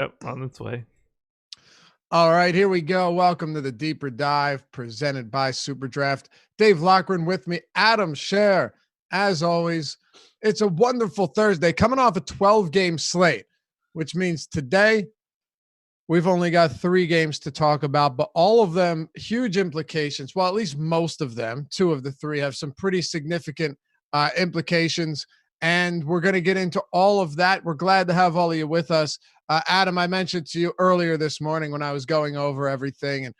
Yep, on its way. All right, here we go. Welcome to the Deeper Dive presented by SuperDraft. Dave Lochran with me, Adam Scher. As always, it's a wonderful Thursday coming off a 12-game slate, which means today we've only got 3 games to talk about, but all of them huge implications. Well, at least most of them, 2 of the 3 have some pretty significant implications, and we're going to get into all of that. We're glad to have all of you with us. Adam, I mentioned to you earlier this morning when I was going over everything and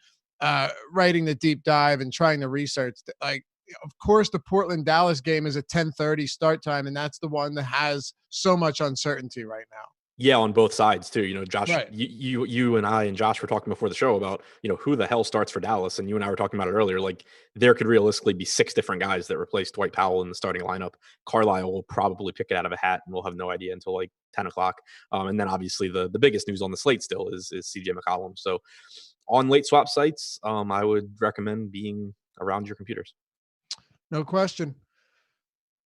writing the deep dive and trying to research, like, of course, the Portland-Dallas game is a 10:30 start time, and that's the one that has so much uncertainty right now. Yeah, on both sides too. You know, Josh, Right. you and I and Josh were talking before the show about, who the hell starts for Dallas, and you and I were talking about it earlier. Like, there could realistically be 6 different guys that replace Dwight Powell in the starting lineup. Carlisle will probably pick it out of a hat, and we'll have no idea until like 10 o'clock. And then obviously the biggest news on the slate still is CJ McCollum. So on late swap sites, I would recommend being around your computers. No question.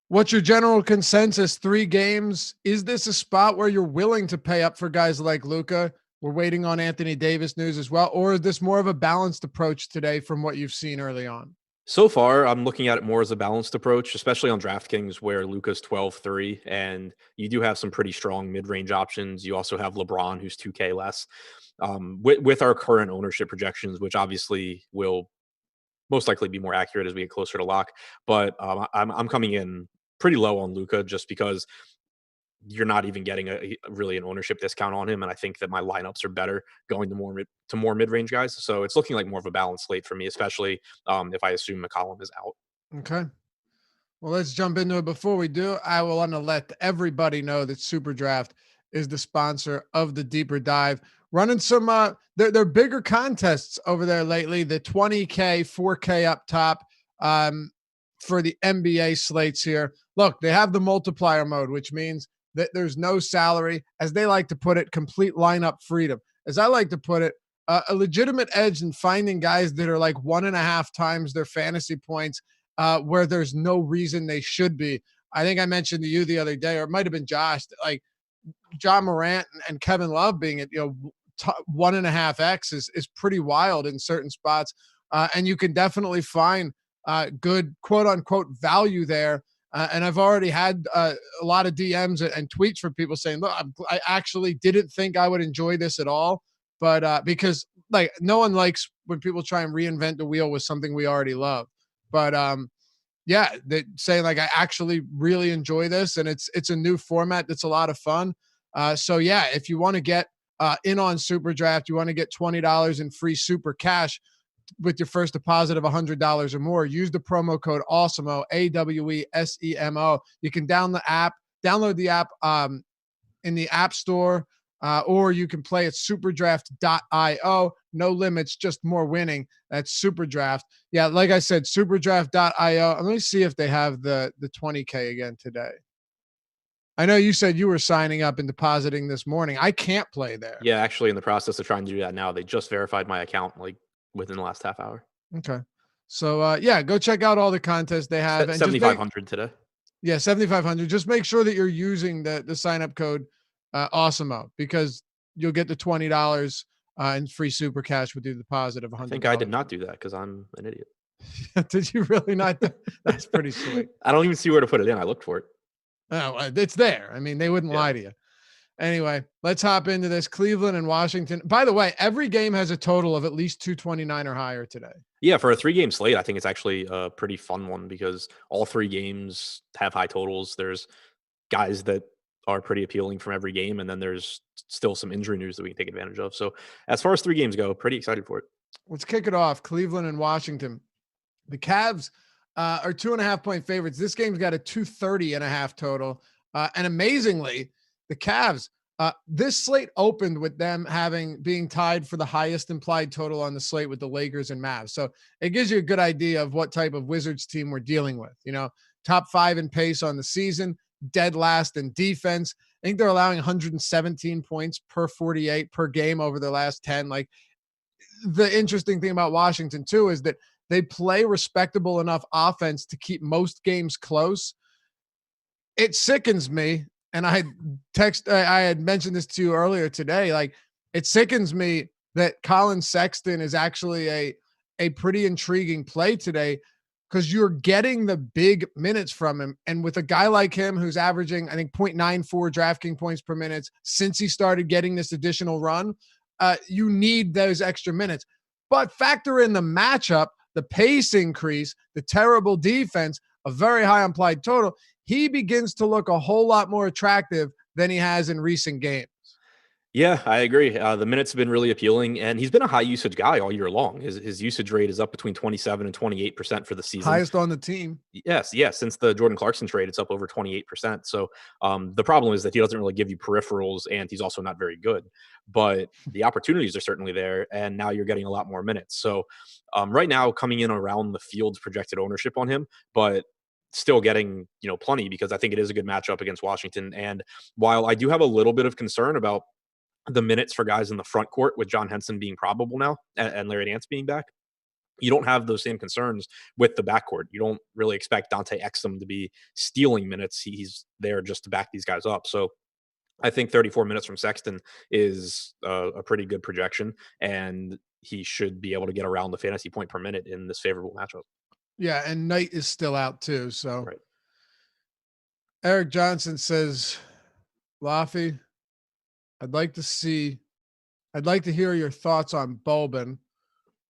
What's your general consensus? 3 games. Is this a spot where you're willing to pay up for guys like Luka? We're waiting on Anthony Davis news as well. Or is this more of a balanced approach today from what you've seen early on? So far, I'm looking at it more as a balanced approach, especially on DraftKings where Luka's 12-3, and you do have some pretty strong mid-range options. You also have LeBron, who's 2K less. With our current ownership projections, which obviously will most likely be more accurate as we get closer to lock, but I'm coming in pretty low on Luka just because you're not even getting really an ownership discount on him, and I think that my lineups are better going to more mid-range guys. So it's looking like more of a balanced slate for me, especially if I assume McCollum is out. Okay. Well, let's jump into it. Before we do, I will want to let everybody know that SuperDraft is the sponsor of the Deeper Dive. Running some they're bigger contests over there lately. The 20K, 4K up top for the NBA slates here. Look, they have the multiplier mode, which means that there's no salary, as they like to put it, complete lineup freedom. As I like to put it, a legitimate edge in finding guys that are like 1.5 times their fantasy points, where there's no reason they should be. I think I mentioned to you the other day, or it might have been Josh, like John Morant and Kevin Love being at 1.5x is pretty wild in certain spots, and you can definitely find good quote unquote value there. And I've already had a lot of DMs and tweets from people saying, look, I actually didn't think I would enjoy this at all. But because like no one likes when people try and reinvent the wheel with something we already love. But yeah, they say like, I actually really enjoy this, and it's a new format that's a lot of fun. So yeah, if you want to get in on SuperDraft, you want to get $20 in free super cash with your first deposit of $100 or more, use the promo code Awesemo, AWESEMO. You can download the app in the App Store, or you can play at superdraft.io. No limits, just more winning. That's SuperDraft. Yeah, like I said, superdraft.io. Let me see if they have the 20K again today. I know you said you were signing up and depositing this morning. I can't play there. Yeah, actually in the process of trying to do that now. They just verified my account like within the last half hour. Okay. So yeah, go check out all the contests they have. 7,500 today. Yeah, 7,500. Just make sure that you're using the sign up code Awesemo, because you'll get the $20 in free super cash with your deposit of $100. I think I did not do that because I'm an idiot. Did you really not? That's pretty sweet. I don't even see where to put it in. I looked for it. Oh, it's there. I mean, they wouldn't lie to you. Anyway, let's hop into this. Cleveland and Washington. By the way, every game has a total of at least 229 or higher today. Yeah, for a 3-game slate, I think it's actually a pretty fun one because all 3 games have high totals. There's guys that are pretty appealing from every game, and then there's still some injury news that we can take advantage of. So as far as 3 games go, pretty excited for it. Let's kick it off. Cleveland and Washington. The Cavs are 2.5-point favorites. This game's got a 230.5 total. And amazingly, the Cavs, this slate opened with them being tied for the highest implied total on the slate with the Lakers and Mavs. So it gives you a good idea of what type of Wizards team we're dealing with. Top 5 in pace on the season, dead last in defense. I think they're allowing 117 points per 48 per game over the last 10. Like, the interesting thing about Washington too is that they play respectable enough offense to keep most games close. It sickens me. And I had mentioned this to you earlier today. Like, it sickens me that Colin Sexton is actually a pretty intriguing play today, because you're getting the big minutes from him. And with a guy like him who's averaging, I think, 0.94 DraftKings points per minute since he started getting this additional run, you need those extra minutes. But factor in the matchup, the pace increase, the terrible defense, a very high implied total. He begins to look a whole lot more attractive than he has in recent games. Yeah, I agree. The minutes have been really appealing, and he's been a high usage guy all year long. His usage rate is up between 27 and 28% for the season. Highest on the team. Yes. Since the Jordan Clarkson trade, it's up over 28%. So the problem is that he doesn't really give you peripherals, and he's also not very good. But the opportunities are certainly there, and now you're getting a lot more minutes. So right now, coming in around the field's projected ownership on him, but still getting plenty, because I think it is a good matchup against Washington. And while I do have a little bit of concern about the minutes for guys in the front court, with John Henson being probable now and Larry Nance being back, you don't have those same concerns with the backcourt. You don't really expect Dante Exum to be stealing minutes. He's there just to back these guys up. So I think 34 minutes from Sexton is a pretty good projection, and he should be able to get around the fantasy point per minute in this favorable matchup. Yeah, and Knight is still out too. So right. Eric Johnson says, Laffy, I'd like to hear your thoughts on Boban,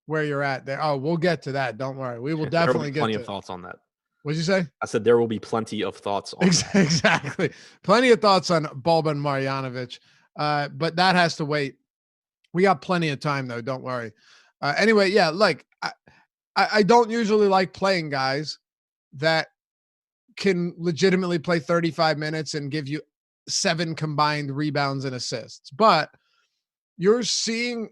where you're at there. Oh, we'll get to that. Don't worry. We will definitely get plenty of thoughts on that. What'd you say? I said there will be plenty of thoughts on that. Exactly. Plenty of thoughts on Boban Marjanovic. But that has to wait. We got plenty of time though. Don't worry. Anyway, yeah, like I don't usually like playing guys that can legitimately play 35 minutes and give you 7 combined rebounds and assists, but you're seeing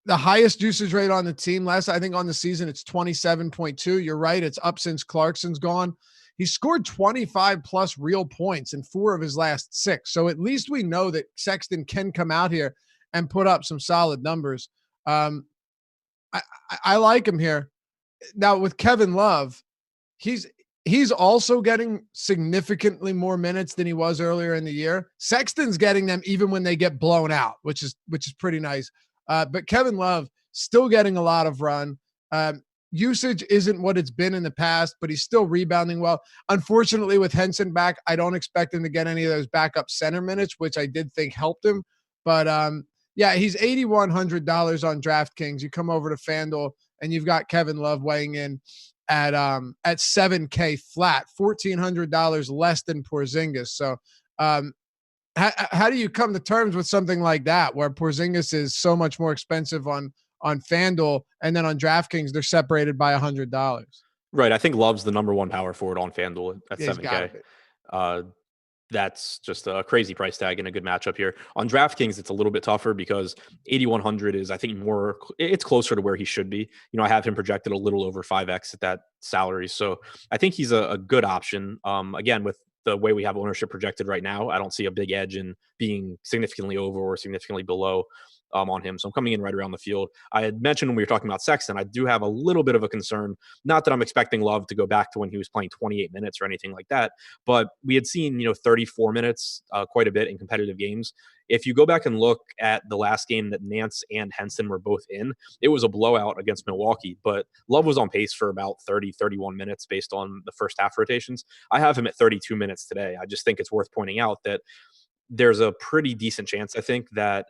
the highest usage rate on the team. Last, I think on the season, it's 27.2. You're right. It's up since Clarkson's gone. He scored 25 plus real points in 4 of his last 6. So at least we know that Sexton can come out here and put up some solid numbers. I like him here. Now with Kevin Love, he's also getting significantly more minutes than he was earlier in the year. Sexton's getting them even when they get blown out, which is pretty nice. But Kevin Love still getting a lot of run. Usage isn't what it's been in the past, but he's still rebounding well. Unfortunately, with Henson back, I don't expect him to get any of those backup center minutes, which I did think helped him. But yeah, he's $8,100 on DraftKings. You come over to FanDuel and you've got Kevin Love weighing in at $7K flat, $1,400 less than Porzingis. So how do you come to terms with something like that, where Porzingis is so much more expensive on FanDuel, and then on DraftKings they're separated by $100? Right. I think Love's the number 1 power forward on FanDuel at $7K. That's just a crazy price tag and a good matchup here. On DraftKings, it's a little bit tougher because 8,100 is, I think, it's closer to where he should be. I have him projected a little over 5X at that salary. So I think he's a good option. Again, with the way we have ownership projected right now, I don't see a big edge in being significantly over or significantly below on him. So I'm coming in right around the field. I had mentioned when we were talking about Sexton, I do have a little bit of a concern. Not that I'm expecting Love to go back to when he was playing 28 minutes or anything like that, but we had seen 34 minutes quite a bit in competitive games. If you go back and look at the last game that Nance and Henson were both in, it was a blowout against Milwaukee, but Love was on pace for about 31 minutes based on the first half rotations. I have him at 32 minutes today. I just think it's worth pointing out that there's a pretty decent chance, I think, that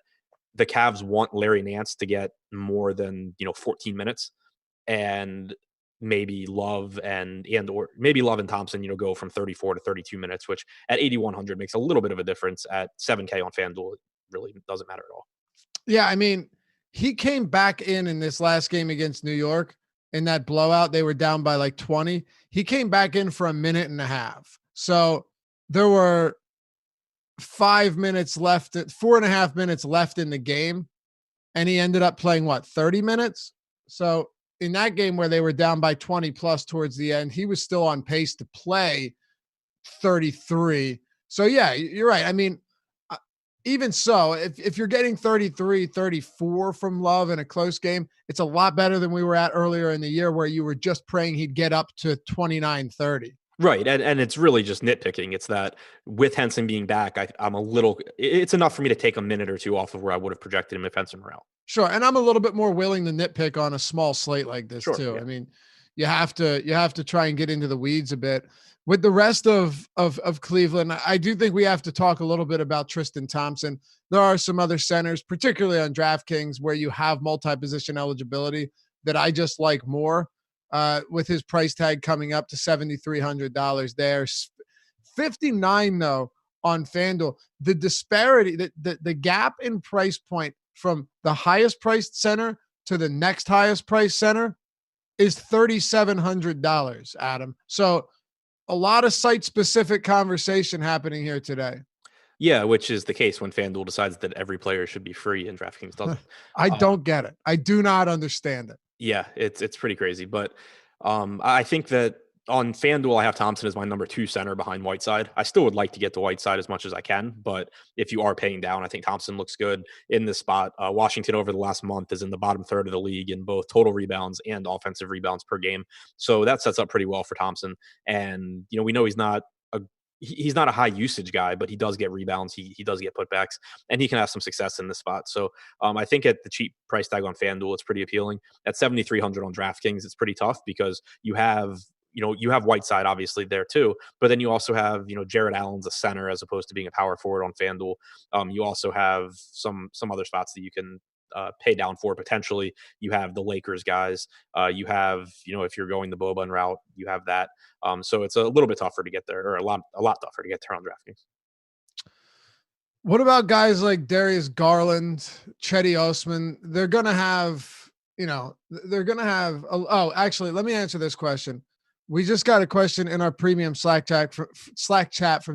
the Cavs want Larry Nance to get more than 14 minutes, and maybe Love and Thompson go from 34 to 32 minutes, which at 8,100 makes a little bit of a difference. At 7K on FanDuel, it really doesn't matter at all. Yeah, I mean, he came back in this last game against New York in that blowout. They were down by like 20. He came back in for a minute and a half. So there were 5 minutes left, 4.5 minutes left in the game. And he ended up playing 30 minutes. So in that game where they were down by 20 plus towards the end, he was still on pace to play 33. So yeah, you're right. I mean, even so, if you're getting 33, 34 from Love in a close game, it's a lot better than we were at earlier in the year, where you were just praying he'd get up to 29, 30. Right. And it's really just nitpicking. It's that with Henson being back, I'm a little, it's enough for me to take a minute or two off of where I would have projected him if Henson were out. Sure, and I'm a little bit more willing to nitpick on a small slate like this Sure. too. Yeah. I mean, you have to try and get into the weeds a bit. With the rest of Cleveland, I do think we have to talk a little bit about Tristan Thompson. There are some other centers, particularly on DraftKings, where you have multi-position eligibility that I just like more. With his price tag coming up to $7,300 there, 59 though on FanDuel. The disparity, the gap in price point from the highest priced center to the next highest priced center is $3,700, Adam. So a lot of site specific conversation happening here today. Yeah, which is the case when FanDuel decides that every player should be free and DraftKings doesn't. I don't get it. I do not understand it. Yeah, it's pretty crazy. But I think that on FanDuel, I have Thompson as my number 2 center behind Whiteside. I still would like to get to Whiteside as much as I can, but if you are paying down, I think Thompson looks good in this spot. Washington over the last month is in the bottom third of the league in both total rebounds and offensive rebounds per game. So that sets up pretty well for Thompson. And, we know he's not a high usage guy, but he does get rebounds. He does get putbacks, and he can have some success in this spot. So I think at the cheap price tag on FanDuel, it's pretty appealing. At 7,300 on DraftKings, it's pretty tough because you have Whiteside obviously there too, but then you also have, Jared Allen's a center as opposed to being a power forward on FanDuel. You also have some other spots that you can pay down for potentially. You have the Lakers guys. You have, if you're going the Boban route, you have that. So it's a little bit tougher to get there, or a lot tougher to get there on DraftKings. What about guys like Darius Garland, Cedi Osman? They're going to have, actually, let me answer this question. We just got a question in our premium Slack chat from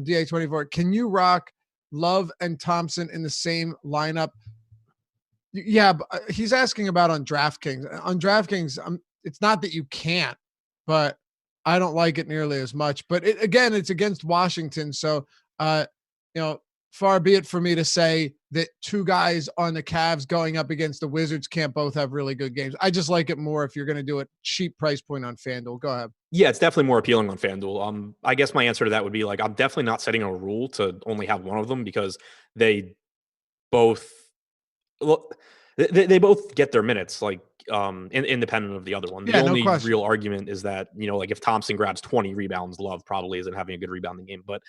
DA24. Can you rock Love and Thompson in the same lineup? Yeah, but he's asking about on DraftKings. On DraftKings, it's not that you can't, but I don't like it nearly as much. But it's against Washington, so far be it for me to say that two guys on the Cavs going up against the Wizards can't both have really good games. I just like it more if you're going to do it cheap price point on FanDuel. Go ahead. Yeah, it's definitely more appealing on FanDuel. I guess my answer to that would be I'm definitely not setting a rule to only have one of them because they both they both get their minutes independent of the other one. The only real argument is that if Thompson grabs 20 rebounds, Love probably isn't having a good rebounding game. But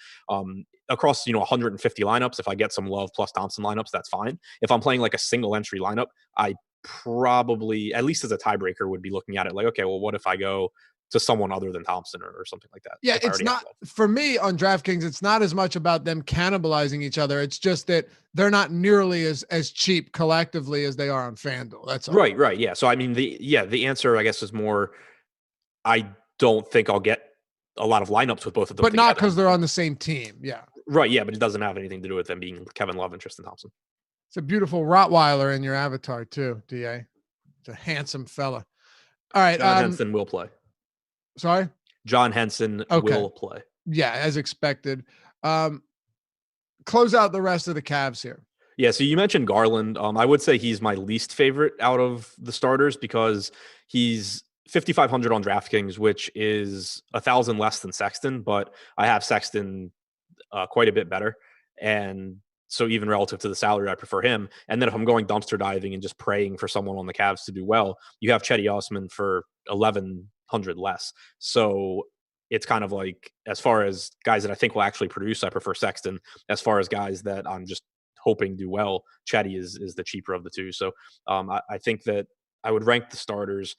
across 150 lineups, if I get some Love plus Thompson lineups, that's fine. If I'm playing like a single entry lineup, I probably, at least as a tiebreaker, would be looking at it like, okay, well, what if I go to someone other than Thompson or something like that? Yeah, it's not for me on DraftKings. It's not as much about them cannibalizing each other. It's just that they're not nearly as cheap collectively as they are on FanDuel. That's all. Right. Yeah. So I mean, the answer I guess is more. I don't think I'll get a lot of lineups with both of them, but not because they're on the same team. Yeah. Right. Yeah, but it doesn't have anything to do with them being Kevin Love and Tristan Thompson. It's a beautiful Rottweiler in your avatar too, DA. It's a handsome fella. All right. John Henson will play. Sorry? John Henson will play. Yeah, as expected. Close out the rest of the Cavs here. Yeah, so you mentioned Garland. I would say he's my least favorite out of the starters because he's 5,500 on DraftKings, which is 1,000 less than Sexton, but I have Sexton quite a bit better. And so even relative to the salary, I prefer him. And then if I'm going dumpster diving and just praying for someone on the Cavs to do well, you have Cedi Osman for 1,100 less. So it's kind of like, as far as guys that I think will actually produce, I prefer Sexton. As far as guys that I'm just hoping do well, Cedi is the cheaper of the two. So I think that I would rank the starters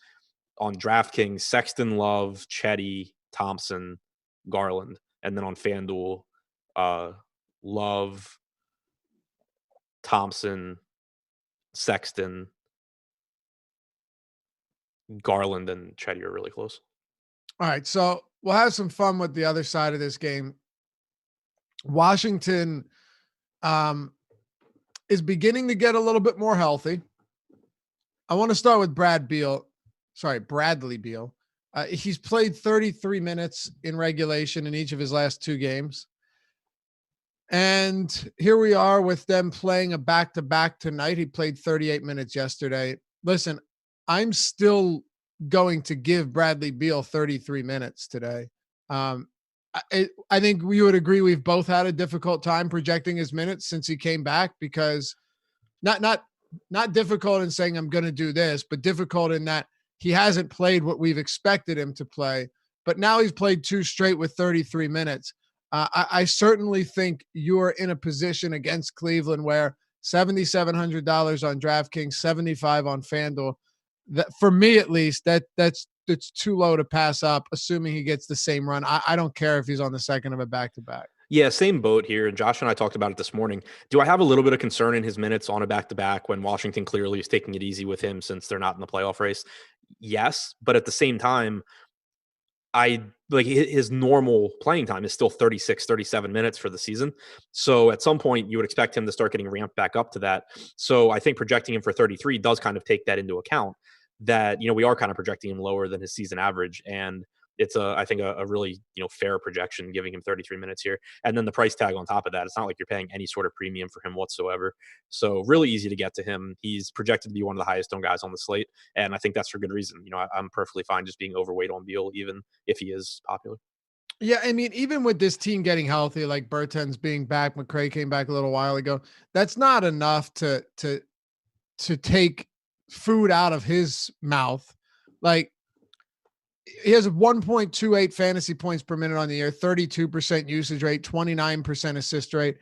on DraftKings: Sexton, Love, Cedi, Thompson, Garland. And then on FanDuel, Love, Thompson, Sexton, Garland, and Cedi are really close. All right, so we'll have some fun with the other side of this game. Washington is beginning to get a little bit more healthy. I want to start with Bradley Beal. He's played 33 minutes in regulation in each of his last two games. And here we are with them playing a back-to-back tonight. He played 38 minutes yesterday. Listen, I'm still going to give Bradley Beal 33 minutes today. I think we would agree we've both had a difficult time projecting his minutes since he came back, because not difficult in saying I'm going to do this, but difficult in that he hasn't played what we've expected him to play. But now he's played 2 straight with 33 minutes. I certainly think you're in a position against Cleveland where $7,700 on DraftKings, 75 on FanDuel. That, for me at least, that's too low to pass up, assuming he gets the same run. I don't care if he's on the second of a back-to-back. Yeah, same boat here. And Josh and I talked about it this morning. Do I have a little bit of concern in his minutes on a back-to-back when Washington clearly is taking it easy with him since they're not in the playoff race? Yes, but at the same time, I like his normal playing time is still 36, 37 minutes for the season. So at some point you would expect him to start getting ramped back up to that. So I think projecting him for 33 does kind of take that into account, that, we are kind of projecting him lower than his season average. And it's I think a really, fair projection, giving him 33 minutes here. And then the price tag on top of that, it's not like you're paying any sort of premium for him whatsoever. So really easy to get to him. He's projected to be one of the highest owned guys on the slate. And I think that's for good reason. I'm perfectly fine just being overweight on Beal, even if he is popular. Yeah, I mean, even with this team getting healthy, like Bertans being back, McRae came back a little while ago, that's not enough to take food out of his mouth. Like, he has 1.28 fantasy points per minute on the year, 32% usage rate, 29% assist rate.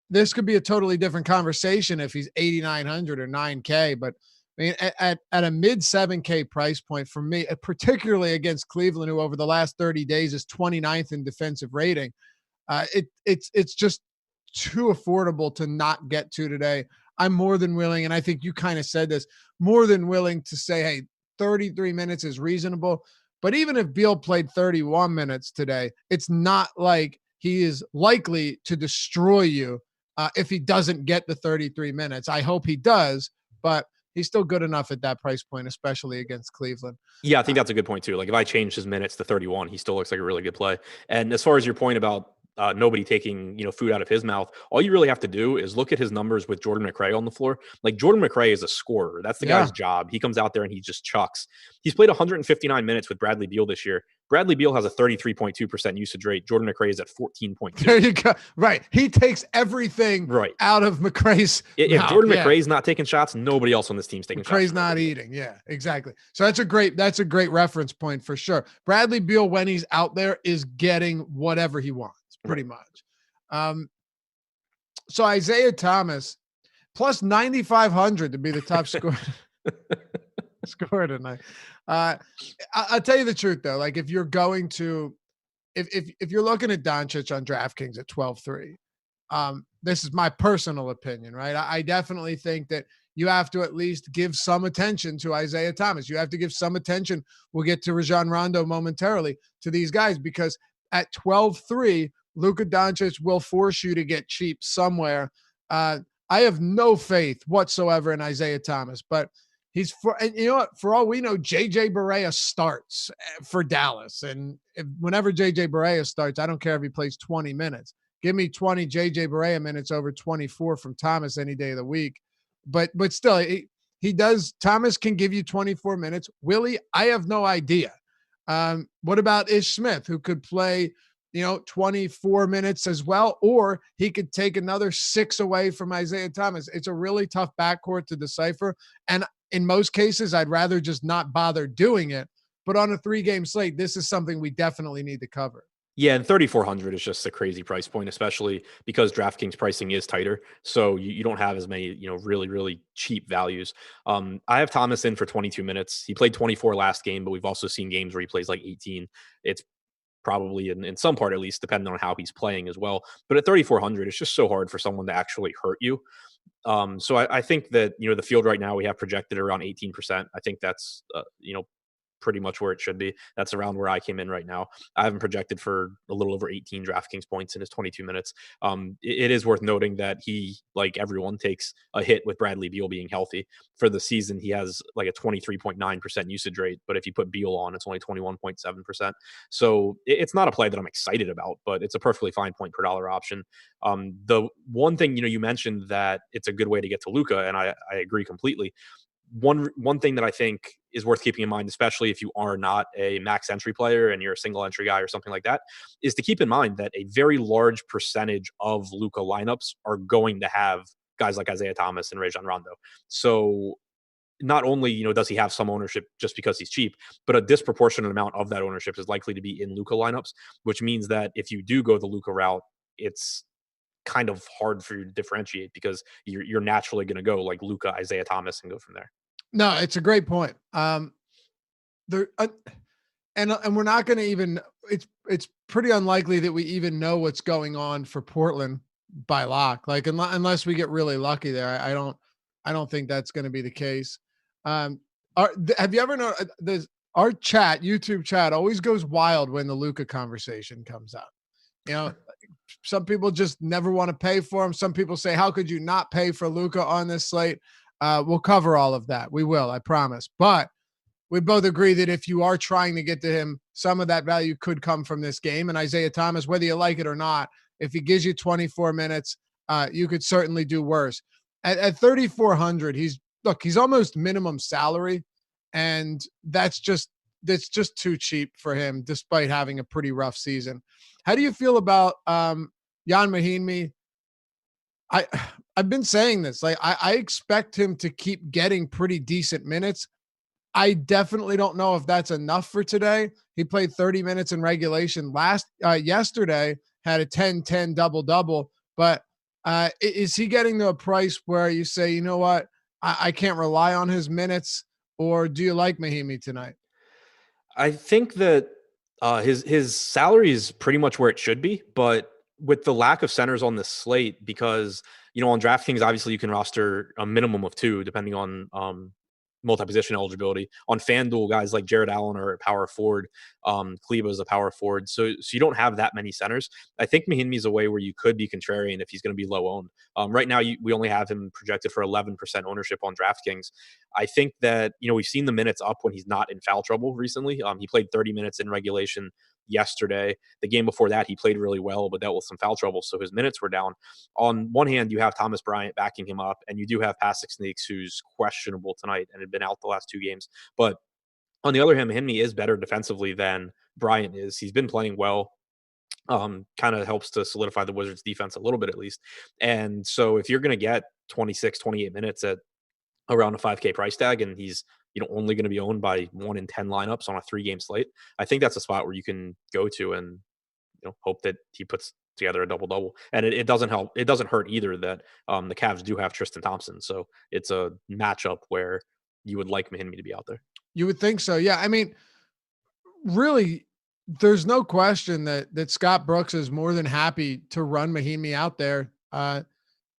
This could be a totally different conversation if he's 8,900 or 9K, but I mean, at a mid 7K price point for me, particularly against Cleveland, who over the last 30 days is 29th in defensive rating, it's just too affordable to not get to today. I'm more than willing, and I think you kind of said this, more than willing to say, hey, 33 minutes is reasonable. But even if Beal played 31 minutes today, it's not like he is likely to destroy you if he doesn't get the 33 minutes. I hope he does, but he's still good enough at that price point, especially against Cleveland. Yeah, I think that's a good point too. Like, if I change his minutes to 31, he still looks like a really good play. And as far as your point about nobody taking food out of his mouth, all you really have to do is look at his numbers with Jordan McRae on the floor. Like, Jordan McRae is a scorer. That's the guy's job. He comes out there and he just chucks. He's played 159 minutes with Bradley Beal this year. Bradley Beal has a 33.2% usage rate. Jordan McRae is at 14.2. There you go. Right. He takes everything out of McRae's If Jordan McRae's not taking shots, nobody else on this team's taking shots. McRae's not eating. Yeah, exactly. So that's a great reference point for sure. Bradley Beal, when he's out there, is getting whatever he wants, pretty much. So Isaiah Thomas plus 9,500 to be the top scorer tonight. I'll tell you the truth though. Like, if you're going to, if you're looking at Doncic on DraftKings at 12-3, this is my personal opinion, right? I definitely think that you have to at least give some attention to Isaiah Thomas. You have to give some attention. We'll get to Rajon Rondo momentarily, to these guys, because at 12-3, Luka Doncic will force you to get cheap somewhere. I have no faith whatsoever in Isaiah Thomas, but and you know what? For all we know, JJ Barea starts for Dallas. And whenever JJ Barea starts, I don't care if he plays 20 minutes. Give me 20 JJ Barea minutes over 24 from Thomas any day of the week. But still, he does. Thomas can give you 24 minutes. Willie, I have no idea. What about Ish Smith, who could play 24 minutes as well, or he could take another 6 away from Isaiah Thomas? It's a really tough backcourt to decipher. And in most cases, I'd rather just not bother doing it. But on a 3-game slate, this is something we definitely need to cover. Yeah, and 3,400 is just a crazy price point, especially because DraftKings pricing is tighter. So you don't have as many, really, really cheap values. I have Thomas in for 22 minutes. He played 24 last game, but we've also seen games where he plays like 18. It's probably in some part, at least, depending on how he's playing as well. But at 3,400, it's just so hard for someone to actually hurt you. So I think that, the field right now, we have projected around 18%. I think that's, pretty much where it should be. That's around where I came in right now. I haven't projected for a little over 18 DraftKings points in his 22 minutes. It is worth noting that he, like everyone, takes a hit with Bradley Beal being healthy. For the season, he has like a 23.9% usage rate, but if you put Beal on, it's only 21.7%. So it's not a play that I'm excited about, but it's a perfectly fine point per dollar option. The one thing, you mentioned that it's a good way to get to Luka, and I agree completely. one thing that I think is worth keeping in mind, especially if you are not a max entry player and you're a single entry guy or something like that, is to keep in mind that a very large percentage of Luka lineups are going to have guys like Isaiah Thomas and Rajon Rondo. So not only, does he have some ownership just because he's cheap, but a disproportionate amount of that ownership is likely to be in Luka lineups, which means that if you do go the Luka route, it's kind of hard for you to differentiate because you're naturally going to go like Luka, Isaiah Thomas, and go from there. No, it's a great point. There and we're not going to even. It's pretty unlikely that we even know what's going on for Portland by lock. Like unless we get really lucky there, I don't think that's going to be the case. Have you ever know our YouTube chat always goes wild when the Luka conversation comes out. Some people just never want to pay for him. Some people say, how could you not pay for Luka on this slate? We'll cover all of that. We will, I promise. But we both agree that if you are trying to get to him, some of that value could come from this game. And Isaiah Thomas, whether you like it or not, if he gives you 24 minutes, you could certainly do worse. At 3,400, he's almost minimum salary. And that's just too cheap for him, despite having a pretty rough season. How do you feel about Jan Mahinmi? I've been saying this. Like I expect him to keep getting pretty decent minutes. I definitely don't know if that's enough for today. He played 30 minutes in regulation yesterday, had a 10-10 double-double. But is he getting to a price where you say, you know what, I can't rely on his minutes, or do you like Mahinmi tonight? I think that his salary is pretty much where it should be, but with the lack of centers on the slate, because on DraftKings, obviously you can roster a minimum of 2 depending on multi-position eligibility. On FanDuel, guys like Jared Allen are a power forward. Kleber is a power forward. So you don't have that many centers. I think Mahinmi is a way where you could be contrarian if he's going to be low owned. Right now, we only have him projected for 11% ownership on DraftKings. I think that, we've seen the minutes up when he's not in foul trouble recently. He played 30 minutes in regulation yesterday. The game before that, he played really well, but dealt with some foul trouble, so his minutes were down. On one hand, you have Thomas Bryant backing him up, and you do have Pasek Sneaks, who's questionable tonight and had been out the last 2 games. But on the other hand, Mahinmi is better defensively than Bryant is. He's been playing well. Kind of helps to solidify the Wizards defense a little bit at least. And so if you're going to get 26, 28 minutes at around a 5K price tag, and he's only going to be owned by 1 in 10 lineups on a 3-game slate, I think that's a spot where you can go to and hope that he puts together a double-double. And it doesn't help. It doesn't hurt either that the Cavs do have Tristan Thompson, so it's a matchup where you would like Mahinmi to be out there. You would think so, yeah. I mean, really, there's no question that Scott Brooks is more than happy to run Mahinmi out there a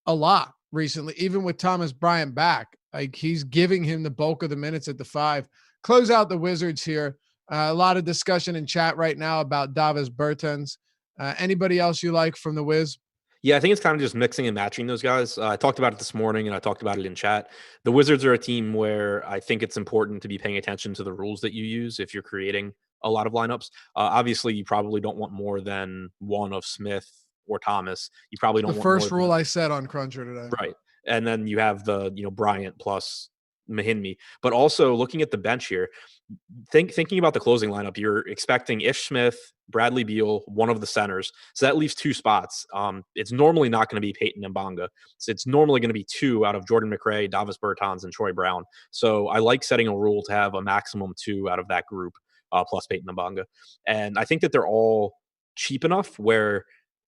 lot recently, even with Thomas Bryant back. Like he's giving him the bulk of the minutes at the 5. Close out the Wizards here. A lot of discussion in chat right now about Davis Bertans. Anybody else you like from the Wiz? Yeah, I think it's kind of just mixing and matching those guys. I talked about it this morning, and I talked about it in chat. The Wizards are a team where I think it's important to be paying attention to the rules that you use if you're creating a lot of lineups. Obviously, you probably don't want more than one of Smith or Thomas. You probably don't want the first rule I said on Cruncher today. Right. And then you have the, Bryant plus Mahinmi. But also looking at the bench here, thinking about the closing lineup, you're expecting Ish Smith, Bradley Beal, one of the centers. So that leaves 2 spots. It's normally not going to be Peyton Mbanga. So it's normally going to be 2 out of Jordan McRae, Davis Bertans, and Troy Brown. So I like setting a rule to have a maximum 2 out of that group plus Peyton Mbanga. And I think that they're all cheap enough where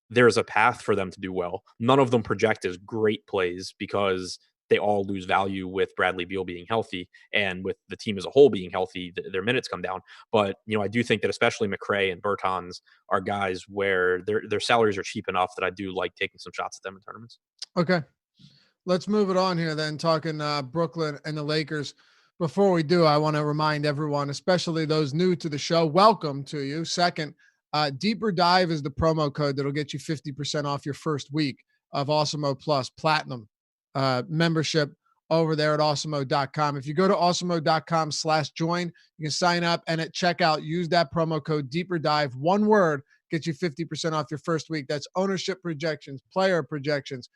there's a path for them to do well. None of them project as great plays because they all lose value with Bradley Beal being healthy, and with the team as a whole being healthy, their minutes come down. But, I do think that especially McRae and Bertans are guys where their salaries are cheap enough that I do like taking some shots at them in tournaments. Okay. Let's move it on here then, talking Brooklyn and the Lakers. Before we do, I want to remind everyone, especially those new to the show, welcome to you. Second, Deeper Dive is the promo code that'll get you 50% off your first week of Awesemo Plus Platinum membership over there at awesemo.com. If you go to awesemo.com/join, you can sign up, and at checkout, use that promo code Deeper Dive. One word gets you 50% off your first week. That's ownership projections, player projections,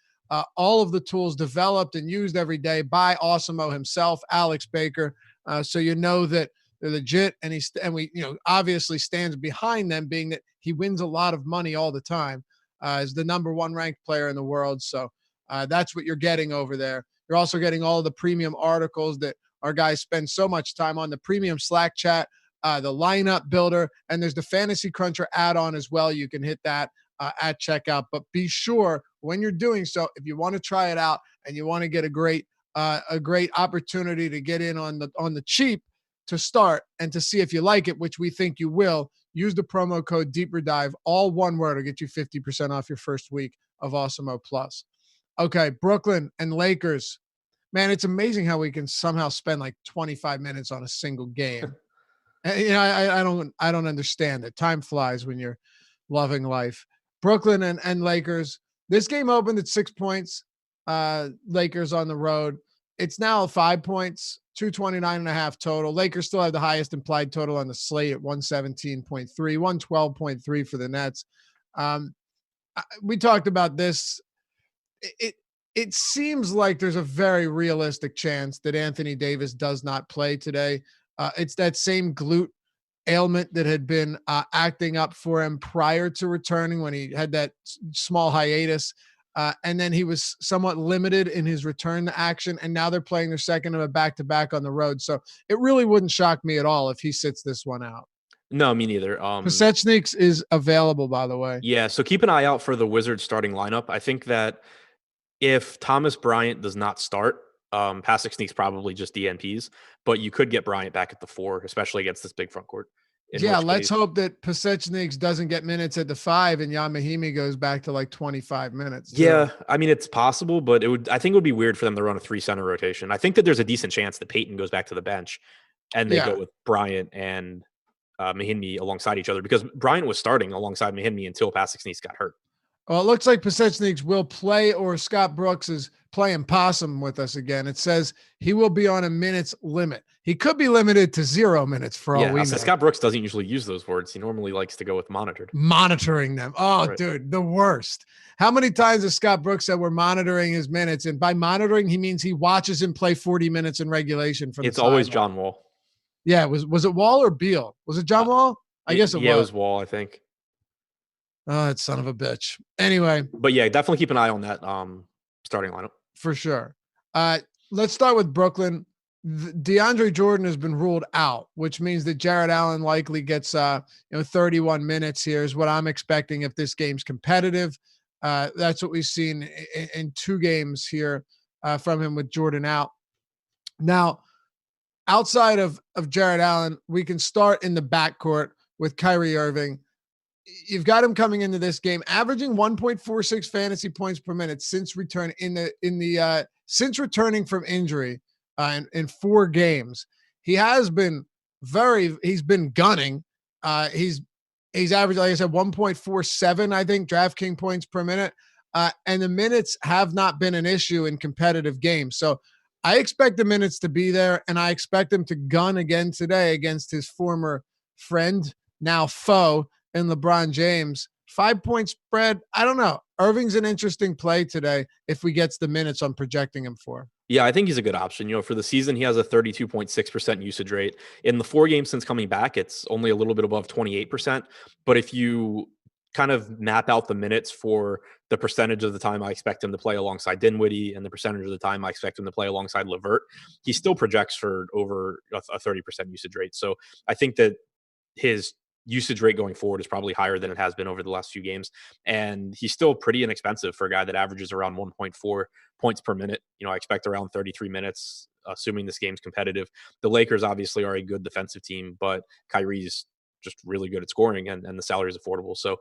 all of the tools developed and used every day by Awesemo himself, Alex Baker. So you know that they're legit, and we obviously stands behind them, being that he wins a lot of money all the time. Is the number 1 ranked player in the world. So that's what you're getting over there. You're also getting all of the premium articles that our guys spend so much time on, the premium Slack chat, the lineup builder, and there's the Fantasy Cruncher add-on as well. You can hit that at checkout. But be sure when you're doing so, if you want to try it out and you want to get a great opportunity to get in on the cheap to start and to see if you like it, which we think you will, use the promo code Deeper Dive, all one word, will get you 50% off your first week of Awesemo Plus. Okay, Brooklyn and Lakers. Man, it's amazing how we can somehow spend like 25 minutes on a single game. And, I don't understand it. Time flies when you're loving life. Brooklyn and Lakers. This game opened at 6 points. Lakers on the road. It's now 5 points, 229.5 total. Lakers still have the highest implied total on the slate at 117.3, 112.3 for the Nets. We talked about this. It seems like there's a very realistic chance that Anthony Davis does not play today. It's that same glute ailment that had been acting up for him prior to returning when he had that small hiatus. And then he was somewhat limited in his return to action. And now they're playing their second of a back-to-back on the road. So it really wouldn't shock me at all if he sits this one out. No, me neither. Porzingis is available, by the way. Yeah, so keep an eye out for the Wizards starting lineup. I think that if Thomas Bryant does not start, Porzingis probably just DNPs, but you could get Bryant back at the 4, especially against this big front court. Let's hope that Porzingis doesn't get minutes at the 5 and Jan Mahimi goes back to like 25 minutes. Yeah, I mean, it's possible, but I think it would be weird for them to run a 3-center rotation. I think that there's a decent chance that Peyton goes back to the bench and they go with Bryant and Mahimi alongside each other, because Bryant was starting alongside Mahimi until Porzingis got hurt. Well, it looks like Porzingis will play, or Scott Brooks is playing possum with us again. It says he will be on a minutes limit. He could be limited to 0 minutes for all we know. Scott Brooks doesn't usually use those words. He normally likes to go with monitored. Monitoring them. Oh, right. Dude, the worst. How many times has Scott Brooks said we're monitoring his minutes? And by monitoring, he means he watches him play 40 minutes in regulation. It's always John Wall. Yeah, was it Wall or Beal? Was it John Wall? I guess it was. Yeah, it was Wall, I think. Oh, that son of a bitch. Anyway. But yeah, definitely keep an eye on that starting lineup. For sure. Let's start with Brooklyn. DeAndre Jordan has been ruled out, which means that Jarrett Allen likely gets 31 minutes here is what I'm expecting if this game's competitive. That's what we've seen in 2 games here from him with Jordan out. Now, outside of Jarrett Allen, we can start in the backcourt with Kyrie Irving. You've got him coming into this game, averaging 1.46 fantasy points per minute since returning since returning from injury in 4 games. He's been gunning. He's averaged, like I said, 1.47, I think, DraftKings points per minute. And the minutes have not been an issue in competitive games. So I expect the minutes to be there, and I expect him to gun again today against his former friend, now foe, and LeBron James. 5-point spread. I don't know. Irving's an interesting play today if we get the minutes I'm projecting him for. Yeah, I think he's a good option. For the season, he has a 32.6% usage rate. In the 4 games since coming back, it's only a little bit above 28%. But if you kind of map out the minutes for the percentage of the time I expect him to play alongside Dinwiddie and the percentage of the time I expect him to play alongside LeVert, he still projects for over a 30% usage rate. So I think that his usage rate going forward is probably higher than it has been over the last few games. And he's still pretty inexpensive for a guy that averages around 1.4 points per minute. I expect around 33 minutes, assuming this game's competitive. The Lakers obviously are a good defensive team, but Kyrie's just really good at scoring, and the salary is affordable. So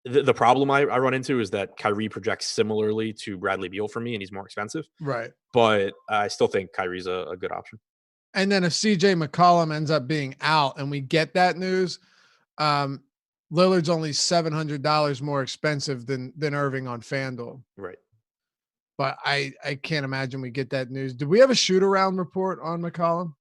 the problem I run into is that Kyrie projects similarly to Bradley Beal for me, and he's more expensive. Right. But I still think Kyrie's a good option. And then if CJ McCollum ends up being out and we get that news, Lillard's only $700 more expensive than Irving on FanDuel. Right. But I can't imagine we get that news. Do we have a shoot around report on McCollum?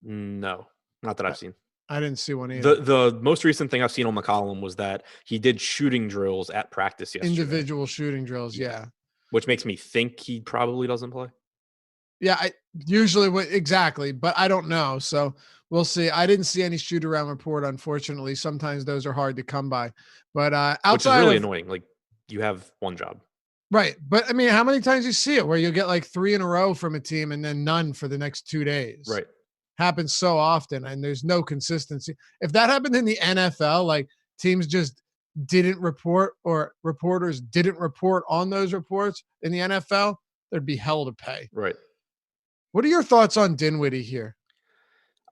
No, not that I've seen. I didn't see one either. The most recent thing I've seen on the column was that he did shooting drills at practice yesterday. Individual shooting drills, yeah. Which makes me think he probably doesn't play. Yeah, I usually exactly, but I don't know. So we'll see. I didn't see any shoot around report, unfortunately. Sometimes those are hard to come by. But outside, which is really annoying. Like, you have one job. Right. But I mean, how many times you see it where you'll get like 3 in a row from a team and then none for the next 2 days? Right. Happens so often, and there's no consistency. If that happened in the NFL, like teams just didn't report or reporters didn't report on those reports in the NFL, there'd be hell to pay. Right. What are your thoughts on Dinwiddie here?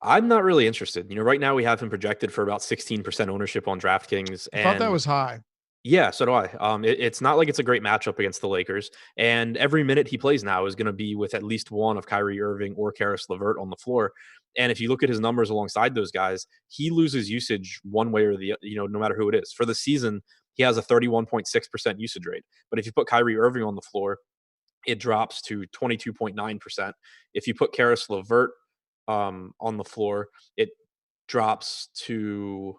I'm not really interested. Right now we have him projected for about 16% ownership on DraftKings. I thought that was high. Yeah, so do I. It's not like it's a great matchup against the Lakers, and every minute he plays now is going to be with at least one of Kyrie Irving or Karis LeVert on the floor. And if you look at his numbers alongside those guys, he loses usage one way or the no matter who it is. For the season, he has a 31.6% usage rate. But if you put Kyrie Irving on the floor, it drops to 22.9%. If you put Karis LeVert on the floor, it drops to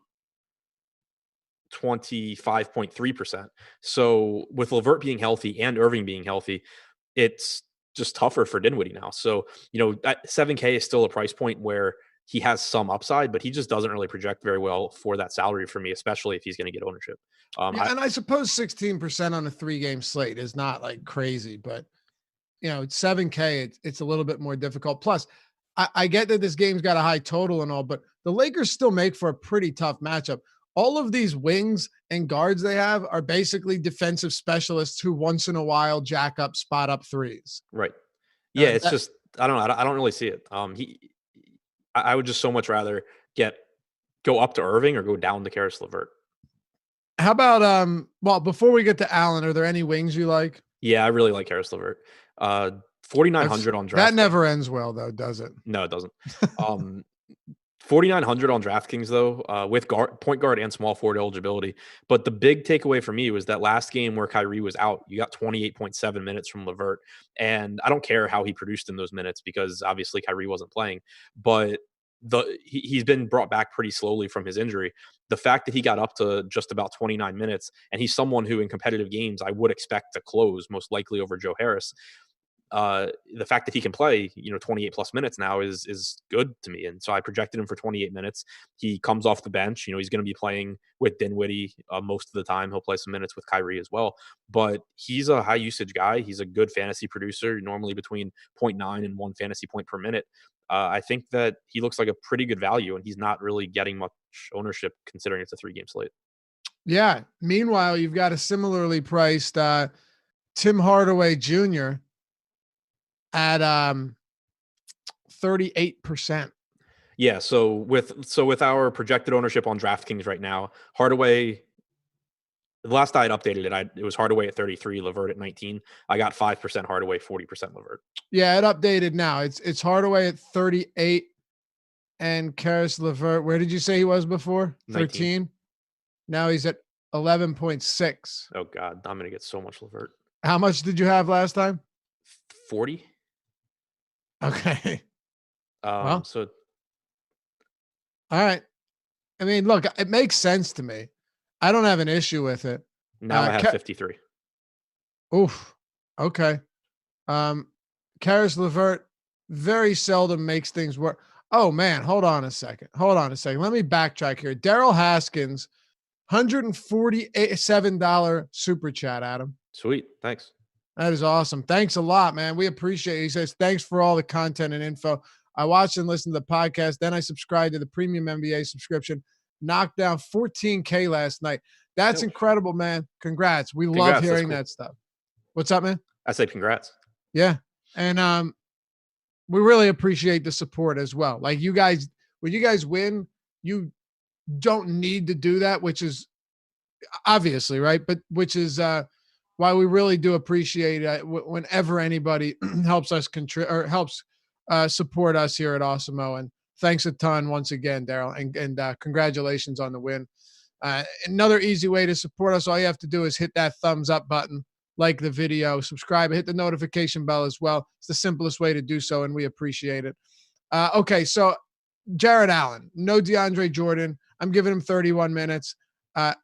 25.3%. So with LeVert being healthy and Irving being healthy, it's just tougher for Dinwiddie now. So, 7K is still a price point where he has some upside, but he just doesn't really project very well for that salary for me, especially if he's going to get ownership. And I suppose 16% on a 3-game slate is not like crazy, but 7K, it's a little bit more difficult. Plus, I get that this game's got a high total and all, but the Lakers still make for a pretty tough matchup. All of these wings and guards they have are basically defensive specialists who once in a while jack up spot up threes. Right. Yeah. It's just, I don't know. I don't really see it. I would just so much rather go up to Irving or go down to Karis LeVert. How about, well, before we get to Allen, are there any wings you like? Yeah, I really like Karis LeVert. 4,900 on DraftKings. That never ends well though, does it? No, it doesn't. 4,900 on DraftKings though, with point guard and small forward eligibility. But the big takeaway for me was that last game where Kyrie was out, you got 28.7 minutes from LeVert. And I don't care how he produced in those minutes because obviously Kyrie wasn't playing, but he's been brought back pretty slowly from his injury. The fact that he got up to just about 29 minutes, and he's someone who in competitive games I would expect to close most likely over Joe Harris. The fact that he can play, 28 plus minutes now is good to me. And so I projected him for 28 minutes. He comes off the bench. He's going to be playing with Dinwiddie most of the time. He'll play some minutes with Kyrie as well. But he's a high usage guy. He's a good fantasy producer, normally between 0.9 and 1 fantasy point per minute. I think that he looks like a pretty good value, and he's not really getting much ownership considering it's a 3-game slate. Yeah. Meanwhile, you've got a similarly priced Tim Hardaway Jr. at 38%. Yeah, so with our projected ownership on DraftKings right now, Hardaway, the last I had updated it, it was Hardaway at 33, LeVert at 19. I got 5% Hardaway, 40% LeVert. Yeah, it updated now. It's Hardaway at 38 and Karis LeVert. Where did you say he was before? 13. Now he's at 11.6. Oh God, I'm gonna get so much LeVert. How much did you have last time? 40. Okay. Well, so all right. I mean, look, it makes sense to me. I don't have an issue with it. Now I have 53. Oof. Okay. Karis LeVert very seldom makes things work. Oh man, hold on a second. Let me backtrack here. Daryl Haskins, $147 super chat, Adam. Sweet. Thanks. That is awesome. Thanks a lot, man. We appreciate it. He says, thanks for all the content and info. I watched and listened to the podcast. Then I subscribed to the premium NBA subscription. Knocked down 14K last night. That's incredible, man. Congrats. We love hearing that stuff. What's up, man? I said congrats. Yeah. And we really appreciate the support as well. Like you guys, when you guys win, you don't need to do that, which is obviously right, but which is why we really do appreciate whenever anybody helps us helps support us here at Awesemo. And thanks a ton once again, Daryl, and congratulations on the win. Another easy way to support us, all you have to do is hit that thumbs up button, like the video, subscribe, hit the notification bell as well. It's the simplest way to do so, and we appreciate it. Okay, so Jared Allen, no DeAndre Jordan. I'm giving him 31 minutes. I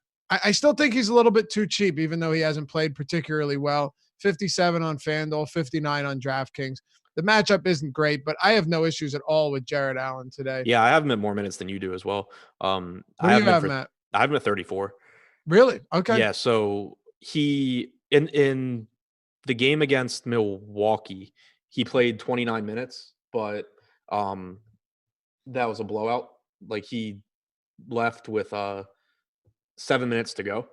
still think he's a little bit too cheap, even though he hasn't played particularly well. 57 on FanDuel, 59 on DraftKings. The matchup isn't great, but I have no issues at all with Jared Allen today. Yeah, I have him at more minutes than you do as well. What do you have, Matt? I have him at 34. Really? Okay. Yeah, so he in the game against Milwaukee, he played 29 minutes, but that was a blowout. Like he left with 7 minutes to go.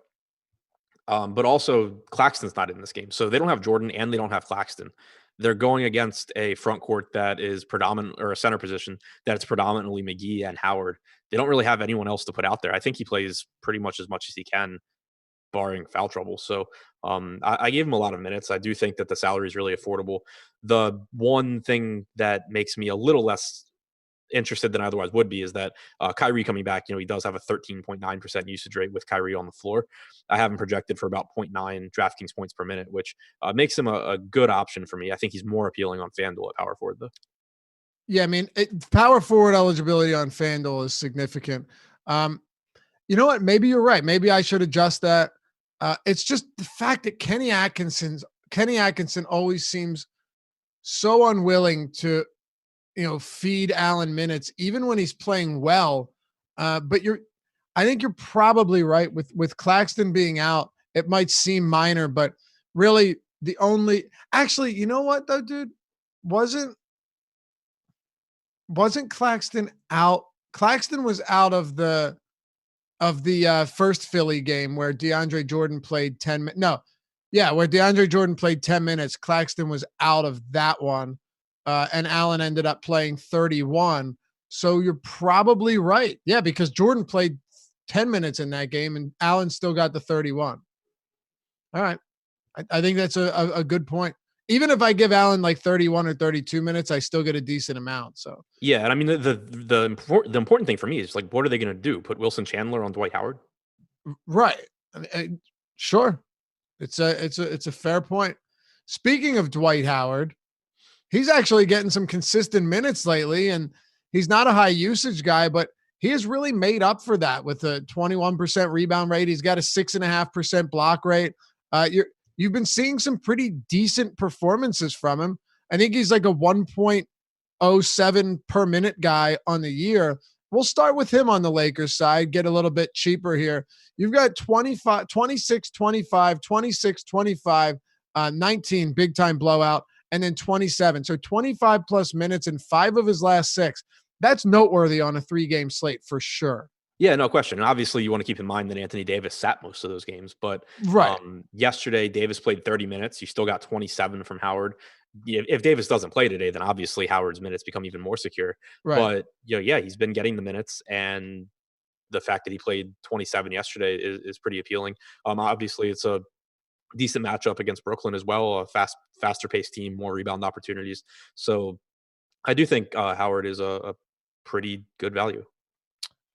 But also Claxton's not in this game. So they don't have Jordan and they don't have Claxton. They're going against a front court that is predominant, or a center position that's predominantly McGee and Howard. They don't really have anyone else to put out there. I think he plays pretty much as he can, barring foul trouble. So I gave him a lot of minutes. I do think that the salary is really affordable. The one thing that makes me a little less interested than I otherwise would be is that Kyrie coming back, he does have a 13.9% usage rate with Kyrie on the floor. I have him projected for about 0.9 DraftKings points per minute, which makes him a good option for me. I think he's more appealing on FanDuel at power forward, though. Yeah, I mean, power forward eligibility on FanDuel is significant. You know what? Maybe you're right. Maybe I should adjust that. It's just the fact that Kenny Atkinson always seems so unwilling to feed Allen minutes, even when he's playing well. But I think you're probably right with Claxton being out. It might seem minor, but really actually, you know what though, dude, wasn't Claxton out? Claxton was out of the first Philly game where DeAndre Jordan played 10 minutes. No. Yeah. Where DeAndre Jordan played 10 minutes. Claxton was out of that one. And Allen ended up playing 31. So you're probably right. Yeah, because Jordan played 10 minutes in that game and Allen still got the 31. All right. I think that's a good point. Even if I give Allen like 31 or 32 minutes, I still get a decent amount. So yeah, and I mean the important thing for me is like, what are they going to do? Put Wilson Chandler on Dwight Howard? Right. Sure. It's a fair point. Speaking of Dwight Howard, he's actually getting some consistent minutes lately, and he's not a high usage guy, but he has really made up for that with a 21% rebound rate. He's got a 6.5% block rate. You've been seeing some pretty decent performances from him. I think he's like a 1.07 per minute guy on the year. We'll start with him on the Lakers side, get a little bit cheaper here. You've got 25, 26, 25, 26, 25, 19 big time blowout, and then 27. So 25 plus minutes in 5 of his last 6. That's noteworthy on a 3-game slate for sure. Yeah, no question. And obviously, you want to keep in mind that Anthony Davis sat most of those games. But right. Yesterday, Davis played 30 minutes. You still got 27 from Howard. If Davis doesn't play today, then obviously Howard's minutes become even more secure. Right. But yeah, he's been getting the minutes, and the fact that he played 27 yesterday is pretty appealing. Obviously, it's a decent matchup against Brooklyn as well. A faster paced team, more rebound opportunities. So I do think Howard is a pretty good value.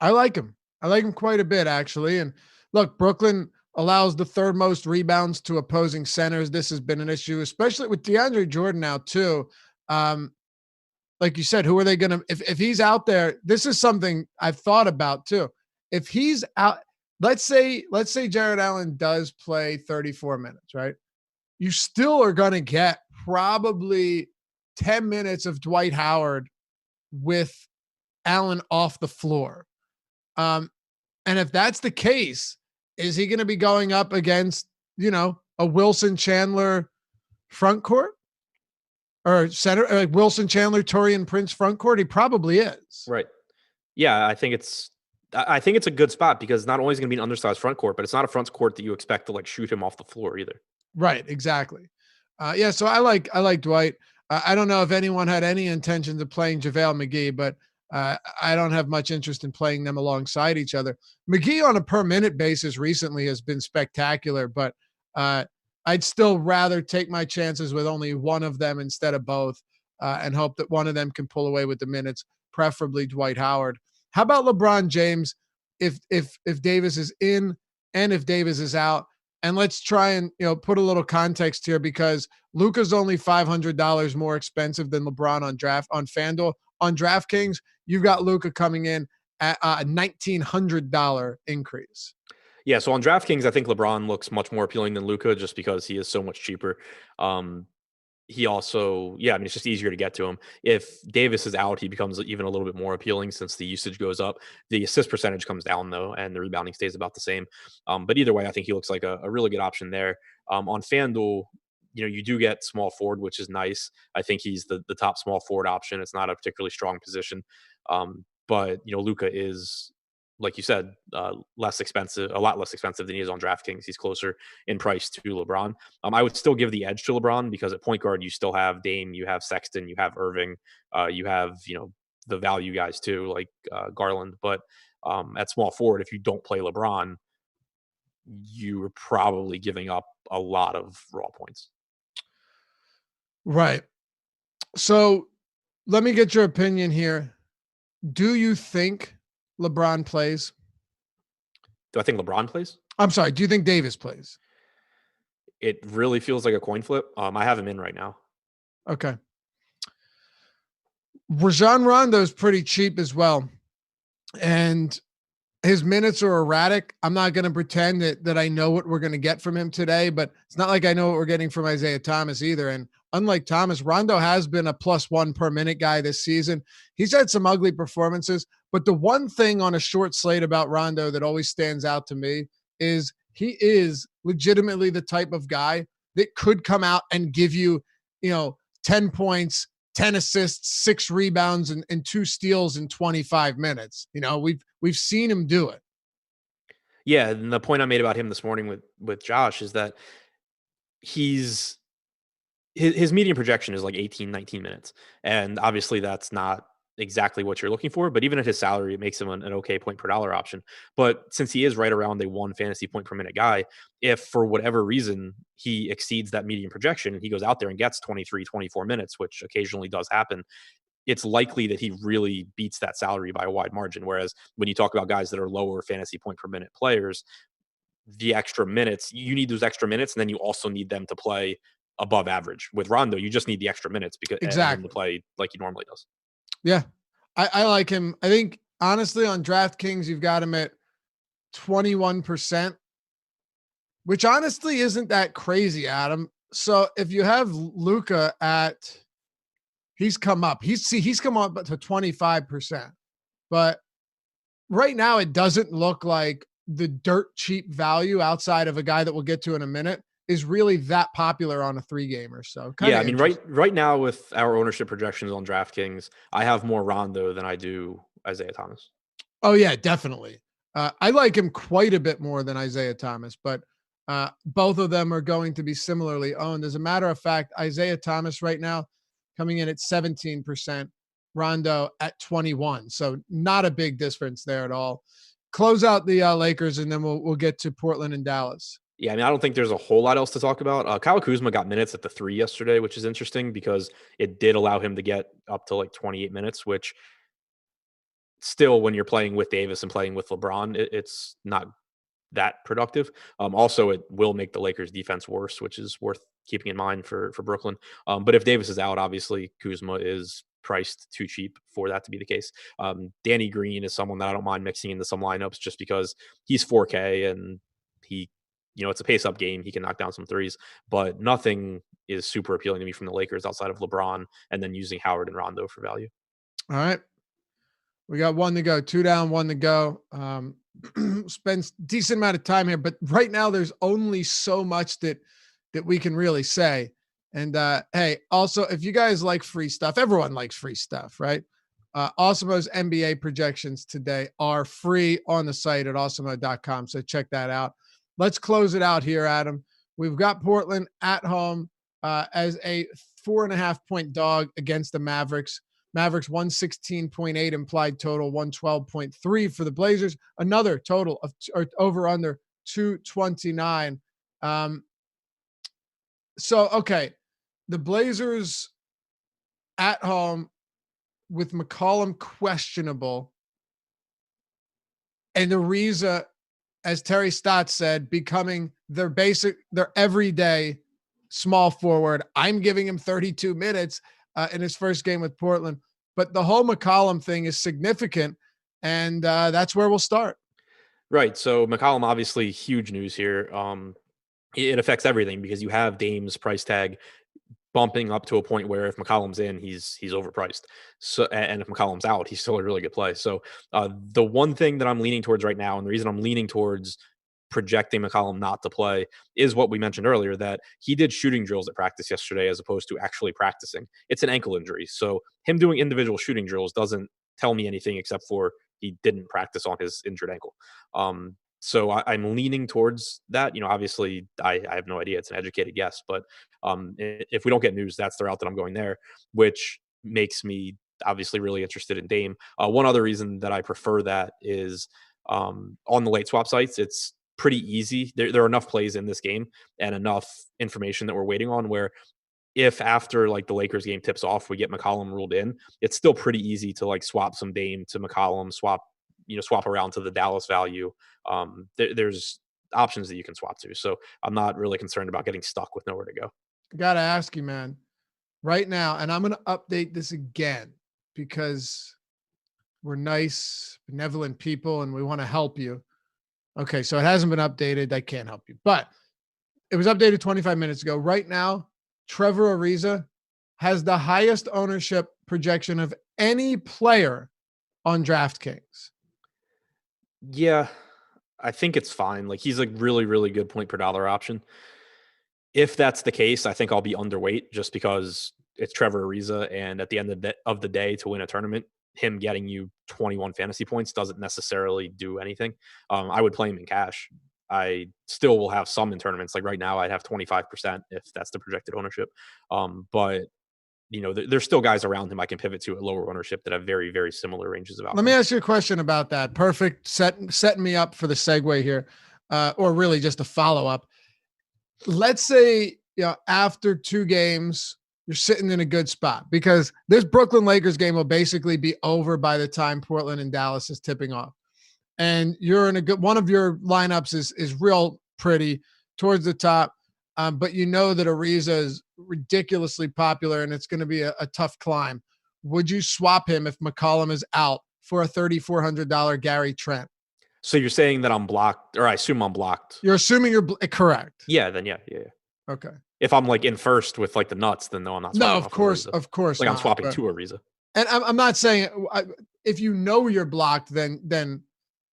I like him. I like him quite a bit, actually. And look, Brooklyn allows the 3rd most rebounds to opposing centers. This has been an issue, especially with DeAndre Jordan now too. Like you said, who are they going to, if he's out there, this is something I've thought about too. If he's out, let's say Jared Allen does play 34 minutes, right? You still are going to get probably 10 minutes of Dwight Howard with Allen off the floor. And if that's the case, is he going to be going up against, a Wilson Chandler front court or center, like Wilson Chandler, Taurean Prince front court? He probably is. Right. Yeah. I think it's a good spot because not only is it going to be an undersized front court, but it's not a front court that you expect to like shoot him off the floor either. Right. Exactly. Yeah. So I like Dwight. I don't know if anyone had any intentions of playing JaVale McGee, but I don't have much interest in playing them alongside each other. McGee on a per minute basis recently has been spectacular, but I'd still rather take my chances with only one of them instead of both, and hope that one of them can pull away with the minutes, preferably Dwight Howard. How about LeBron James if Davis is in and if Davis is out? And let's try and put a little context here because Luka's only $500 more expensive than LeBron on FanDuel. on DraftKings, you've got Luka coming in at a $1,900 increase. Yeah, so on DraftKings, I think LeBron looks much more appealing than Luka just because he is so much cheaper. He also, I mean, it's just easier to get to him. If Davis is out, he becomes even a little bit more appealing since the usage goes up. The assist percentage comes down, though, and the rebounding stays about the same. But either way, I think he looks like a really good option there. On FanDuel, you do get small forward, which is nice. I think he's the top small forward option. It's not a particularly strong position. But Luka is, like you said, less expensive, a lot less expensive than he is on DraftKings. He's closer in price to LeBron. I would still give the edge to LeBron because at point guard, you still have Dame, you have Sexton, you have Irving, you have, the value guys too, like Garland. But at small forward, if you don't play LeBron, you're probably giving up a lot of raw points. Right. So let me get your opinion here. Do you think LeBron plays? Do I think LeBron plays? I'm sorry. Do you think Davis plays? It really feels like a coin flip. I have him in right now. Okay. Rajon Rondo is pretty cheap as well. And his minutes are erratic. I'm not going to pretend that I know what we're going to get from him today, but it's not like I know what we're getting from Isaiah Thomas either. And unlike Thomas, Rondo has been a +1 per minute guy this season. He's had some ugly performances, but the one thing on a short slate about Rondo that always stands out to me is he is legitimately the type of guy that could come out and give you, 10 points, 10 assists, 6 rebounds, and 2 steals in 25 minutes. We've seen him do it. Yeah, and the point I made about him this morning with Josh is that his median projection is like 18, 19 minutes. And obviously that's not exactly what you're looking for, but even at his salary, it makes him an okay point per dollar option. But since he is right around a 1 fantasy point per minute guy, if for whatever reason he exceeds that median projection and he goes out there and gets 23, 24 minutes, which occasionally does happen, it's likely that he really beats that salary by a wide margin. Whereas when you talk about guys that are lower fantasy point per minute players, the extra minutes, you need those extra minutes, and then you also need them to play above average. With Rondo, you just need the extra minutes because exactly. and him to play like he normally does. Yeah, I like him. I think honestly on DraftKings you've got him at 21%, which honestly isn't that crazy, Adam. So if you have Luka he's come up. He's come up to 25%, but right now it doesn't look like the dirt cheap value outside of a guy that we'll get to in a minute is really that popular on a 3-gamer. So I mean, right now with our ownership projections on DraftKings, I have more Rondo than I do Isaiah Thomas. Oh yeah, definitely. I like him quite a bit more than Isaiah Thomas, but both of them are going to be similarly owned. As a matter of fact, Isaiah Thomas right now coming in at 17%, Rondo at 21. So not a big difference there at all. Close out the Lakers, and then we'll get to Portland and Dallas. Yeah, I mean, I don't think there's a whole lot else to talk about. Kyle Kuzma got minutes at the 3 yesterday, which is interesting because it did allow him to get up to like 28 minutes, which still, when you're playing with Davis and playing with LeBron, it's not that productive. Also, it will make the Lakers defense worse, which is worth keeping in mind for Brooklyn. But if Davis is out, obviously Kuzma is priced too cheap for that to be the case. Danny Green is someone that I don't mind mixing into some lineups just because he's 4K and he, it's a pace-up game. He can knock down some threes, but nothing is super appealing to me from the Lakers outside of LeBron and then using Howard and Rondo for value. All right. We got 1 to go, 2 down, 1 to go. Spends decent amount of time here, but right now there's only so much that we can really say. And hey, also, if you guys like free stuff, everyone likes free stuff, right? Awesemo's NBA projections today are free on the site at awesemo.com. So check that out. Let's close it out here, Adam. We've got Portland at home as a 4.5-point dog against the Mavericks. Mavericks 116.8 implied total, 112.3 for the Blazers. Another total of over under 229. Okay, the Blazers at home with McCollum questionable, and Ariza, as Terry Stotts said, becoming their everyday small forward. I'm giving him 32 minutes in his first game with Portland. but the whole McCollum thing is significant, and that's where we'll start. Right. So McCollum, obviously huge news here. It affects everything because you have Dame's price tag bumping up to a point where if McCollum's in, he's overpriced. So, and if McCollum's out, he's still a really good play. So the one thing that I'm leaning towards right now, and the reason I'm leaning towards projecting McCollum not to play, is what we mentioned earlier, that he did shooting drills at practice yesterday as opposed to actually practicing. It's an ankle injury. So him doing individual shooting drills doesn't tell me anything except for he didn't practice on his injured ankle. So I'm leaning towards that. Obviously, I have no idea. It's an educated guess, but if we don't get news, that's the route that I'm going there, which makes me obviously really interested in Dame. One other reason that I prefer that is on the late swap sites, it's pretty easy. There are enough plays in this game and enough information that we're waiting on where if after like the Lakers game tips off, we get McCollum ruled in, it's still pretty easy to like swap some Dame to McCollum, swap around to the Dallas value. There's options that you can swap to. So I'm not really concerned about getting stuck with nowhere to go. Got to ask you, man, right now, and I'm going to update this again because we're nice, benevolent people and we want to help you. Okay, so it hasn't been updated. I can't help you, but it was updated 25 minutes ago. Right now, Trevor Ariza has the highest ownership projection of any player on DraftKings. Yeah, I think it's fine. Like he's a really, really good point per dollar option. If that's the case, I think I'll be underweight just because it's Trevor Ariza, and at the end of the day, to win a tournament, him getting you 21 fantasy points doesn't necessarily do anything. I would play him in cash. I still will have some in tournaments. Like right now, I'd have 25% if that's the projected ownership. But there's still guys around him I can pivot to at lower ownership that have very, very similar ranges of outcomes. Let me ask you a question about that. Perfect. Setting me up for the segue here, or really just a follow up. Let's say, after 2 games, you're sitting in a good spot because this Brooklyn Lakers game will basically be over by the time Portland and Dallas is tipping off. And you're in a good, one of your lineups is real pretty towards the top. But you know that Ariza is ridiculously popular and it's going to be a tough climb. Would you swap him if McCollum is out for a $3,400 Gary Trent? So you're saying that I'm blocked, or I assume I'm blocked. You're assuming you're correct. Yeah, then yeah. Okay. If I'm like in first with like the nuts, then no, I'm not. No, of course. Like I'm swapping to Ariza. And I'm not saying if you know you're blocked, then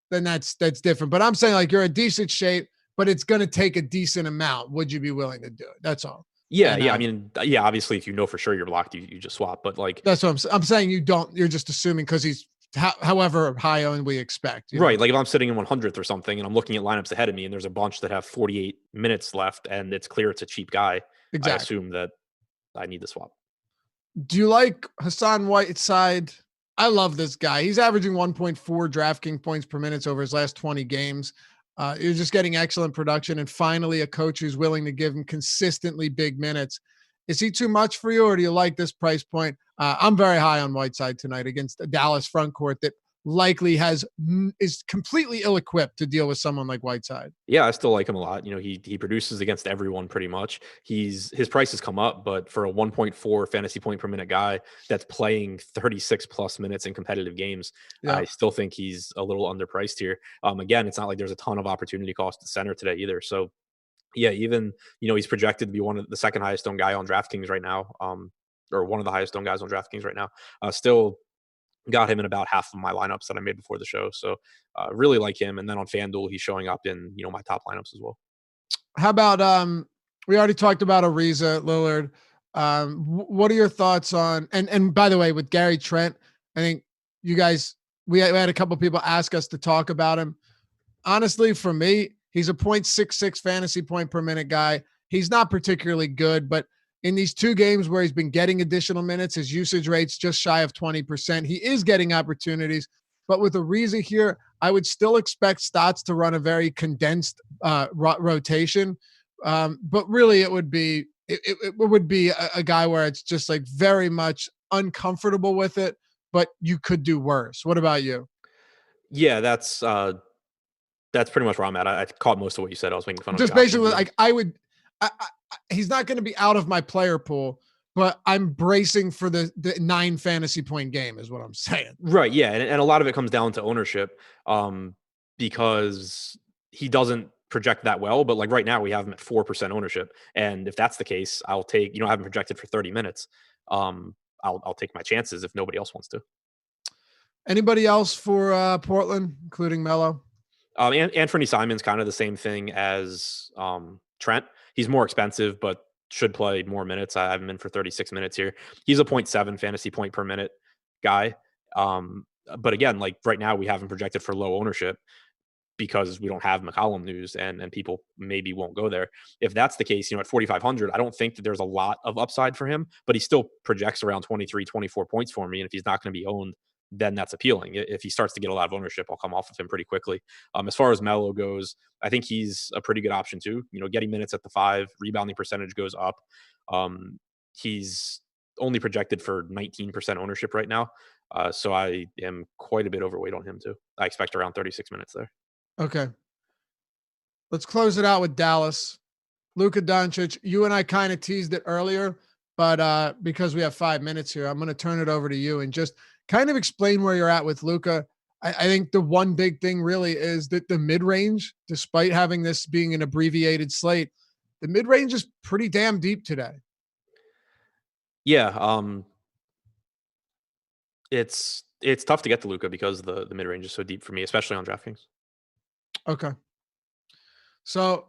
that's different. But I'm saying like you're a decent shape, but it's going to take a decent amount. Would you be willing to do it? That's all. Yeah, and I mean, obviously, if you know for sure you're blocked, you just swap. But like, that's what I'm saying. You don't. You're just assuming because he's however high owned we expect. Right. Like if I'm sitting in 100th or something, and I'm looking at lineups ahead of me, and there's a bunch that have 48 minutes left, and it's clear it's a cheap guy. Exactly. I assume that I need to swap. Do you like Hassan Whiteside? I love this guy. He's averaging 1.4 DraftKings points per minute over his last 20 games. You're just getting excellent production, and finally a coach who's willing to give him consistently big minutes. Is he too much for you, or do you like this price point? I'm very high on Whiteside tonight against a Dallas front court that likely is completely ill-equipped to deal with someone like Whiteside. Yeah, I still like him a lot. He produces against everyone pretty much. His price has come up, but for a 1.4 fantasy point per minute guy that's playing 36 plus minutes in competitive games, I still think he's a little underpriced here. Again, it's not like there's a ton of opportunity cost at center today either. So yeah, even, he's projected to be one of the second highest owned guy on DraftKings right now, or one of the highest owned guys on DraftKings right now. Still got him in about half of my lineups that I made before the show. So really like him. And then on FanDuel, he's showing up in, my top lineups as well. How about, we already talked about Ariza, Lillard. What are your thoughts on, and by the way, with Gary Trent, I think you guys, we had a couple of people ask us to talk about him. Honestly, for me, he's a 0.66 fantasy point per minute guy. He's not particularly good, but in these 2 games where he's been getting additional minutes, his usage rate's just shy of 20%. He is getting opportunities, but with Ariza here, I would still expect Stotts to run a very condensed rotation. But really it would be a guy where it's just like very much uncomfortable with it, but you could do worse. What about you? Yeah, that's pretty much where I'm at. I caught most of what you said. I was making fun of just basically like he's not going to be out of my player pool, but I'm bracing for the 9 fantasy point game is what I'm saying. Right. Yeah. And a lot of it comes down to ownership, because he doesn't project that well. But like right now, we have him at 4% ownership. And if that's the case, I'll take, I have him projected for 30 minutes. I'll take my chances if nobody else wants to. Anybody else for Portland, including Melo? Anthony Simon's kind of the same thing as Trent. He's more expensive, but should play more minutes. I have him in for 36 minutes here. He's a 0.7 fantasy point per minute guy. But again, like right now, we have him projected for low ownership because we don't have McCollum news and people maybe won't go there. If that's the case, at 4,500, I don't think that there's a lot of upside for him, but he still projects around 23, 24 points for me. And if he's not going to be owned, then that's appealing. If he starts to get a lot of ownership, I'll come off of him pretty quickly. As far as Melo goes, I think he's a pretty good option too. Getting minutes at the 5, rebounding percentage goes up. He's only projected for 19% ownership right now. So I am quite a bit overweight on him too. I expect around 36 minutes there. Okay. Let's close it out with Dallas. Luka Doncic, you and I kind of teased it earlier, but because we have 5 minutes here, I'm going to turn it over to you and just kind of explain where you're at with Luka. I think the one big thing really is that the mid-range, despite having this being an abbreviated slate, the mid-range is pretty damn deep today. Yeah. It's tough to get to Luka because the mid-range is so deep for me, especially on DraftKings. Okay. So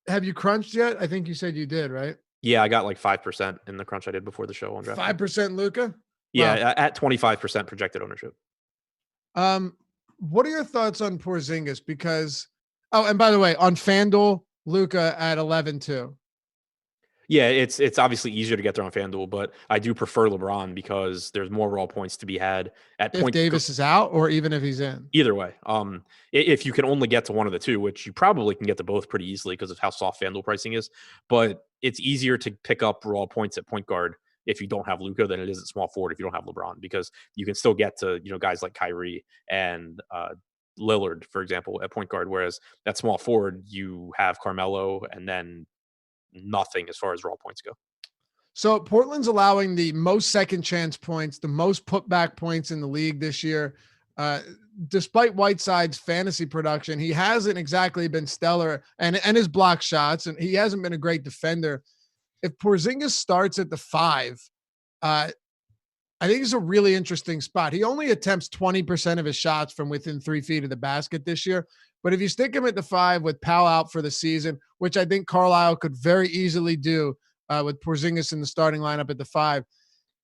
have you crunched yet? I think you said you did, right? Yeah, I got like 5% in the crunch I did before the show on DraftKings. 5% Luka? Yeah, wow. At 25% projected ownership. What are your thoughts on Porzingis? Because, and by the way, on FanDuel, Luka at 11 too. Yeah, it's obviously easier to get there on FanDuel, but I do prefer LeBron because there's more raw points to be had at if Davis is out or even if he's in. Either way, if you can only get to one of the two, which you probably can get to both pretty easily because of how soft FanDuel pricing is, but it's easier to pick up raw points at point guard if you don't have Luka than it is at small forward if you don't have LeBron, because you can still get to guys like Kyrie and Lillard, for example, at point guard, whereas at small forward you have Carmelo and then nothing as far as raw points go. So Portland's allowing the most second chance points, the most putback points in the league this year. Despite Whiteside's fantasy production, he hasn't exactly been stellar and his block shots, and he hasn't been a great defender. If Porzingis starts at the 5, I think it's a really interesting spot. He only attempts 20% of his shots from within 3 feet of the basket this year. But if you stick him at the 5 with Powell out for the season, which I think Carlisle could very easily do with Porzingis in the starting lineup at the 5.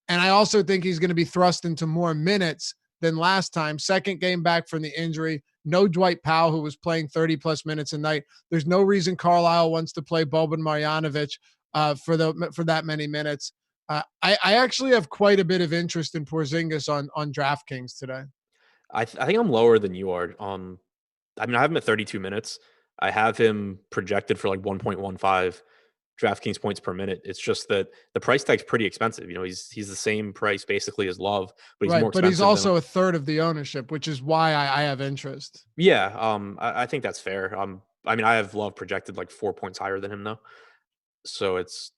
And I also think he's going to be thrust into more minutes than last time. Second game back from the injury. No Dwight Powell, who was playing 30-plus minutes a night. There's no reason Carlisle wants to play Boban Marjanovic for that many minutes. I actually have quite a bit of interest in Porzingis on DraftKings today. I think I'm lower than you are. I have him at 32 minutes. I have him projected for like 1.15 DraftKings points per minute. It's just that the price tag's pretty expensive. He's the same price basically as Love, but he's more expensive. But he's also a third of the ownership, which is why I have interest. Yeah, I think that's fair. I have Love projected like 4 points higher than him though, so it's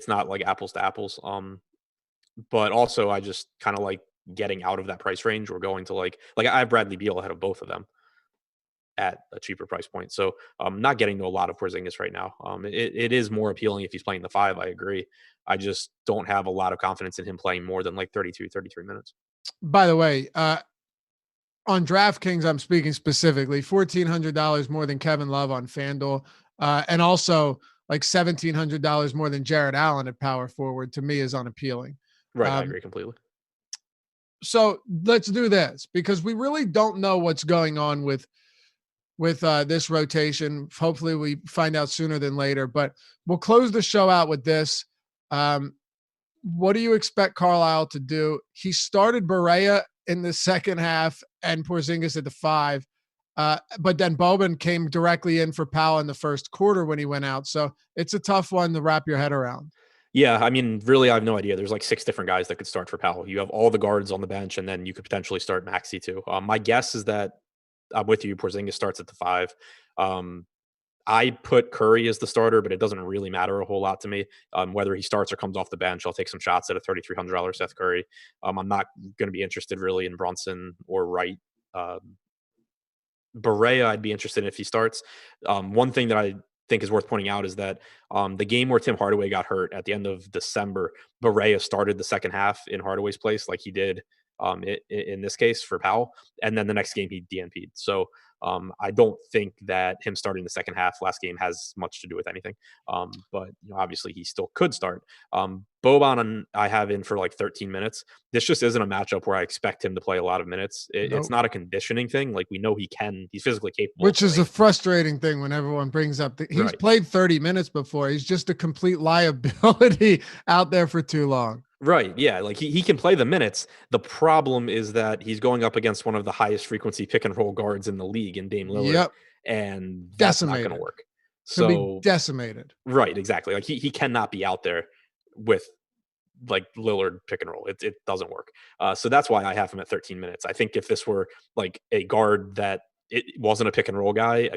not like apples to apples. But also I just kind of like getting out of that price range or going to like I have Bradley Beal ahead of both of them at a cheaper price point. So I'm not getting to a lot of Porzingis right now. It is more appealing if he's playing the 5. I agree. I just don't have a lot of confidence in him playing more than like 32, 33 minutes. By the way, on DraftKings, I'm speaking specifically, $1,400 more than Kevin Love on FanDuel. And also like $1,700 more than Jared Allen at power forward, to me is unappealing. Right. I agree completely. So let's do this because we really don't know what's going on with this rotation. Hopefully we find out sooner than later, but we'll close the show out with this. What do you expect Carlisle to do? He started Barea in the second half and Porzingis at the 5. But then Boban came directly in for Powell in the first quarter when he went out. So it's a tough one to wrap your head around. Yeah, really, I have no idea. There's like 6 different guys that could start for Powell. You have all the guards on the bench, and then you could potentially start Maxey too. My guess is that I'm with you. Porzingis starts at the 5. I put Curry as the starter, but it doesn't really matter a whole lot to me. Whether he starts or comes off the bench, I'll take some shots at a $3,300 Seth Curry. I'm not going to be interested really in Brunson or Wright. Barea, I'd be interested in if he starts. One thing that I think is worth pointing out is that the game where Tim Hardaway got hurt at the end of December, Barea started the second half in Hardaway's place like he did in this case for Powell. And then the next game he DNP'd. So I don't think that him starting the second half last game has much to do with anything. But obviously he still could start. Boban I have in for like 13 minutes. This just isn't a matchup where I expect him to play a lot of minutes. It's not a conditioning thing. Like we know he's physically capable. Which is a frustrating thing when everyone brings up that he's played 30 minutes before. He's just a complete liability out there for too long. Right. Yeah. Like he can play the minutes. The problem is that he's going up against one of the highest frequency pick and roll guards in the league in Dame Lillard. Yep. And that's not going to work. So decimated. Right. Exactly. Like he cannot be out there with like Lillard pick and roll. It doesn't work. So that's why I have him at 13 minutes. I think if this were like a guard that it wasn't a pick and roll guy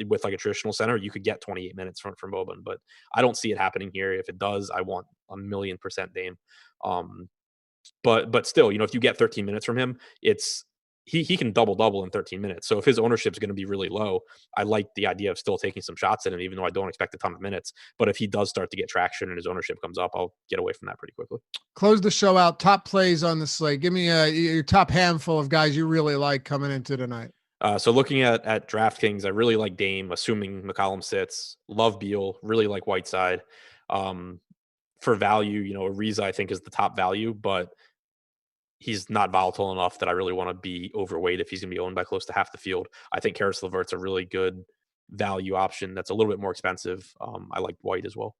with like a traditional center, you could get 28 minutes from Boban, but I don't see it happening here. If it does, I want 1,000,000% Dame. But still, if you get 13 minutes from him, he can double in 13 minutes. So if his ownership is going to be really low, I like the idea of still taking some shots at him, even though I don't expect a ton of minutes. But if he does start to get traction and his ownership comes up, I'll get away from that pretty quickly. Close the show out. Top plays on the slate. Give me your top handful of guys you really like coming into tonight. So looking at DraftKings, I really like Dame, assuming McCollum sits. Love Beal, really like Whiteside. For value, Ariza I think is the top value, but he's not volatile enough that I really want to be overweight if he's going to be owned by close to half the field. I think Karis LeVert's a really good value option that's a little bit more expensive. I like White as well.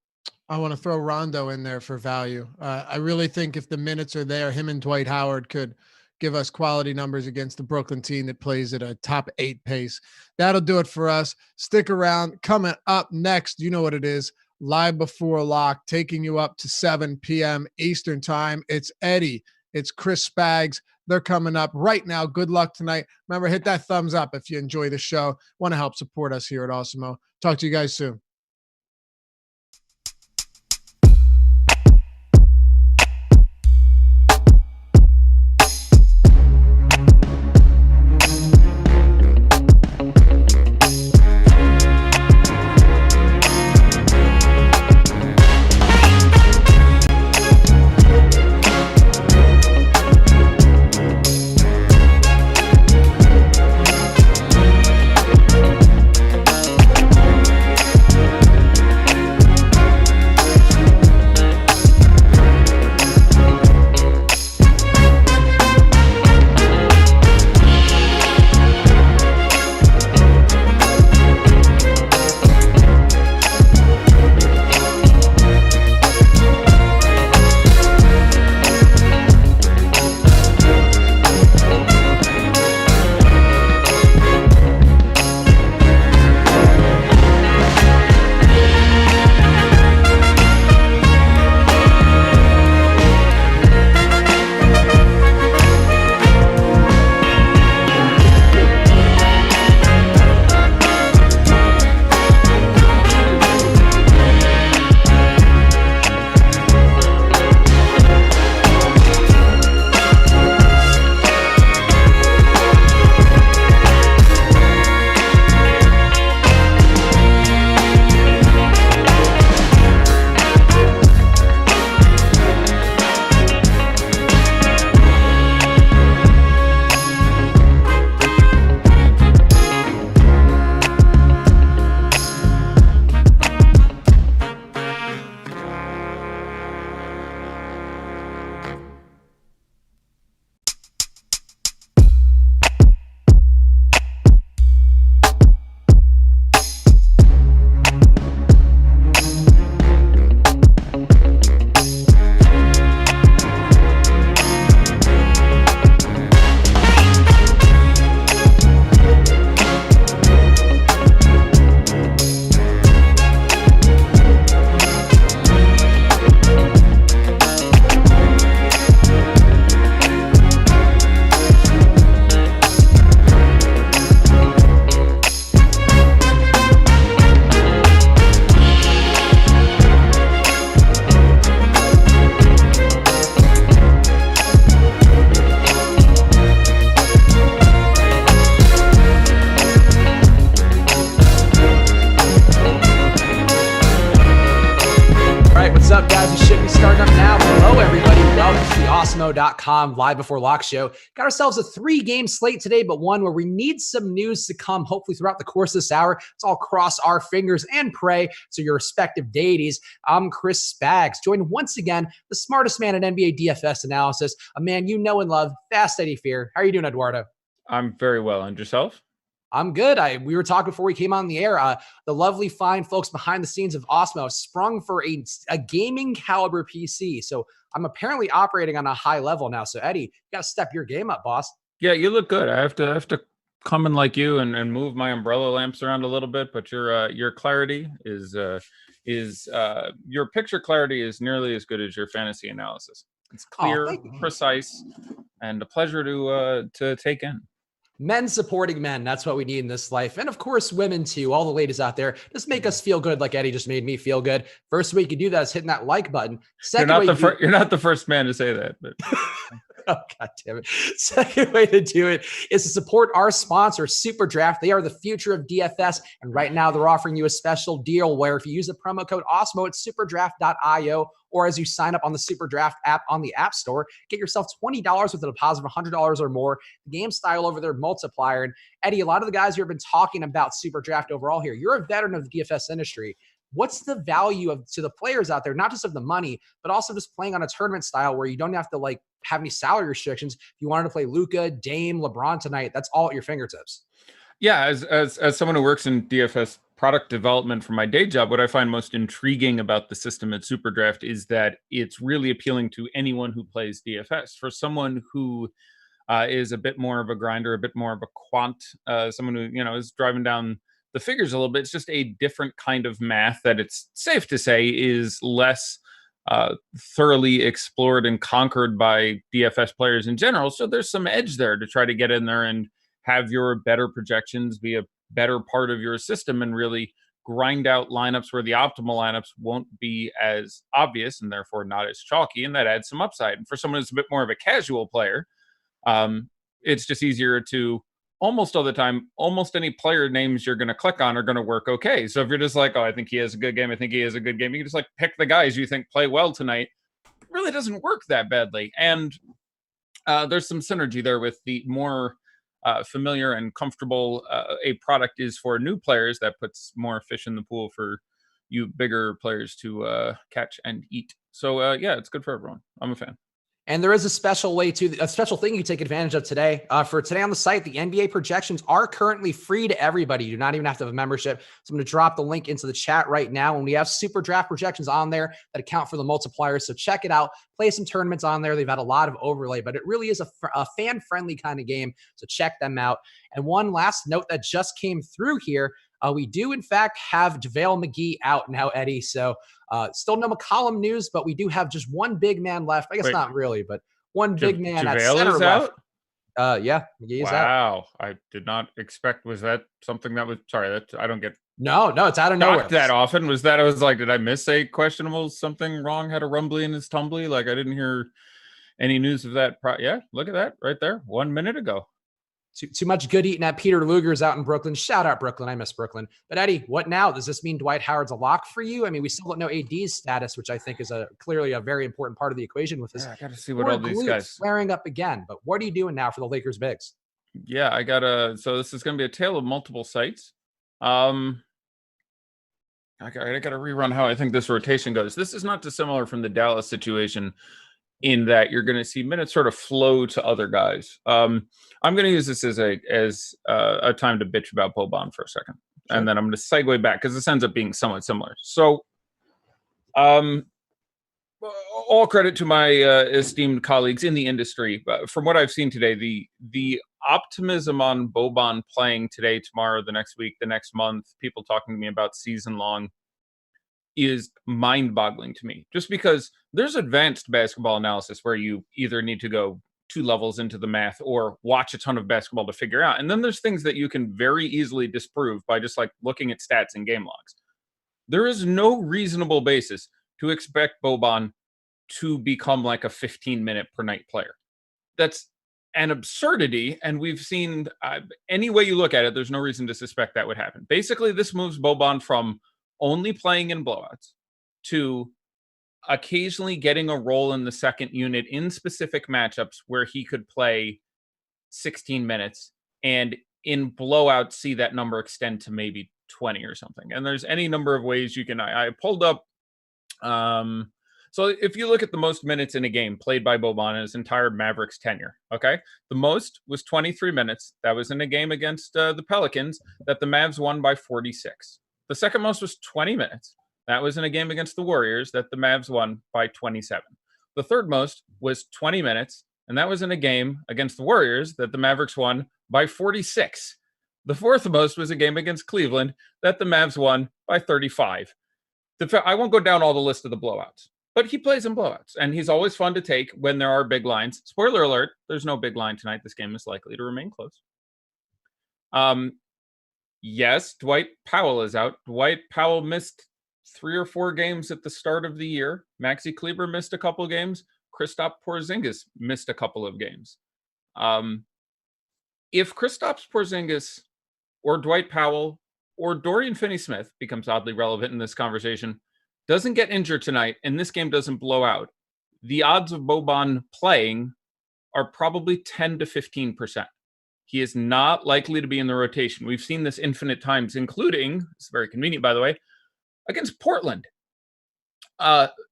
I want to throw Rondo in there for value. I really think if the minutes are there, him and Dwight Howard could give us quality numbers against the Brooklyn team that plays at a top 8 pace. That'll do it for us. Stick around. Coming up next, you know what it is. Live before lock, taking you up to 7 p.m. Eastern time. It's Eddie. It's Chris Spags. They're coming up right now. Good luck tonight. Remember, hit that thumbs up if you enjoy the show. Want to help support us here at Awesemo. Talk to you guys soon. Awesemo.com live before lock show. Got ourselves a 3-game slate today, but one where we need some news to come, hopefully throughout the course of this hour. Let's all cross our fingers and pray to your respective deities. I'm Chris Spags, joined once again, the smartest man in NBA DFS analysis, a man you know and love, Fast Eddie Fear. How are you doing, Eduardo? I'm very well. And yourself? I'm good. We were talking before we came on the air. The lovely, fine folks behind the scenes of Awesemo sprung for a gaming caliber PC. So I'm apparently operating on a high level now. So Eddie, you got to step your game up, boss. Yeah, you look good. I have to come in like you and move my umbrella lamps around a little bit. But your clarity is your picture clarity is nearly as good as your fantasy analysis. It's clear, precise, and a pleasure to take in. Men supporting men. That's what we need in this life. And of course, women too. All the ladies out there, just make us feel good like Eddie just made me feel good. First way you can do that is hitting that like button. Second, you're not the first man to say that. But. Oh, God damn it. Second way to do it is to support our sponsor, SuperDraft. They are the future of DFS. And right now they're offering you a special deal where if you use the promo code Awesemo at superdraft.io, or as you sign up on the SuperDraft app on the App Store, get yourself $20 with a deposit of $100 or more. The game style over there, multiplier. And Eddie, a lot of the guys who have been talking about SuperDraft overall here, you're a veteran of the DFS industry. What's the value to the players out there, not just of the money, but also just playing on a tournament style where you don't have to have any salary restrictions? If you wanted to play Luka, Dame, LeBron tonight, that's all at your fingertips. Yeah, as someone who works in DFS product development for my day job, what I find most intriguing about the system at SuperDraft is that it's really appealing to anyone who plays DFS. For someone who is a bit more of a grinder, a bit more of a quant, someone who is driving down the figures a little bit, it's just a different kind of math that it's safe to say is less thoroughly explored and conquered by DFS players in general. So there's some edge there to try to get in there and have your better projections be a better part of your system and really grind out lineups where the optimal lineups won't be as obvious and therefore not as chalky, and that adds some upside. And for someone who's a bit more of a casual player, it's just easier to almost all the time, almost any player names you're going to click on are going to work okay. So if you're just like, oh, I think he has a good game, I think he has a good game, you can just pick the guys you think play well tonight. It really doesn't work that badly. And there's some synergy there with the more familiar and comfortable a product is for new players. That puts more fish in the pool for you bigger players to catch and eat. So yeah, it's good for everyone. I'm a fan. And there is a special thing you can take advantage of today. For today on the site, the NBA projections are currently free to everybody. You do not even have to have a membership. So I'm going to drop the link into the chat right now. And we have super draft projections on there that account for the multipliers. So check it out. Play some tournaments on there. They've had a lot of overlay, but it really is a fan-friendly kind of game. So check them out. And one last note that just came through here. We do, in fact, have JaVale McGee out now, Eddie. So still no McCollum news, but we do have just one big man left. I guess not really, but one big man at center left. Yeah, McGee is out. Wow, I did not expect. Was that something that was? Sorry, that I don't get. No, it's out of nowhere. Not that often. Was that? I was like, did I miss a questionable something wrong? Had a rumbly in his tumbly? Like I didn't hear any news of that. Yeah, look at that right there. 1 minute ago. Too much good eating at Peter Luger's out in Brooklyn. Shout out Brooklyn. I miss Brooklyn. But Eddie, what now? Does this mean Dwight Howard's a lock for you? I mean, we still don't know AD's status, which I think is clearly a very important part of the equation with this. Yeah, I got to see what all these guys flaring up again. But what are you doing now for the Lakers bigs? Yeah, so this is going to be a tale of multiple sites. I got to rerun how I think this rotation goes. This is not dissimilar from the Dallas situation in that you're going to see minutes sort of flow to other guys. I'm going to use this as a time to bitch about Boban for a second. Sure. And then I'm going to segue back because this ends up being somewhat similar. So all credit to my esteemed colleagues in the industry. From what I've seen today, the optimism on Boban playing today, tomorrow, the next week, the next month, people talking to me about season long, is mind-boggling to me. Just because there's advanced basketball analysis where you either need to go 2 levels into the math or watch a ton of basketball to figure out. And then there's things that you can very easily disprove by just looking at stats and game logs. There is no reasonable basis to expect Boban to become like a 15-minute per night player. That's an absurdity, and we've seen any way you look at it, there's no reason to suspect that would happen. Basically, this moves Boban from only playing in blowouts to occasionally getting a role in the second unit in specific matchups where he could play 16 minutes and in blowouts see that number extend to maybe 20 or something. And there's any number of ways you can, I pulled up, so if you look at the most minutes in a game played by Boban in his entire Mavericks tenure, okay, the most was 23 minutes. That was in a game against the Pelicans that the Mavs won by 46. The second most was 20 minutes. That was in a game against the Warriors that the Mavs won by 27. The third most was 20 minutes, and that was in a game against the Warriors that the Mavericks won by 46. The fourth most was a game against Cleveland that the Mavs won by 35. I won't go down all the list of the blowouts, but he plays in blowouts, and he's always fun to take when there are big lines. Spoiler alert, there's no big line tonight. This game is likely to remain close. Yes, Dwight Powell is out. Dwight Powell missed 3 or 4 games at the start of the year. Maxi Kleber missed a couple games. Kristaps Porzingis missed a couple of games. If Kristaps Porzingis or Dwight Powell or Dorian Finney-Smith becomes oddly relevant in this conversation, doesn't get injured tonight, and this game doesn't blow out, the odds of Boban playing are probably 10 to 15%. He is not likely to be in the rotation. We've seen this infinite times, including, it's very convenient, by the way, against Portland.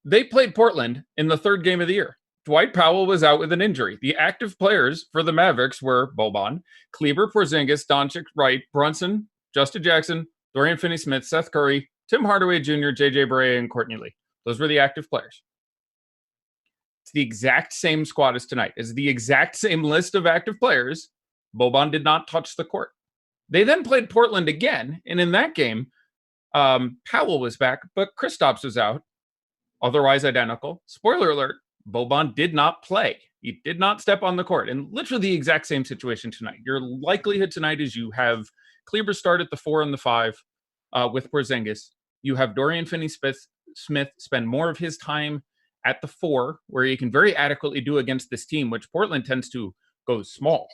They played Portland in the third game of the year. Dwight Powell was out with an injury. The active players for the Mavericks were Boban, Kleber, Porzingis, Doncic, Wright, Brunson, Justin Jackson, Dorian Finney-Smith, Seth Curry, Tim Hardaway Jr., JJ Barea, and Courtney Lee. Those were the active players. It's the exact same squad as tonight. It's the exact same list of active players. Boban did not touch the court. They then played Portland again, and in that game, Powell was back, but Kristaps was out. Otherwise identical. Spoiler alert, Boban did not play. He did not step on the court. And literally the exact same situation tonight. Your likelihood tonight is you have Kleber start at the 4 and the 5 with Porzingis. You have Dorian Finney-Smith spend more of his time at the 4, where he can very adequately do against this team, which Portland tends to go small.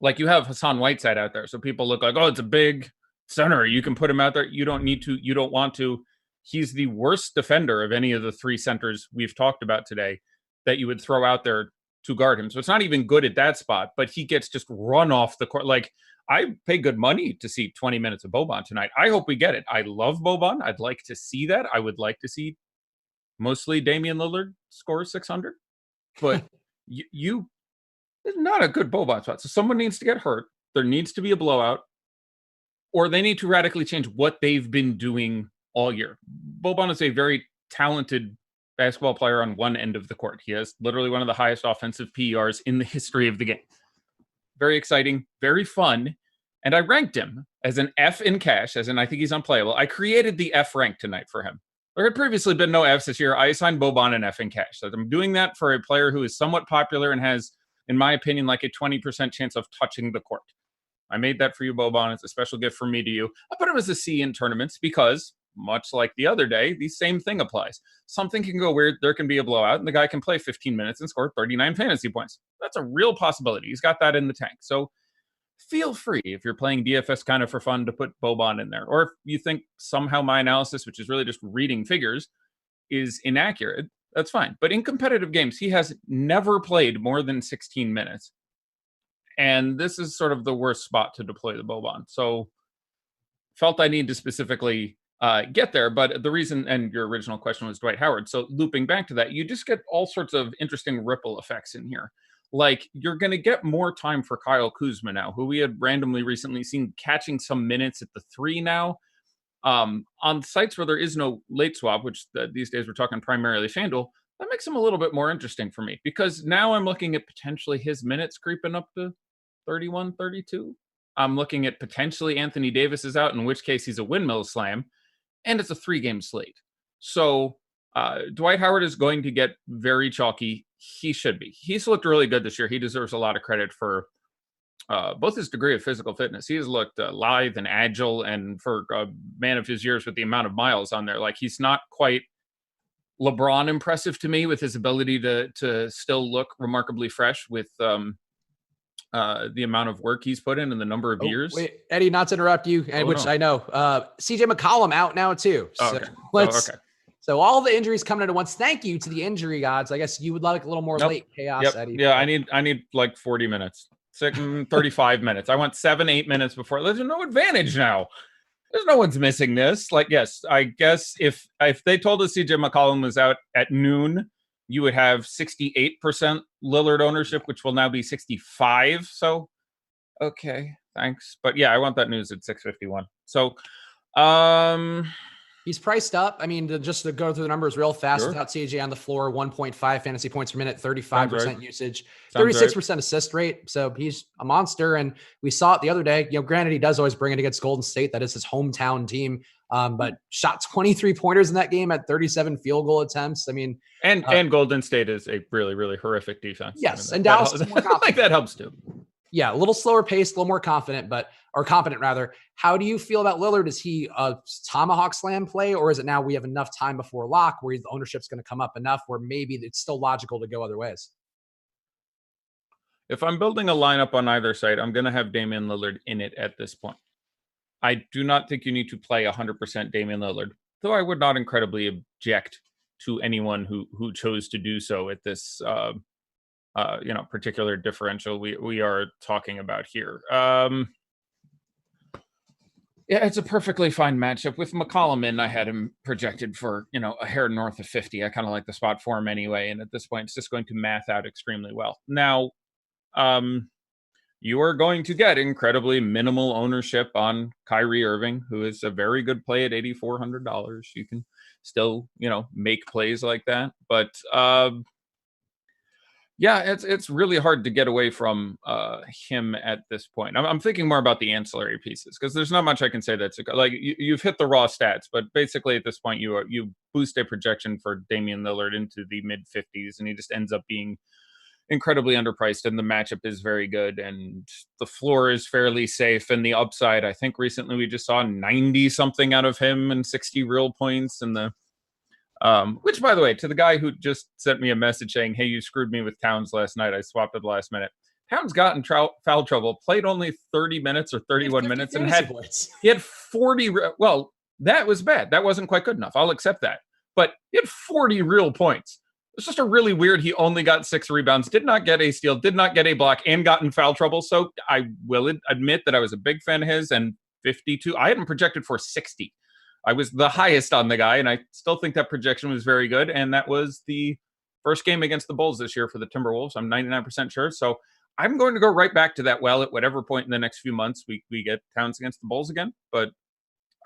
Like you have Hassan Whiteside out there. So people look like, oh, it's a big center. You can put him out there. You don't need to. You don't want to. He's the worst defender of any of the 3 centers we've talked about today that you would throw out there to guard him. So it's not even good at that spot, but he gets just run off the court. Like, I pay good money to see 20 minutes of Boban tonight. I hope we get it. I love Boban. I'd like to see that. I would like to see mostly Damian Lillard score 600. But it's not a good Boban spot. So someone needs to get hurt. There needs to be a blowout. Or they need to radically change what they've been doing all year. Boban is a very talented basketball player on one end of the court. He has literally one of the highest offensive PERs in the history of the game. Very exciting, very fun. And I ranked him as an F in cash, as in I think he's unplayable. I created the F rank tonight for him. There had previously been no Fs this year. I assigned Boban an F in cash. So I'm doing that for a player who is somewhat popular and has, in my opinion, like a 20% chance of touching the court. I made that for you, Boban. It's a special gift from me to you. I put him as a C in tournaments because, much like the other day, the same thing applies. Something can go weird. There can be a blowout, and the guy can play 15 minutes and score 39 fantasy points. That's a real possibility. He's got that in the tank. So feel free, if you're playing DFS kind of for fun, to put Boban in there. Or if you think somehow my analysis, which is really just reading figures, is inaccurate, that's fine. But in competitive games, he has never played more than 16 minutes. And this is sort of the worst spot to deploy the Boban. So felt I need to specifically get there. But the reason, and your original question was Dwight Howard. So looping back to that, you just get all sorts of interesting ripple effects in here. Like, you're going to get more time for Kyle Kuzma now, who we had randomly recently seen catching some minutes at the 3 now. On sites where there is no late swap, which these days we're talking primarily FanDuel, that makes him a little bit more interesting for me, because now I'm looking at potentially his minutes creeping up to 31, 32. I'm looking at potentially Anthony Davis is out, in which case he's a windmill slam, and it's a 3-game slate. So Dwight Howard is going to get very chalky. He should be. He's looked really good this year. He deserves a lot of credit for both his degree of physical fitness. He has looked lithe and agile, and for a man of his years with the amount of miles on there, like, he's not quite LeBron impressive to me with his ability to still look remarkably fresh with the amount of work he's put in and the number of years. Wait, Eddie, not to interrupt you, and I know CJ McCollum out now too. So okay. let's So all the injuries coming at once. Thank you to the injury gods. I guess you would like a little more late chaos, Eddie. Yeah, I need like 40 minutes. 35 minutes. I want 7-8 minutes before. There's no advantage now. There's no one's missing this. Like, yes, I guess if they told us CJ McCollum was out at noon, you would have 68% Lillard ownership, which will now be 65. So, okay, thanks. But yeah, I want that news at 6:51. So, he's priced up. I mean, just to go through the numbers real fast, Sure. without CJ on the floor, 1.5 fantasy points per minute, 35% right. usage, Sounds 36% assist rate. So he's a monster. And we saw it the other day. Granted, he does always bring it against Golden State. That is his hometown team. But shot 23 pointers in that game at 37 field goal attempts. I mean, and Golden State is a really, really horrific defense. Yes, I mean, and Dallas is more confident. like that helps too. Yeah, a little slower paced, a little more confident, or competent rather. How do you feel about Lillard? Is he a tomahawk slam play, or is it now we have enough time before lock where the ownership's going to come up enough where maybe it's still logical to go other ways? If I'm building a lineup on either side, I'm going to have Damian Lillard in it at this point. I do not think you need to play 100% Damian Lillard, though I would not incredibly object to anyone who chose to do so at this particular differential we are talking about here. Yeah, it's a perfectly fine matchup. With McCollum in, I had him projected for, a hair north of 50. I kind of like the spot for him anyway. And at this point, it's just going to math out extremely well. Now, you are going to get incredibly minimal ownership on Kyrie Irving, who is a very good play at $8,400. You can still, make plays like that. But yeah, it's really hard to get away from him at this point. I'm thinking more about the ancillary pieces because there's not much I can say that's like you've hit the raw stats, but basically at this point you boost a projection for Damian Lillard into the mid 50s, and he just ends up being incredibly underpriced, and the matchup is very good, and the floor is fairly safe, and the upside, I think recently we just saw 90 something out of him and 60 real points, and the which, by the way, to the guy who just sent me a message saying, hey, you screwed me with Towns last night. I swapped at the last minute. Towns got in foul trouble, played only 30 minits or 31 minutes, and he had 40. Well, that was bad. That wasn't quite good enough. I'll accept that. But he had 40 real points. It's just a really weird. He only got 6 rebounds, did not get a steal, did not get a block, and got in foul trouble. So I will admit that I was a big fan of his, and 52. I had him projected for 60. I was the highest on the guy, and I still think that projection was very good. And that was the first game against the Bulls this year for the Timberwolves. I'm 99% sure. So I'm going to go right back to that well at whatever point in the next few months we get Towns against the Bulls again. But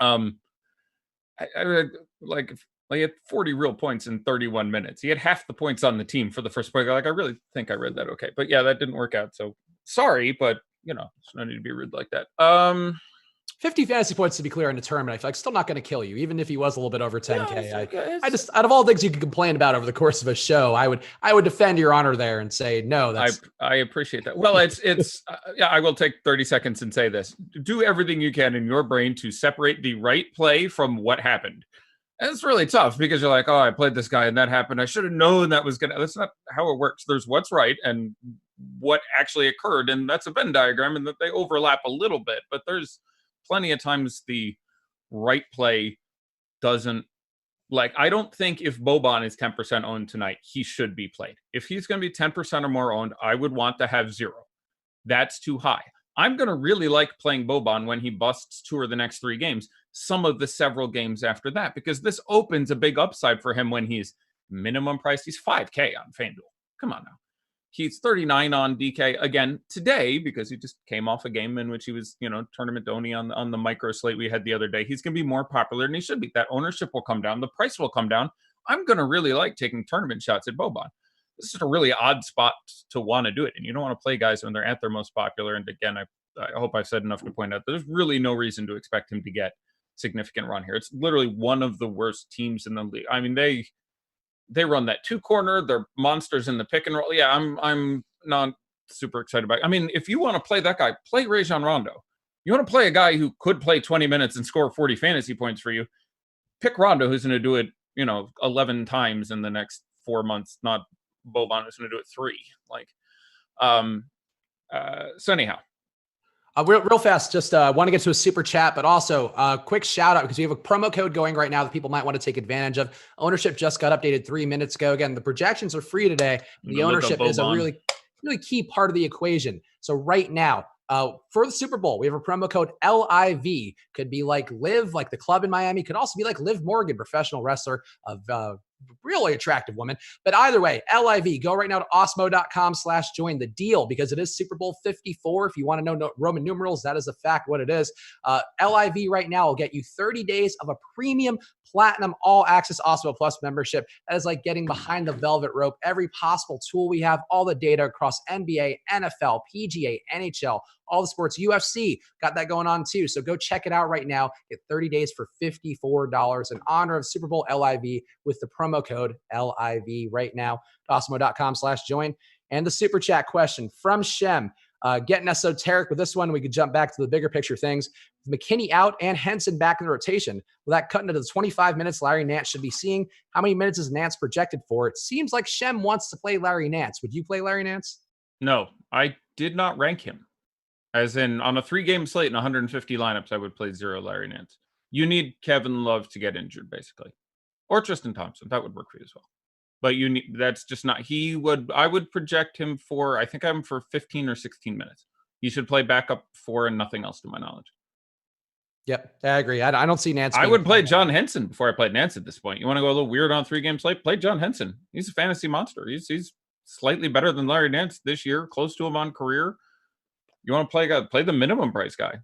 I he had 40 real points in 31 minutes. He had half the points on the team for the first point. Like, I really think I read that okay. But yeah, that didn't work out. So sorry, but there's no need to be rude like that. 50 fantasy points, to be clear, in the tournament, I feel like still not going to kill you, even if he was a little bit over 10K. Yeah, I just, out of all things you can complain about over the course of a show, I would defend your honor there and say, no, that's... I appreciate that. Well, it's yeah, I will take 30 seconds and say this. Do everything you can in your brain to separate the right play from what happened. And it's really tough because you're like, oh, I played this guy and that happened. I should have known that was going to... That's not how it works. There's what's right and what actually occurred, and that's a Venn diagram, and that they overlap a little bit, but there's plenty of times the right play doesn't, like, I don't think if Boban is 10% owned tonight, he should be played. If he's going to be 10% or more owned, I would want to have 0. That's too high. I'm going to really like playing Boban when he busts 2 of the next 3 games, some of the several games after that, because this opens a big upside for him when he's minimum price. He's 5K on FanDuel. Come on now. He's 39 on DK again today because he just came off a game in which he was, tournament only on the micro slate we had the other day. He's going to be more popular than he should be. That ownership will come down. The price will come down. I'm going to really like taking tournament shots at Boban. This is a really odd spot to want to do it. And you don't want to play guys when they're at their most popular. And again, I hope I've said enough to point out there's really no reason to expect him to get significant run here. It's literally one of the worst teams in the league. I mean, they run that 2-corner. They're monsters in the pick and roll. Yeah, I'm not super excited about it. I mean, if you want to play that guy, play Rajon Rondo. You want to play a guy who could play 20 minutes and score 40 fantasy points for you, pick Rondo, who's going to do it, 11 times in the next 4 months, not Boban, who's going to do it 3. So anyhow. Real fast, just want to get to a super chat, but also a quick shout out because we have a promo code going right now that people might want to take advantage of. Ownership just got updated 3 minutes ago. Again, the projections are free today. The ownership is a really key part of the equation. So right now, for the Super Bowl, we have a promo code LIV. Could be like Liv, like the club in Miami. Could also be like Liv Morgan, professional wrestler of really attractive woman. But either way, LIV, go right now to awesemo.com/join the deal because it is Super Bowl 54. If you want to know Roman numerals, that is a fact what it is. LIV right now will get you 30 days of a premium platinum all access Awesemo Plus membership. That is like getting behind the velvet rope. Every possible tool we have, all the data across NBA, NFL, PGA, NHL, all the sports, UFC, got that going on too. So go check it out right now. Get 30 days for $54 in honor of Super Bowl LIV with the promo code LIV right now. Awesemo.com/join. And the super chat question from Shem. Getting esoteric with this one. We could jump back to the bigger picture things. With McKinney out and Henson back in the rotation, will that cut into the 25 minutes Larry Nance should be seeing? How many minutes is Nance projected for? It seems like Shem wants to play Larry Nance. Would you play Larry Nance? No, I did not rank him. As in, on a 3-game slate and 150 lineups, I would play 0 Larry Nance. You need Kevin Love to get injured, basically. Or Tristan Thompson. That would work for you as well. But that's just not, I would project him for, I think I'm for 15 or 16 minutes. He should play backup 4 and nothing else to my knowledge. Yep, I agree. I don't see Nance. I would play John Henson before I played Nance at this point. You want to go a little weird on 3-game slate? Play John Henson. He's a fantasy monster. He's slightly better than Larry Nance this year, close to him on career. You want to play the minimum price guy.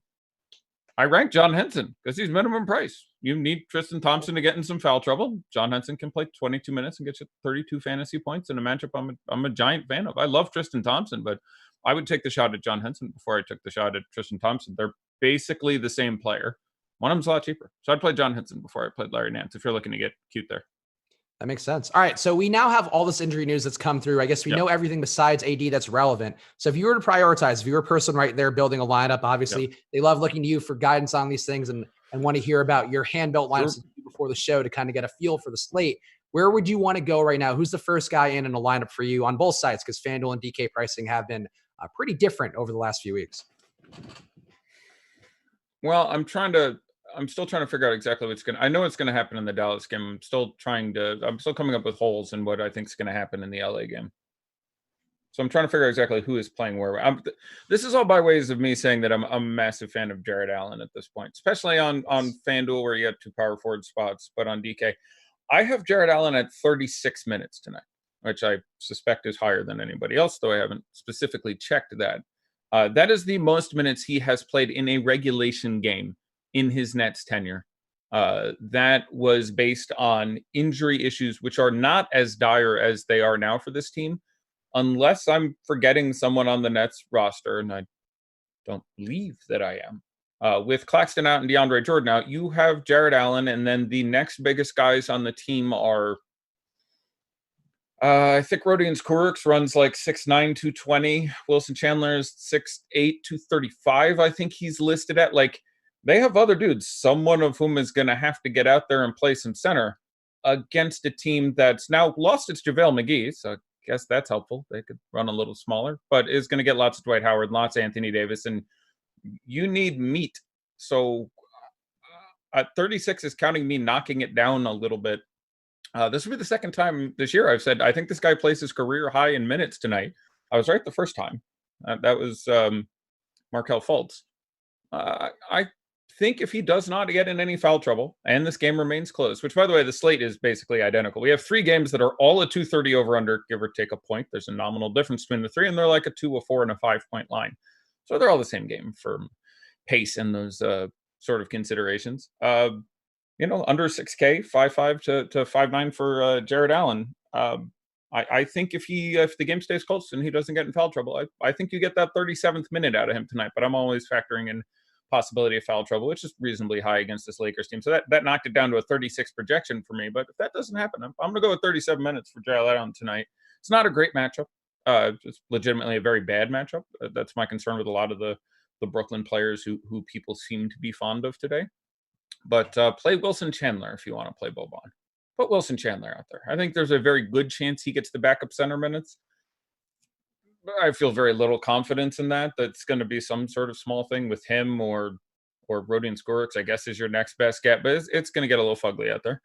I rank John Henson because he's minimum price. You need Tristan Thompson to get in some foul trouble. John Henson can play 22 minutes and get you 32 fantasy points in a matchup I'm a giant fan of. I love Tristan Thompson, but I would take the shot at John Henson before I took the shot at Tristan Thompson. They're basically the same player. One of them's a lot cheaper. So I'd play John Henson before I played Larry Nance if you're looking to get cute there. That makes sense. All right. So we now have all this injury news that's come through. I guess we know everything besides AD that's relevant. So if you were to prioritize, if you were a person right there building a lineup, obviously they love looking to you for guidance on these things and want to hear about your hand-built lineups before the show to kind of get a feel for the slate. Where would you want to go right now? Who's the first guy in a lineup for you on both sides? Because FanDuel and DK pricing have been pretty different over the last few weeks. Well, I'm still trying to figure out exactly what's I know what's going to happen in the Dallas game. I'm still coming up with holes in what I think is going to happen in the LA game. So I'm trying to figure out exactly who is playing where. This is all by ways of me saying that I'm a massive fan of Jared Allen at this point, especially on FanDuel where you have 2 power forward spots. But on DK, I have Jared Allen at 36 minutes tonight, which I suspect is higher than anybody else, though I haven't specifically checked that. That is the most minutes he has played in a regulation game in his Nets tenure. That was based on injury issues, which are not as dire as they are now for this team, unless I'm forgetting someone on the Nets roster, and I don't believe that I am. With Claxton out and DeAndre Jordan out, you have Jared Allen, and then the next biggest guys on the team are, I think Rodions Kurucs runs like 6'9", 220. Wilson Chandler is 6'8", 235, I think he's listed at. Like, they have other dudes, someone of whom is going to have to get out there and play some center against a team that's now lost its JaVale McGee, so I guess that's helpful. They could run a little smaller, but is going to get lots of Dwight Howard, lots of Anthony Davis, and you need meat. So at 36 is counting me knocking it down a little bit. This will be the second time this year I've said, I think this guy plays his career high in minutes tonight. I was right the first time. That was Markelle Fultz. I think if he does not get in any foul trouble and this game remains close, which, by the way, the slate is basically identical. We have 3 games that are all a 230 over under, give or take a point. There's a nominal difference between the 3, and they're like a 2, a 4, and a 5-point line. So they're all the same game for pace and those sort of considerations. Under 6K, 5'5" to 5'9" for Jared Allen. I think if the game stays close and he doesn't get in foul trouble, I think you get that 37th minute out of him tonight. But I'm always factoring in possibility of foul trouble, which is reasonably high against this Lakers team. So that knocked it down to a 36 projection for me. But if that doesn't happen, I'm going to go with 37 minutes for Jared Allen tonight. It's not a great matchup. It's legitimately a very bad matchup. That's my concern with a lot of the Brooklyn players who people seem to be fond of today. But play Wilson Chandler if you want to play Boban. Put Wilson Chandler out there. I think there's a very good chance he gets the backup center minutes. I feel very little confidence in that. That's going to be some sort of small thing with him or Rodion Skorix, I guess, is your next best get, but it's going to get a little fugly out there.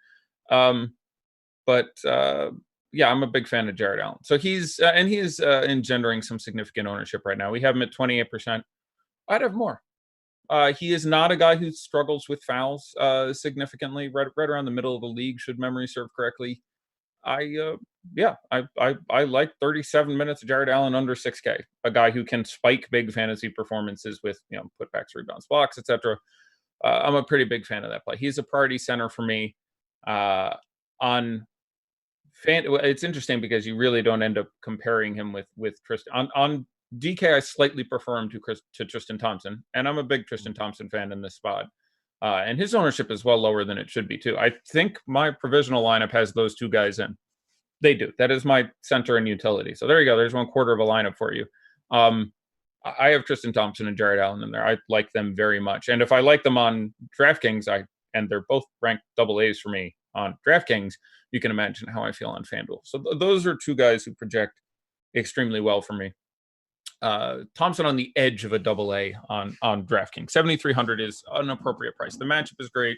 Yeah, I'm a big fan of Jared Allen. So he's engendering some significant ownership right now. We have him at 28%. I'd have more. He is not a guy who struggles with fouls significantly, right around the middle of the league, should memory serve correctly. I like 37 minutes of Jared Allen under 6K, a guy who can spike big fantasy performances with, putbacks, rebounds, blocks, etc. I'm a pretty big fan of that play. He's a priority center for me. It's interesting because you really don't end up comparing him with Tristan. On DK, I slightly prefer him to Tristan Thompson, and I'm a big Tristan Thompson fan in this spot. And his ownership is well lower than it should be, too. I think my provisional lineup has those two guys in. They do. That is my center and utility. So there you go. There's 1/4 of a lineup for you. I have Tristan Thompson and Jared Allen in there. I like them very much. And if I like them on DraftKings, and they're both ranked AA for me on DraftKings, you can imagine how I feel on FanDuel. So those are two guys who project extremely well for me. Thompson on the edge of a AA on DraftKings. 7,300 is an appropriate price. The matchup is great.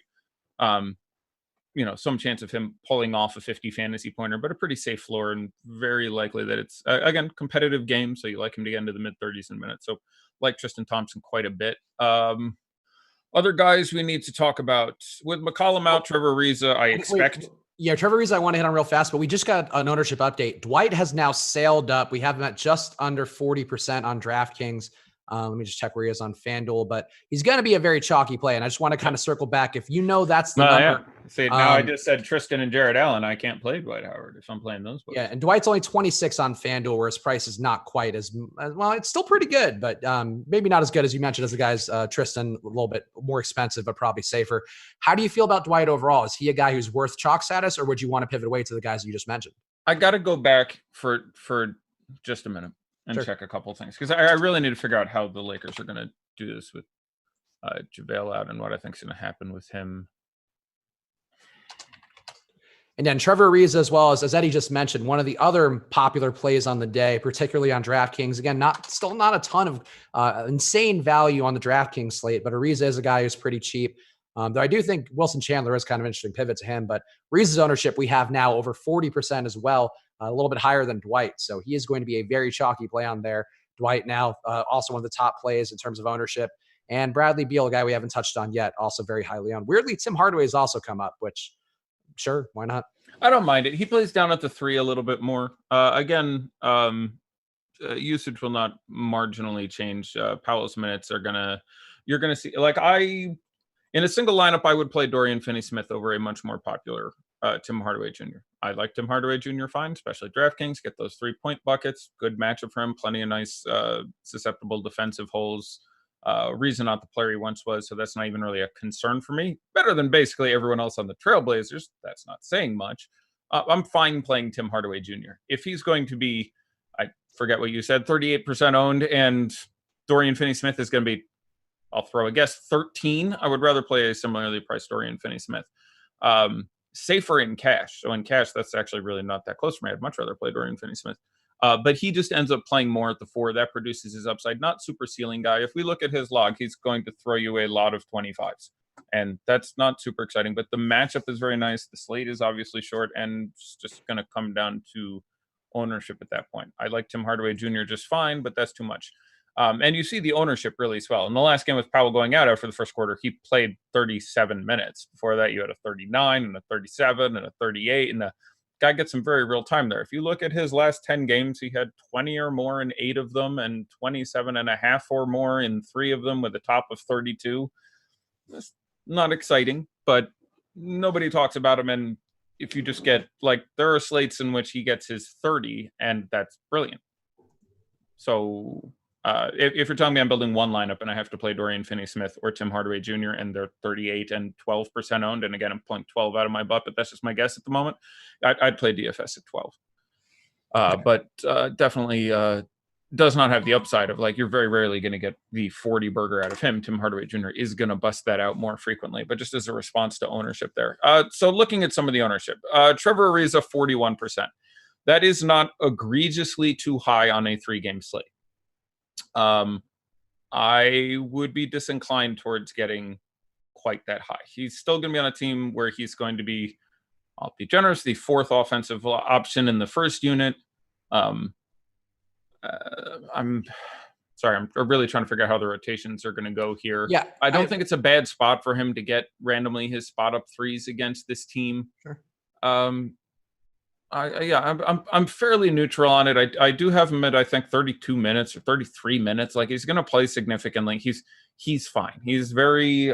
Some chance of him pulling off a 50 fantasy pointer, but a pretty safe floor, and very likely that it's, again, competitive game, so you like him to get into the mid-30s in minutes. So like Tristan Thompson quite a bit. Other guys we need to talk about. With McCollum out, Trevor Ariza, I expect... Yeah, Trevor Ariza, I want to hit on real fast, but we just got an ownership update. Dwight has now sailed up. We have him at just under 40% on DraftKings. Let me just check where he is on FanDuel, but he's going to be a very chalky play. And I just want to kind of circle back. If that's the number. Yeah. See, now I just said Tristan and Jared Allen. I can't play Dwight Howard if I'm playing those boys. Yeah, and Dwight's only 26 on FanDuel, where his price is not quite as well. It's still pretty good, but maybe not as good as you mentioned as the guys. Tristan, a little bit more expensive, but probably safer. How do you feel about Dwight overall? Is he a guy who's worth chalk status, or would you want to pivot away to the guys you just mentioned? I got to go back for just a minute and check a couple of things, because I really need to figure out how the Lakers are going to do this with JaVale out and what I think is going to happen with him. And then Trevor Ariza, as well as Eddie just mentioned, one of the other popular plays on the day, particularly on DraftKings. Again, still not a ton of insane value on the DraftKings slate, but Ariza is a guy who's pretty cheap. Though I do think Wilson Chandler is kind of interesting pivot to him, but Ariza's ownership we have now over 40% as well, a little bit higher than Dwight. So he is going to be a very chalky play on there. Dwight now also one of the top plays in terms of ownership. And Bradley Beal, a guy we haven't touched on yet, also very highly owned. Weirdly, Tim Hardaway has also come up, which sure, why not? I don't mind it. He plays down at the 3 a little bit more. Usage will not marginally change. Powell's minutes you're going to see, in a single lineup, I would play Dorian Finney-Smith over a much more popular Tim Hardaway Jr. I like Tim Hardaway Jr. fine, especially DraftKings. Get those 3-point buckets. Good matchup for him. Plenty of nice, susceptible defensive holes. Reason not the player he once was, so that's not even really a concern for me. Better than basically everyone else on the Trailblazers. That's not saying much. I'm fine playing Tim Hardaway Jr. If he's going to be, I forget what you said, 38% owned, and Dorian Finney-Smith is going to be, I'll throw a guess, 13. I would rather play a similarly priced Dorian Finney-Smith. Safer in cash. So in cash, that's actually really not that close for me. I'd much rather play Dorian Finney-Smith. But he just ends up playing more at the 4. That produces his upside. Not super ceiling guy. If we look at his log, he's going to throw you a lot of 25s. And that's not super exciting. But the matchup is very nice. The slate is obviously short. And it's just going to come down to ownership at that point. I like Tim Hardaway Jr. just fine, but that's too much. And you see the ownership really swell. In the last game with Powell going out after the first quarter, he played 37 minutes. Before that, you had a 39 and a 37 and a 38. And the guy gets some very real time there. If you look at his last 10 games, he had 20 or more in 8 of them and 27.5 or more in 3 of them with a top of 32. That's not exciting, but nobody talks about him. And if you just get, there are slates in which he gets his 30, and that's brilliant. So if you're telling me I'm building one lineup and I have to play Dorian Finney-Smith or Tim Hardaway Jr. and they're 38 and 12% owned, and again, I'm pulling 12 out of my butt, but that's just my guess at the moment, I'd play DFS at 12. But definitely does not have the upside of, you're very rarely going to get the 40 burger out of him. Tim Hardaway Jr. is going to bust that out more frequently, but just as a response to ownership there. So looking at some of the ownership, Trevor Ariza, 41%. That is not egregiously too high on a 3-game slate. I would be disinclined towards getting quite that high. He's still going to be on a team where he's going to be, I'll be generous, the 4th offensive option in the first unit. I'm sorry, I'm really trying to figure out how the rotations are going to go here. Yeah, I don't think it's a bad spot for him to get randomly his spot up threes against this team. Sure. I'm fairly neutral on it. I do have him at, I think, 32 minutes or 33 minutes. Like, he's going to play significantly. He's fine. He's very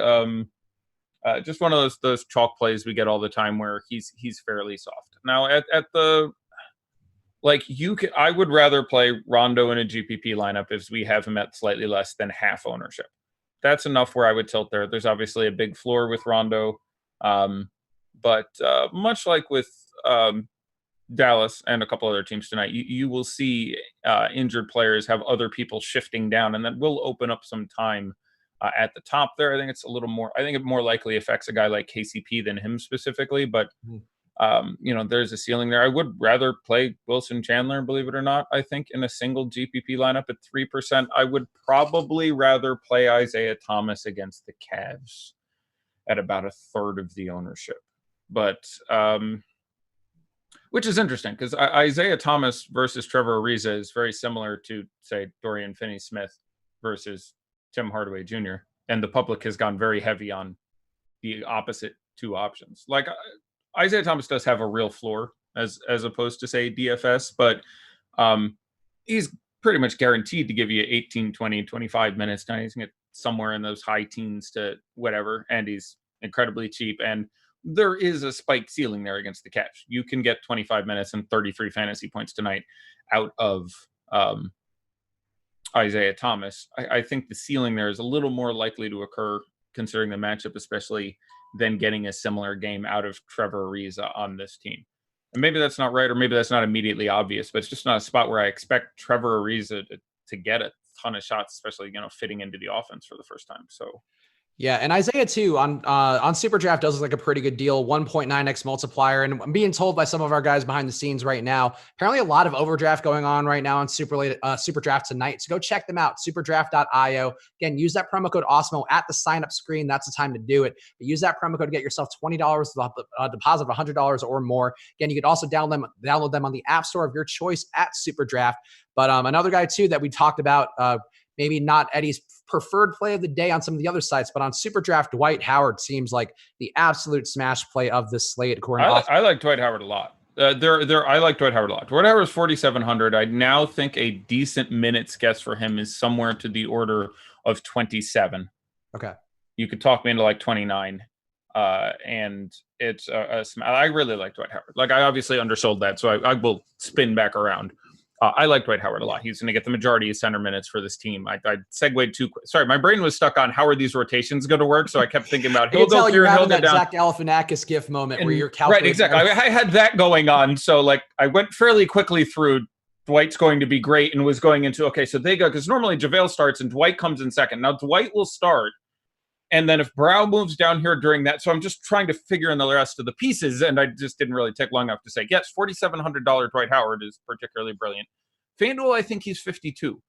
just one of those chalk plays we get all the time where he's fairly soft. Now at the, like, I would rather play Rondo in a GPP lineup if we have him at slightly less than half ownership. That's enough where I would tilt there. There's obviously a big floor with Rondo, but much like with Dallas and a couple other teams tonight, you will see injured players have other people shifting down, and that will open up some time at the top there. I think it's a little more, I think it more likely affects a guy like KCP than him specifically, but there's a ceiling there. I would rather play Wilson Chandler, believe it or not, I think, in a single GPP lineup at 3%. I would probably rather play Isaiah Thomas against the Cavs at about a third of the ownership. But which is interesting because Isaiah Thomas versus Trevor Ariza is very similar to, say, Dorian Finney-Smith versus Tim Hardaway Jr. And the public has gone very heavy on the opposite two options. Like, Isaiah Thomas does have a real floor as opposed to, say, DFS, but he's pretty much guaranteed to give you 18, 20, 25 minutes. Now he's going to get somewhere in those high teens to whatever, and he's incredibly cheap. And there is a spiked ceiling there against the Cavs. You can get 25 minutes and 33 fantasy points tonight out of Isaiah Thomas. I think the ceiling there is a little more likely to occur considering the matchup, especially than getting a similar game out of Trevor Ariza on this team. And maybe that's not right, or maybe that's not immediately obvious, but it's just not a spot where I expect Trevor Ariza to get a ton of shots, especially, fitting into the offense for the first time. So yeah, and Isaiah too on SuperDraft does look like a pretty good deal, 1.9x multiplier. And I'm being told by some of our guys behind the scenes right now, apparently a lot of overdraft going on right now on SuperDraft tonight. So go check them out, superdraft.io. Again, use that promo code Awesemo at the sign up screen. That's the time to do it. But use that promo code to get yourself $20 deposit of $100 or more. Again, you could also download them on the app store of your choice at SuperDraft. But another guy too that we talked about, maybe not Eddie's preferred play of the day on some of the other sites, but on SuperDraft, Dwight Howard seems like the absolute smash play of this slate. I like Dwight Howard a lot. I like Dwight Howard a lot. Dwight Howard is 4,700. I now think a decent minutes guess for him is somewhere to the order of 27. Okay. You could talk me into like 29. And it's I really like Dwight Howard. Like, I obviously undersold that, so I will spin back around. I like Dwight Howard a lot. He's going to get the majority of center minutes for this team. I segued too quick. Sorry, my brain was stuck on how are these rotations going to work, so I kept thinking about he'll go here and he'll go down. Zach Galifianakis GIF moment where you're calculating. Right, exactly. I had that going on, so like I went fairly quickly through. Dwight's going to be great, and was going into, okay, so they go, because normally JaVale starts and Dwight comes in second. Now Dwight will start, and then if Brow moves down here during that, so I'm just trying to figure in the rest of the pieces, and I just didn't really take long enough to say, yes, $4,700 Dwight Howard is particularly brilliant. FanDuel, I think he's 52.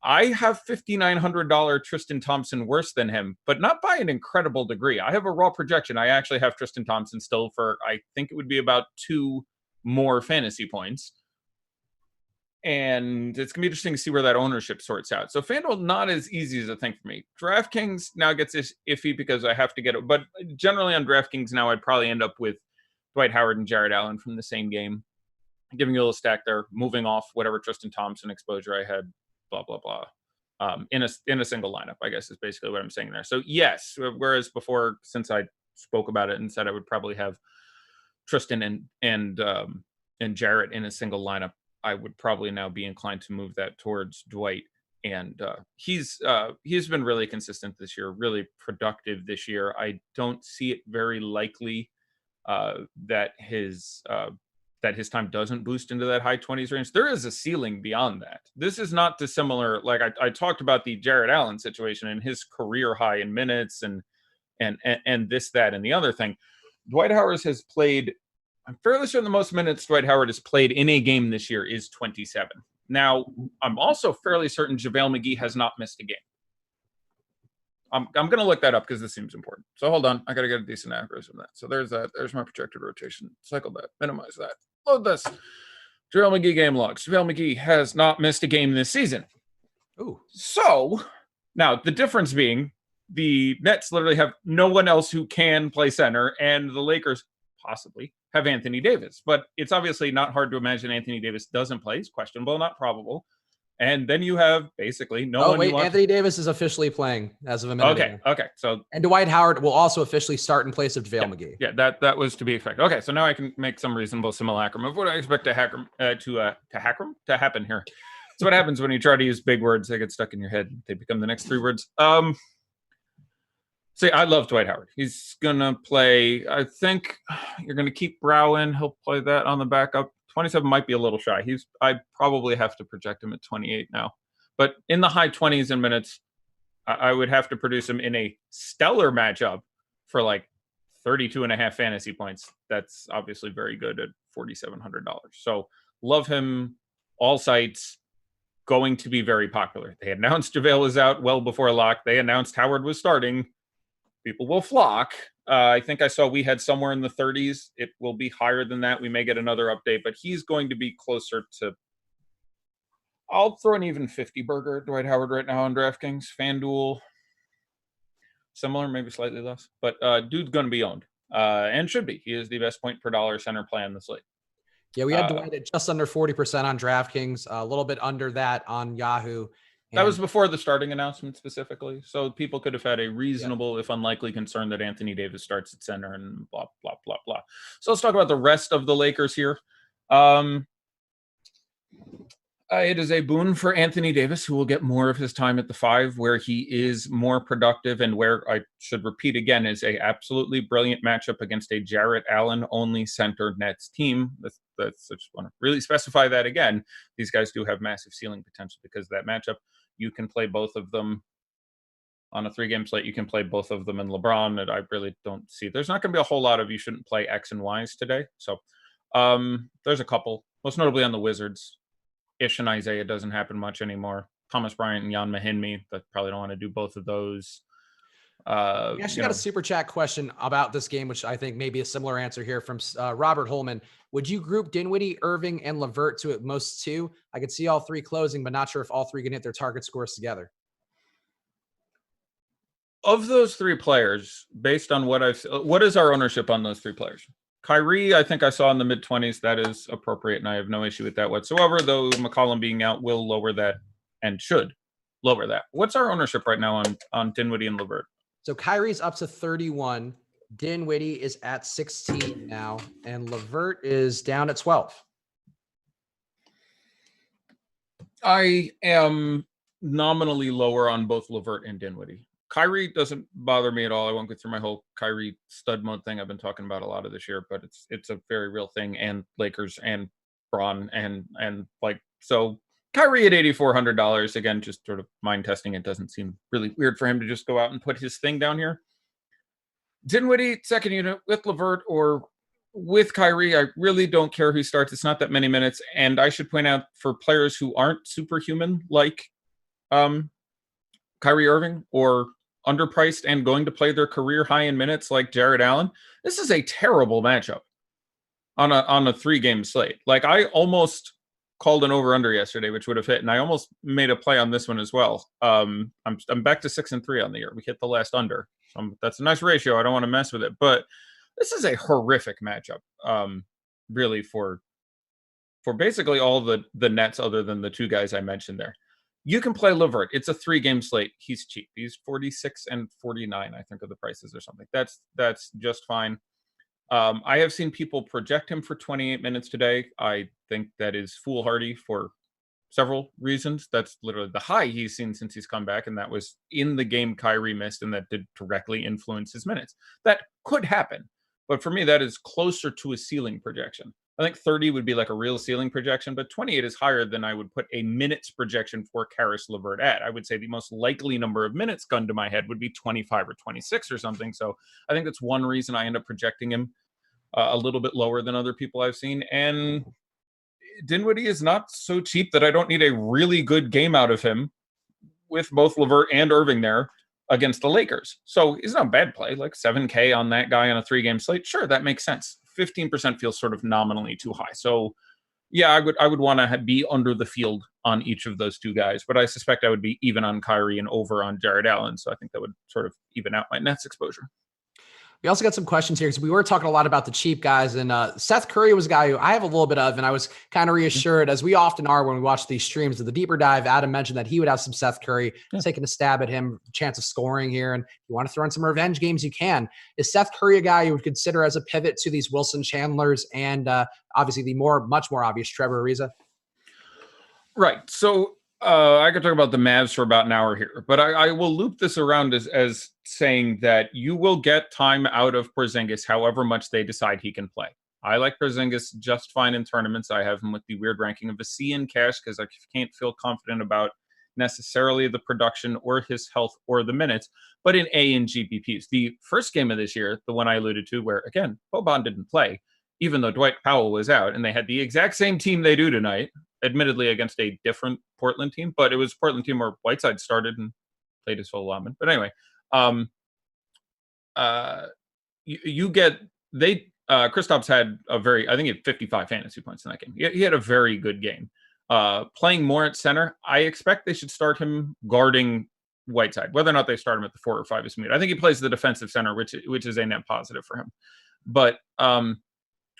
I have $5,900 Tristan Thompson worse than him, but not by an incredible degree. I have a raw projection. I actually have Tristan Thompson still for, I think it would be about 2 more fantasy points. And it's going to be interesting to see where that ownership sorts out. So FanDuel, not as easy as I think for me. DraftKings now gets iffy because I have to get it. But generally on DraftKings now, I'd probably end up with Dwight Howard and Jared Allen from the same game. Giving you a little stack there, moving off whatever Tristan Thompson exposure I had, blah, blah, blah. In a single lineup, I guess is basically what I'm saying there. So yes, whereas before, since I spoke about it and said I would probably have Tristan and Jarrett in a single lineup, I would probably now be inclined to move that towards Dwight. And he's been really consistent this year, really productive this year. I don't see it very likely that his time doesn't boost into that high 20s range. There is a ceiling beyond that. This is not dissimilar. Like I talked about the Jared Allen situation and his career high in minutes and this, that, and the other thing. Dwight Howard has played I'm fairly certain the most minutes Dwight Howard has played in a game this year is 27. Now, I'm also fairly certain JaVale McGee has not missed a game. I'm going to look that up because this seems important. So hold on. I got to get a decent accuracy on that. So there's that. There's my projected rotation. Cycle that. Minimize that. Load this. JaVale McGee game logs. JaVale McGee has not missed a game this season. Ooh. So now the difference being the Nets literally have no one else who can play center, and the Lakers possibly have Anthony Davis. But it's obviously not hard to imagine Anthony Davis doesn't play. He's questionable, not probable. And then you have basically no one. Oh, wait, Anthony Davis is officially playing as of a minute ago. Okay. So and Dwight Howard will also officially start in place of JaVale McGee. Yeah, that was to be expected. Okay, so now I can make some reasonable simulacrum of what I expect to happen here. That's what happens when you try to use big words. They get stuck in your head. They become the next three words. See, I love Dwight Howard. He's gonna play. I think you're gonna keep Brow in. He'll play that on the backup. 27 might be a little shy. I probably have to project him at 28 now. But in the high 20s in minutes, I would have to produce him in a stellar matchup for like 32.5 fantasy points. That's obviously very good at $4,700. So love him. All sites going to be very popular. They announced JaVale was out well before lock. They announced Howard was starting. People will flock. I think I saw we had somewhere in the 30s. It will be higher than that. We may get another update, but he's going to be closer to, I'll throw an even 50 burger at Dwight Howard right now on DraftKings. FanDuel, similar, maybe slightly less. But dude's going to be owned and should be. He is the best point per dollar center play on the slate. Yeah, we had Dwight at just under 40% on DraftKings, a little bit under that on Yahoo. That was before the starting announcement specifically. So people could have had a reasonable, if unlikely, concern that Anthony Davis starts at center and blah, blah, blah, blah. So let's talk about the rest of the Lakers here. It is a boon for Anthony Davis, who will get more of his time at the 5, where he is more productive and where, I should repeat again, is a absolutely brilliant matchup against a Jarrett Allen-only center Nets team. I just want to really specify that again. These guys do have massive ceiling potential because of that matchup. You can play both of them on a 3-game slate. You can play both of them in LeBron, and I really don't see. There's not going to be a whole lot of you shouldn't play X and Y's today. So there's a couple, most notably on the Wizards. Ish and Isaiah doesn't happen much anymore. Thomas Bryant and Jan Mahinmi, but probably don't want to do both of those. We actually got a super chat question about this game, which I think may be a similar answer here from Robert Holman. Would you group Dinwiddie, Irving, and LeVert to at most 2? I could see all 3 closing, but not sure if all 3 can hit their target scores together. Of those 3 players, based on what is our ownership on those 3 players? Kyrie, I think I saw in the mid-20s. That is appropriate, and I have no issue with that whatsoever, though McCollum being out will lower that and should lower that. What's our ownership right now on Dinwiddie and LeVert? So Kyrie's up to 31. Dinwiddie is at 16 now, and LeVert is down at 12. I am nominally lower on both LeVert and Dinwiddie. Kyrie doesn't bother me at all. I won't go through my whole Kyrie stud mode thing I've been talking about a lot of this year, but it's a very real thing. And Lakers and Bron and like, so Kyrie at $8,400, again, just sort of mind testing. It doesn't seem really weird for him to just go out and put his thing down here. Dinwiddie, second unit with LeVert or with Kyrie, I really don't care who starts. It's not that many minutes. And I should point out, for players who aren't superhuman, like Kyrie Irving, or underpriced and going to play their career high in minutes like Jarrett Allen, this is a terrible matchup on a 3-game slate. Like, I almost called an over-under yesterday, which would have hit, and I almost made a play on this one as well. I'm back to 6-3 on the year. We hit the last under. That's a nice ratio. I don't want to mess with it, but this is a horrific matchup, really, for basically all the Nets other than the 2 guys I mentioned there. You can play LeVert. It's a 3-game slate. He's cheap. He's 46 and 49, I think, of the prices or something. That's just fine. I have seen people project him for 28 minutes today. I think that is foolhardy for several reasons. That's literally the high he's seen since he's come back, and that was in the game Kyrie missed, and that did directly influence his minutes. That could happen, but for me, that is closer to a ceiling projection. I think 30 would be like a real ceiling projection, but 28 is higher than I would put a minutes projection for Karis LeVert at. I would say the most likely number of minutes gun to my head would be 25 or 26 or something. So I think that's one reason I end up projecting him a little bit lower than other people I've seen. And Dinwiddie is not so cheap that I don't need a really good game out of him with both LeVert and Irving there against the Lakers. So he's not a bad play, like 7K on that guy on a 3-game slate. Sure, that makes sense. 15% feels sort of nominally too high. So yeah, I would want to be under the field on each of those two guys, but I suspect I would be even on Kyrie and over on Jared Allen. So I think that would sort of even out my Nets exposure. We also got some questions here because we were talking a lot about the cheap guys, and Seth Curry was a guy who I have a little bit of, and I was kind of reassured, as we often are when we watch these streams of the deeper dive. Adam mentioned that he would have some Seth Curry, taking a stab at him, chance of scoring here, and if you want to throw in some revenge games, you can. Is Seth Curry a guy you would consider as a pivot to these Wilson Chandlers and obviously the much more obvious Trevor Ariza? Right. So I could talk about the Mavs for about an hour here, but I will loop this around as saying that you will get time out of Porzingis however much they decide he can play. I like Porzingis just fine in tournaments. I have him with the weird ranking of a C in cash because I can't feel confident about necessarily the production or his health or the minutes, but in A in GPPs. The first game of this year, the one I alluded to where, again, Boban didn't play, even though Dwight Powell was out, and they had the exact same team they do tonight, admittedly against a different Portland team, but it was Portland team where Whiteside started and played his full allotment. But anyway, Kristaps had I think he had 55 fantasy points in that game. He had a very good game. Playing more at center, I expect they should start him guarding Whiteside. Whether or not they start him at the 4 or 5 is moot. I think he plays the defensive center, which is a net positive for him. But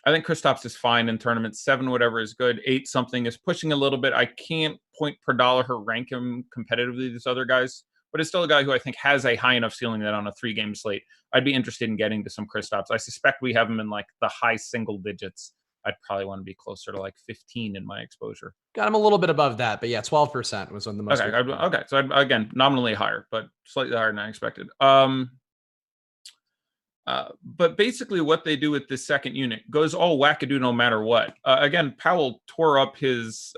I think Kristaps is fine in tournaments. 7 whatever is good. 8 something is pushing a little bit. I can't point per dollar or rank him competitively to these other guys, but it's still a guy who I think has a high enough ceiling that on a 3-game slate, I'd be interested in getting to some Kristaps. I suspect we have him in like the high single digits. I'd probably want to be closer to like 15 in my exposure. Got him a little bit above that, but yeah, 12% was on the most. Okay. So again, nominally higher, but slightly higher than I expected. But basically what they do with this second unit goes all wackadoo no matter what. Again, Powell tore up his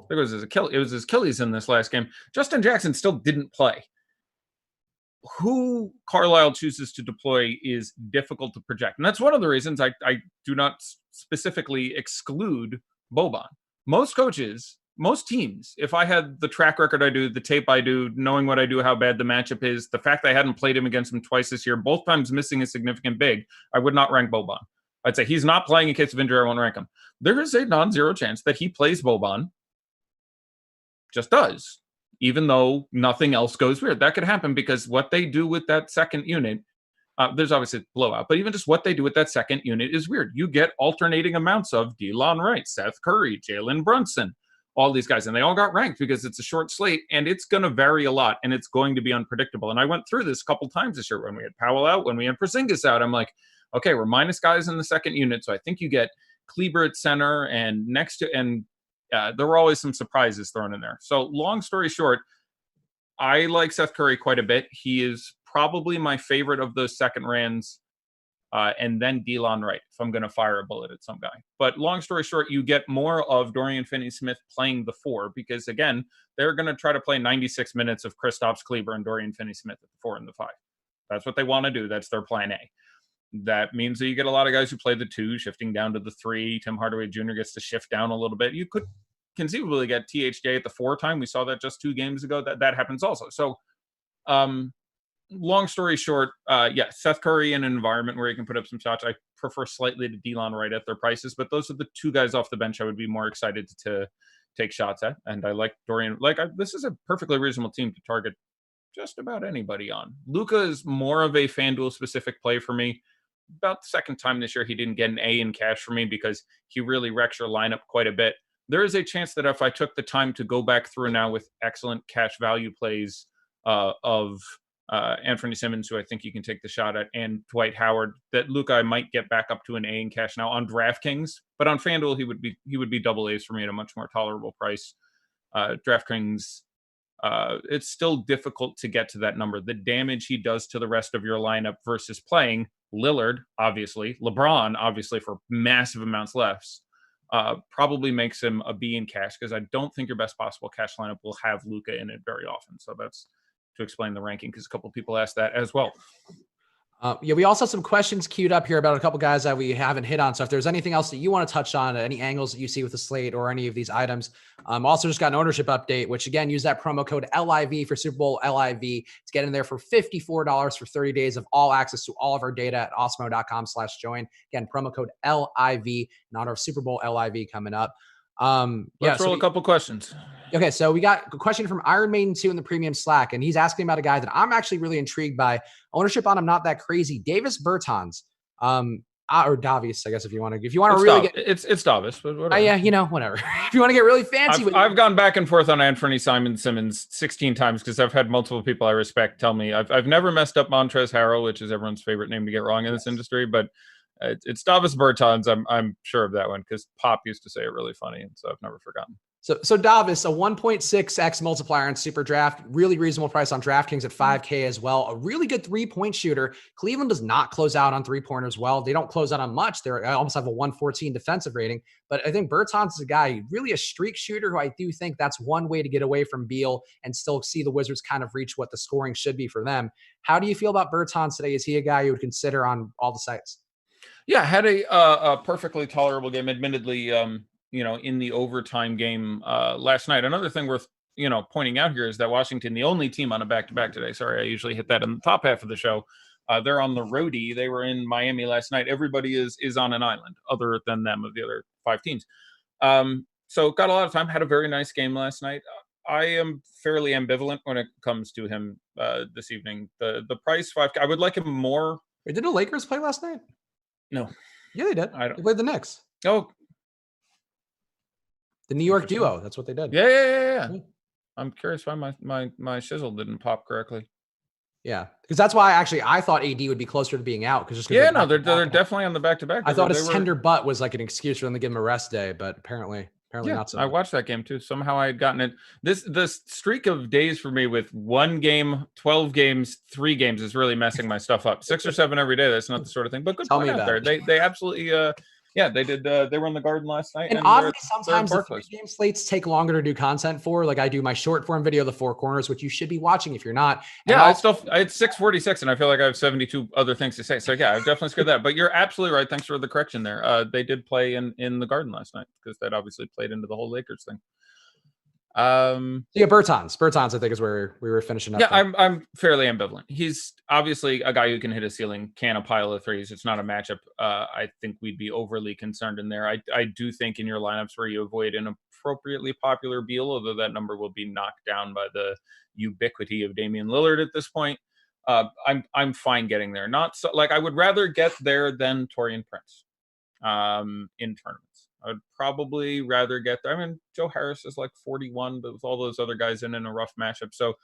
his Achilles in this last game. Justin Jackson still didn't play. Who Carlisle chooses to deploy is difficult to project. And that's one of the reasons I do not specifically exclude Boban. Most coaches, most teams, if I had the track record I do, the tape I do, knowing what I do, how bad the matchup is, the fact that I hadn't played him against him twice this year, both times missing a significant big, I would not rank Boban. I'd say he's not playing in case of injury, I won't rank him. There is a non-zero chance that he plays Boban. Just does. Even though nothing else goes weird. That could happen because what they do with that second unit, there's obviously a blowout, but even just what they do with that second unit is weird. You get alternating amounts of Delon Wright, Seth Curry, Jalen Brunson, all these guys, and they all got ranked because it's a short slate, and it's going to vary a lot, and it's going to be unpredictable. And I went through this a couple times this year when we had Powell out, when we had Porzingis out. I'm like, okay, we're minus guys in the second unit, so I think you get Kleber at center, and there were always some surprises thrown in there. So long story short, I like Seth Curry quite a bit. He is probably my favorite of those second rands, and then Delon Wright, if I'm going to fire a bullet at some guy. But long story short, you get more of Dorian Finney-Smith playing the 4 because, again, they're going to try to play 96 minutes of Kristaps, Kleber, and Dorian Finney-Smith at the 4 and the 5. That's what they want to do. That's their plan A. That means that you get a lot of guys who play the 2, shifting down to the 3. Tim Hardaway Jr. gets to shift down a little bit. You could conceivably get THJ at the 4 time. We saw that just 2 games ago. That happens also. So, long story short, Seth Curry in an environment where he can put up some shots. I prefer slightly to Delon Wright at their prices, but those are the 2 guys off the bench I would be more excited to take shots at. And I like Dorian. This is a perfectly reasonable team to target just about anybody on. Luka is more of a FanDuel specific play for me. About the second time this year, he didn't get an A in cash for me because he really wrecks your lineup quite a bit. There is a chance that if I took the time to go back through now with excellent cash value plays of Anthony Simmons, who I think you can take the shot at, and Dwight Howard, that Luka I might get back up to an A in cash now on DraftKings, but on FanDuel he would be double A's for me at a much more tolerable price. DraftKings, it's still difficult to get to that number. The damage he does to the rest of your lineup versus playing Lillard, obviously, LeBron, obviously for massive amounts less, probably makes him a B in cash because I don't think your best possible cash lineup will have Luka in it very often. So that's to explain the ranking because a couple of people asked that as well. Yeah, we also have some questions queued up here about a couple guys that we haven't hit on. So if there's anything else that you want to touch on, any angles that you see with the slate or any of these items, also just got an ownership update, which again, use that promo code LIV for Super Bowl LIV to get in there for $54 for 30 days of all access to all of our data at awesemo.com/join. Again, promo code LIV in honor of Super Bowl LIV coming up. Let's roll a couple questions. Okay, so we got a question from Iron Maiden 2 in the premium Slack, and he's asking about a guy that I'm actually really intrigued by. Ownership on him not that crazy. Davis Bertans, or Davies, I guess if you want to really get it's Davis, but whatever. Yeah, whatever. If you want to get really fancy, I've gone back and forth on Anthony Simmons 16 times because I've had multiple people I respect tell me I've never messed up Montrezl Harrell, which is everyone's favorite name to get wrong in this industry, but it's Davis Bertans. I'm sure of that one because Pop used to say it really funny, and so I've never forgotten. So Davis, a 1.6x multiplier on SuperDraft, really reasonable price on DraftKings at $5K as well. A really good 3-point shooter. Cleveland does not close out on 3-pointers well. They don't close out on much. They almost have a 114 defensive rating. But I think Bertans is a guy, really a streak shooter who I do think that's one way to get away from Beal and still see the Wizards kind of reach what the scoring should be for them. How do you feel about Bertans today? Is he a guy you would consider on all the sites? Yeah, had a perfectly tolerable game, admittedly, in the overtime game last night. Another thing worth, pointing out here is that Washington, the only team on a back-to-back today. Sorry, I usually hit that in the top half of the show. They're on the roadie. They were in Miami last night. Everybody is on an island other than them of the other 5 teams. So got a lot of time, had a very nice game last night. I am fairly ambivalent when it comes to him this evening. The price, 5K, I would like him more. Wait, did the Lakers play last night? No. Yeah, they did. They played the Knicks. Oh. The New York duo. That's what they did. Yeah. I'm curious why my shizzle didn't pop correctly. Yeah, because that's why I thought AD would be closer to being out. Because they're definitely on the back-to-back. I thought his tender butt was like an excuse for them to give him a rest day, but apparently not so much. I watched that game too. Somehow I had gotten it. This streak of days for me with 1 game, 12 games, 3 games is really messing my stuff up. 6 or 7 every day. That's not the sort of thing. But good point out there. They absolutely they did. They were in the Garden last night. And oddly, sometimes the 3-game slates take longer to do content for. Like I do my short form video, The Four Corners, which you should be watching if you're not. And I had 6:46, and I feel like I have 72 other things to say. So yeah, I've definitely screwed that. But you're absolutely right. Thanks for the correction there. They did play in the Garden last night because that obviously played into the whole Lakers thing. Bertans, I think is where we were finishing up. Yeah, I'm fairly ambivalent. He's obviously a guy who can hit a ceiling, can a pile of threes. It's not a matchup. I think we'd be overly concerned in there. I do think in your lineups where you avoid an appropriately popular Beal, although that number will be knocked down by the ubiquity of Damian Lillard at this point. I'm fine getting there. Not so like I would rather get there than Taurean Prince in tournaments. I'd probably rather get there. I mean, Joe Harris is like 41, but with all those other guys in a rough matchup. So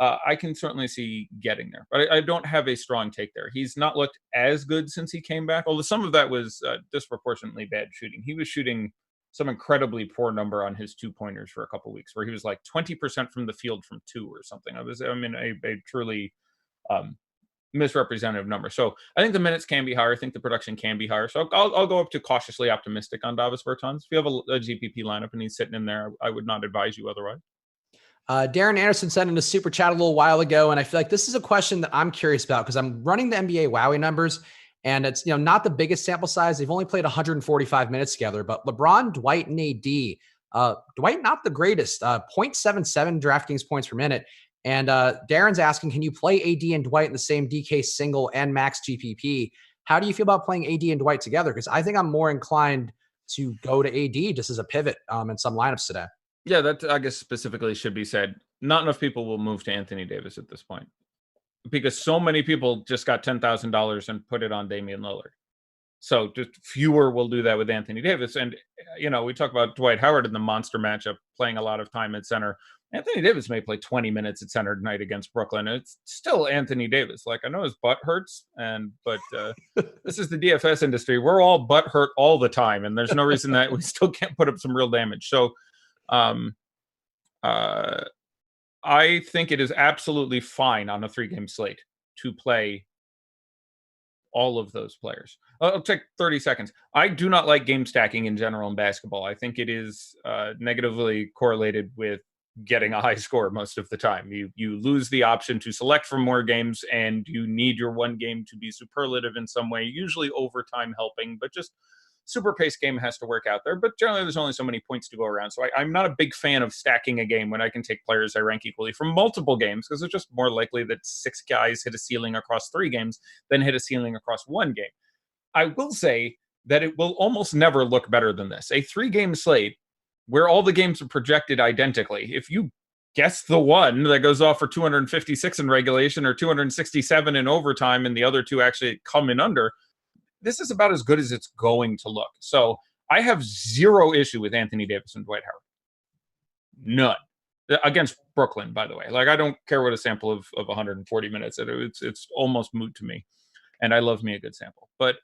I can certainly see getting there. But I don't have a strong take there. He's not looked as good since he came back, although some of that was disproportionately bad shooting. He was shooting some incredibly poor number on his 2-pointers for a couple of weeks, where he was like 20% from the field from 2 or something. A truly misrepresentative number. So I think the minutes can be higher. I think the production can be higher. So I'll go up to cautiously optimistic on Davis Bertans. If you have a GPP lineup and he's sitting in there, I would not advise you otherwise. Darren Anderson sent in a super chat a little while ago, and I feel like this is a question that I'm curious about because I'm running the NBA Wowie numbers, and it's not the biggest sample size. They've only played 145 minutes together, but LeBron, Dwight, and AD, Dwight not the greatest, 0.77 DraftKings points per minute. And Darren's asking, can you play AD and Dwight in the same DK single and max GPP? How do you feel about playing AD and Dwight together? Because I think I'm more inclined to go to AD just as a pivot in some lineups today. Yeah, that I guess specifically should be said. Not enough people will move to Anthony Davis at this point because so many people just got $10,000 and put it on Damian Lillard. So just fewer will do that with Anthony Davis. And, we talk about Dwight Howard in the monster matchup, playing a lot of time at center. Anthony Davis may play 20 minutes at center tonight against Brooklyn. It's still Anthony Davis. Like, I know his butt hurts, but this is the DFS industry. We're all butt hurt all the time, and there's no reason that we still can't put up some real damage. So I think it is absolutely fine on a 3-game slate to play all of those players. I'll take 30 seconds. I do not like game stacking in general in basketball. I think it is negatively correlated with getting a high score most of the time. You lose the option to select from more games, and you need your one game to be superlative in some way, usually overtime helping, but just super pace game has to work out there. But generally, there's only so many points to go around. So I'm not a big fan of stacking a game when I can take players I rank equally from multiple games, because it's just more likely that 6 guys hit a ceiling across 3 games than hit a ceiling across 1 game. I will say that it will almost never look better than this. A 3-game slate where all the games are projected identically. If you guess the one that goes off for 256 in regulation or 267 in overtime and the other 2 actually come in under, this is about as good as it's going to look. So I have 0 issue with Anthony Davis and Dwight Howard. None. Against Brooklyn, by the way. Like, I don't care what a sample of 140 minutes. It's almost moot to me. And I love me a good sample. But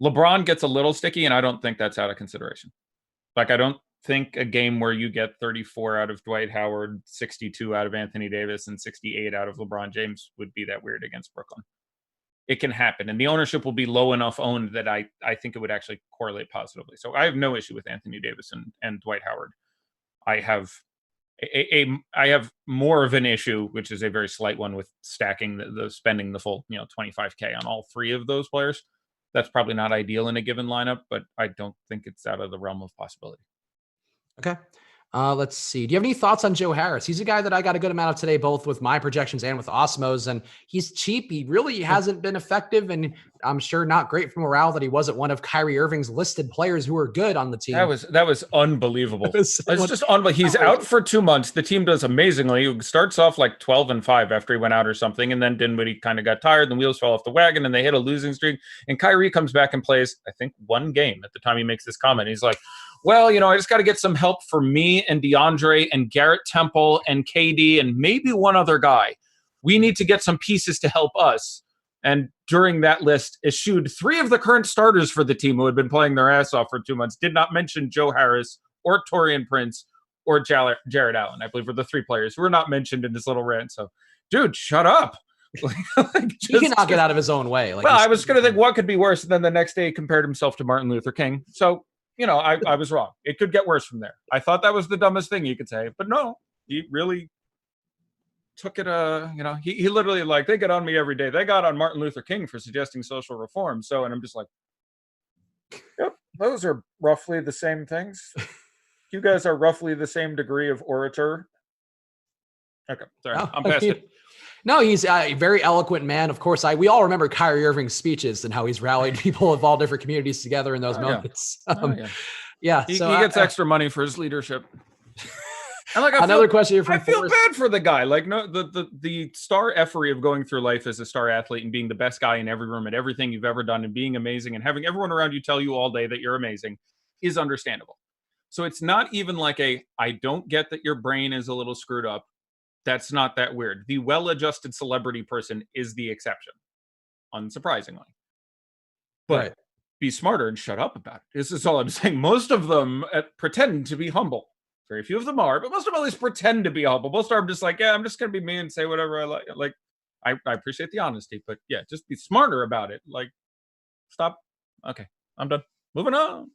LeBron gets a little sticky, and I don't think that's out of consideration. Like, I don't think a game where you get 34 out of Dwight Howard, 62 out of Anthony Davis, and 68 out of LeBron James would be that weird against Brooklyn. It can happen, and the ownership will be low enough owned that I think it would actually correlate positively. So I have no issue with Anthony Davis and Dwight Howard. I have more of an issue, which is a very slight one, with stacking the spending the full 25K on all 3 of those players. That's probably not ideal in a given lineup, but I don't think it's out of the realm of possibility. Okay. Let's see. Do you have any thoughts on Joe Harris? He's a guy that I got a good amount of today, both with my projections and with Awesemo's, and he's cheap. He really hasn't been effective, and I'm sure not great for morale that he wasn't one of Kyrie Irving's listed players who are good on the team. That was unbelievable. It's just unbelievable. He's out for 2 months. The team does amazingly. He starts off like 12-5 after he went out or something, and then Dinwiddie kind of got tired. The wheels fell off the wagon, and they hit a losing streak. And Kyrie comes back and plays, I think, 1 game at the time he makes this comment. He's like, well, I just got to get some help for me and DeAndre and Garrett Temple and KD and maybe one other guy. We need to get some pieces to help us. And during that list, eschewed 3 of the current starters for the team who had been playing their ass off for 2 months. Did not mention Joe Harris or Taurean Prince or Jared Allen, I believe, were the 3 players who were not mentioned in this little rant. So, dude, shut up. He cannot get out of his own way. Well, I was going to think what could be worse, than the next day he compared himself to Martin Luther King. So, I was wrong. It could get worse from there. I thought that was the dumbest thing you could say, but no, he really took it. He literally, like, they get on me every day. They got on Martin Luther King for suggesting social reform. So, and I'm just like, yep, those are roughly the same things. You guys are roughly the same degree of orator. Okay, sorry, I'm past it. No, he's a very eloquent man. Of course, we all remember Kyrie Irving's speeches and how he's rallied people of all different communities together in those moments. Yeah. He gets extra money for his leadership. And like, question here from I feel bad for the guy. Like, no, the star effery of going through life as a star athlete and being the best guy in every room at everything you've ever done and being amazing and having everyone around you tell you all day that you're amazing is understandable. So it's not even like I don't get that your brain is a little screwed up. That's not that weird. The well-adjusted celebrity person is the exception, unsurprisingly. But be smarter and shut up about it. This is all I'm saying. Most of them pretend to be humble. Very few of them are, but most of them at least pretend to be humble. Most are just like, yeah, I'm just going to be me and say whatever I like. Like, I appreciate the honesty, but yeah, just be smarter about it. Like, stop. Okay, I'm done. Moving on.